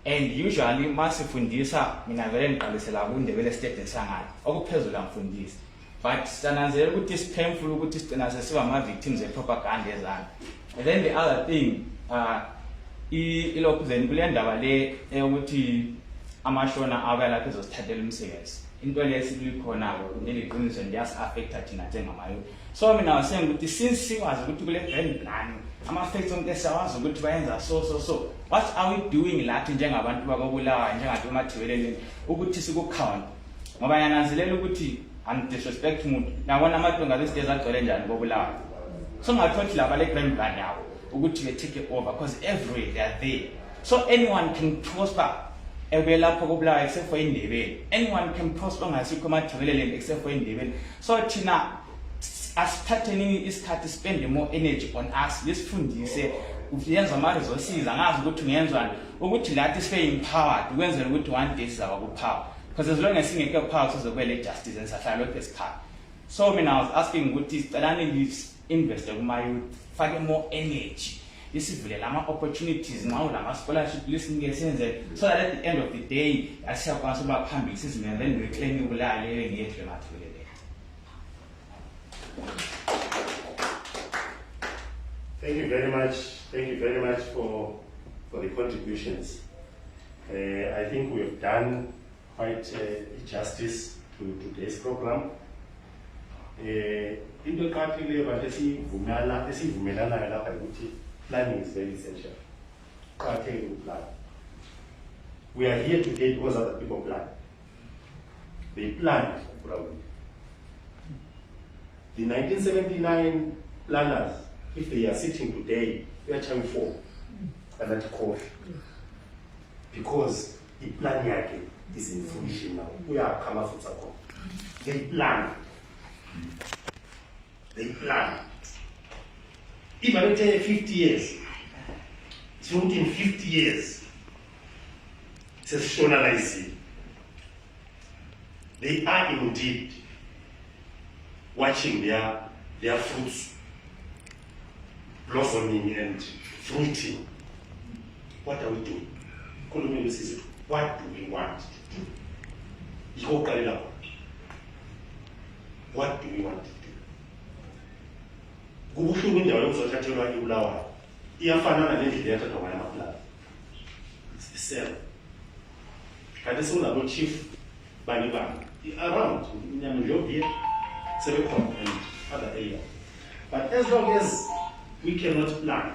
and usually masifundisa mina vele ngiqalisela kuNdebele state esangana okuphezulu ngifundisa but sananzelela ukuthi it's painful ukuthi sigcina sesiba ama-victims e-propaganda ezana and then the other thing ilokuzeni kule ndaba le ukuthi amashona abalapha ezosithathela umsebenzi into lesilikhona-ko neliqiniso ndiyasi-affecta thina njengamayo so mina wasenga ukuthi since sikwazi ukuthi kule grand plan ama-facts onke siyawazi ukuthi bayenza so what are we doing lathi njengabantu bakobulawayo njengabantu emathebeleleni ukuthi sikukhawunta ngoba yananzelela ukuthi disrespect umuntu nabona amadonga these days agcwele njani kobulawayo so ngathothi laba le grand plan yabo ukuthi be-take it over because everywhere they are there so anyone can prosper lapho kobulawayo except for iNdebele anyone can prosper ngasikho emathebeleleni except for iNdebele so thina asithathenini isikhathi spend more energy on us lisifundise uyenza ama-resources angazi ukuthi ngiyenzwani ukuthi lathi sibe empowered ukwenzela ukuthi one day sizaba ku-power because as long as singekho power sizokubele justice and sahlala lokho esikhathi so mina I was asking ukuthi sicelani invest kuma-youth fake more energy isivule lama-opportunities nxa lama-scholarship lisinike senze so that at the end of the day asiyakwanisa ukuba phambili sizimele then reclaim ubulala leyo ngiyethu emathebeleleni. Thank you very much. Thank you very much for the contributions. I think we have done quite justice to today's program. Into eqakathekileyo but esivumelanayo lapha ukuthi planning is very essential. Eqakathekile ukuplan. We are here today because other people plan. They planned properly. The 1979 planners, if they are sitting today, they are trying for that call because the plan yake is in fruition now. We are coming from Sako. They plan. They plan. Even if they 50 years, it's not in 50 years. It's a rationalizing. They are indeed watching their fruits blossoming and fruiting. What are we doing? What do we want to do? What do we want to do? Kubuhlungu indawo yokuzothathelwa ibulawayo iyafanana nendlela yathathwa ngamanye amaplaza. It's the same. Kanti sekunabo chief bani around Nyamujobia, Sebekom and other areas. But as long as we cannot plan,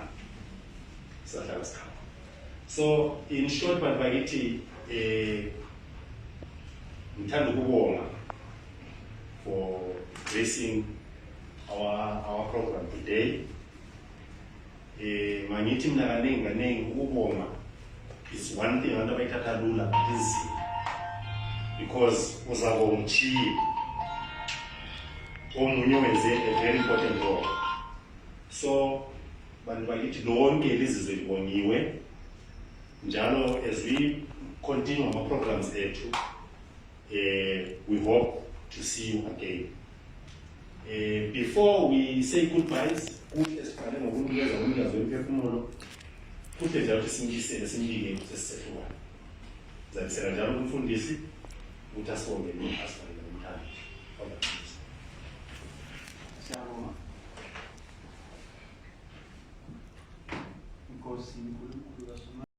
sometimes come. So in short, Bagithi ngithanda ukubonga for gracing our program today. Mangithi mina kanengi ukubonga is one thing abantu abayithatha lula easy because uzabe umchiye omunye wenze a very important role. So bantu bakithi lonke lizizwe libongiwe njalo as we continue our programs ethu we hope to see you again. Before we say goodbyes, kuhle siqale ngokunikeza umnikazi wemphefumulo, kuhle njalo simnjisele simbike sesisehlukana. Zabisela njalo kumfundisi ukuthi asibonge asibonge umthandi. Siyabonga. Inkosi inkulunkulu kaSomandla.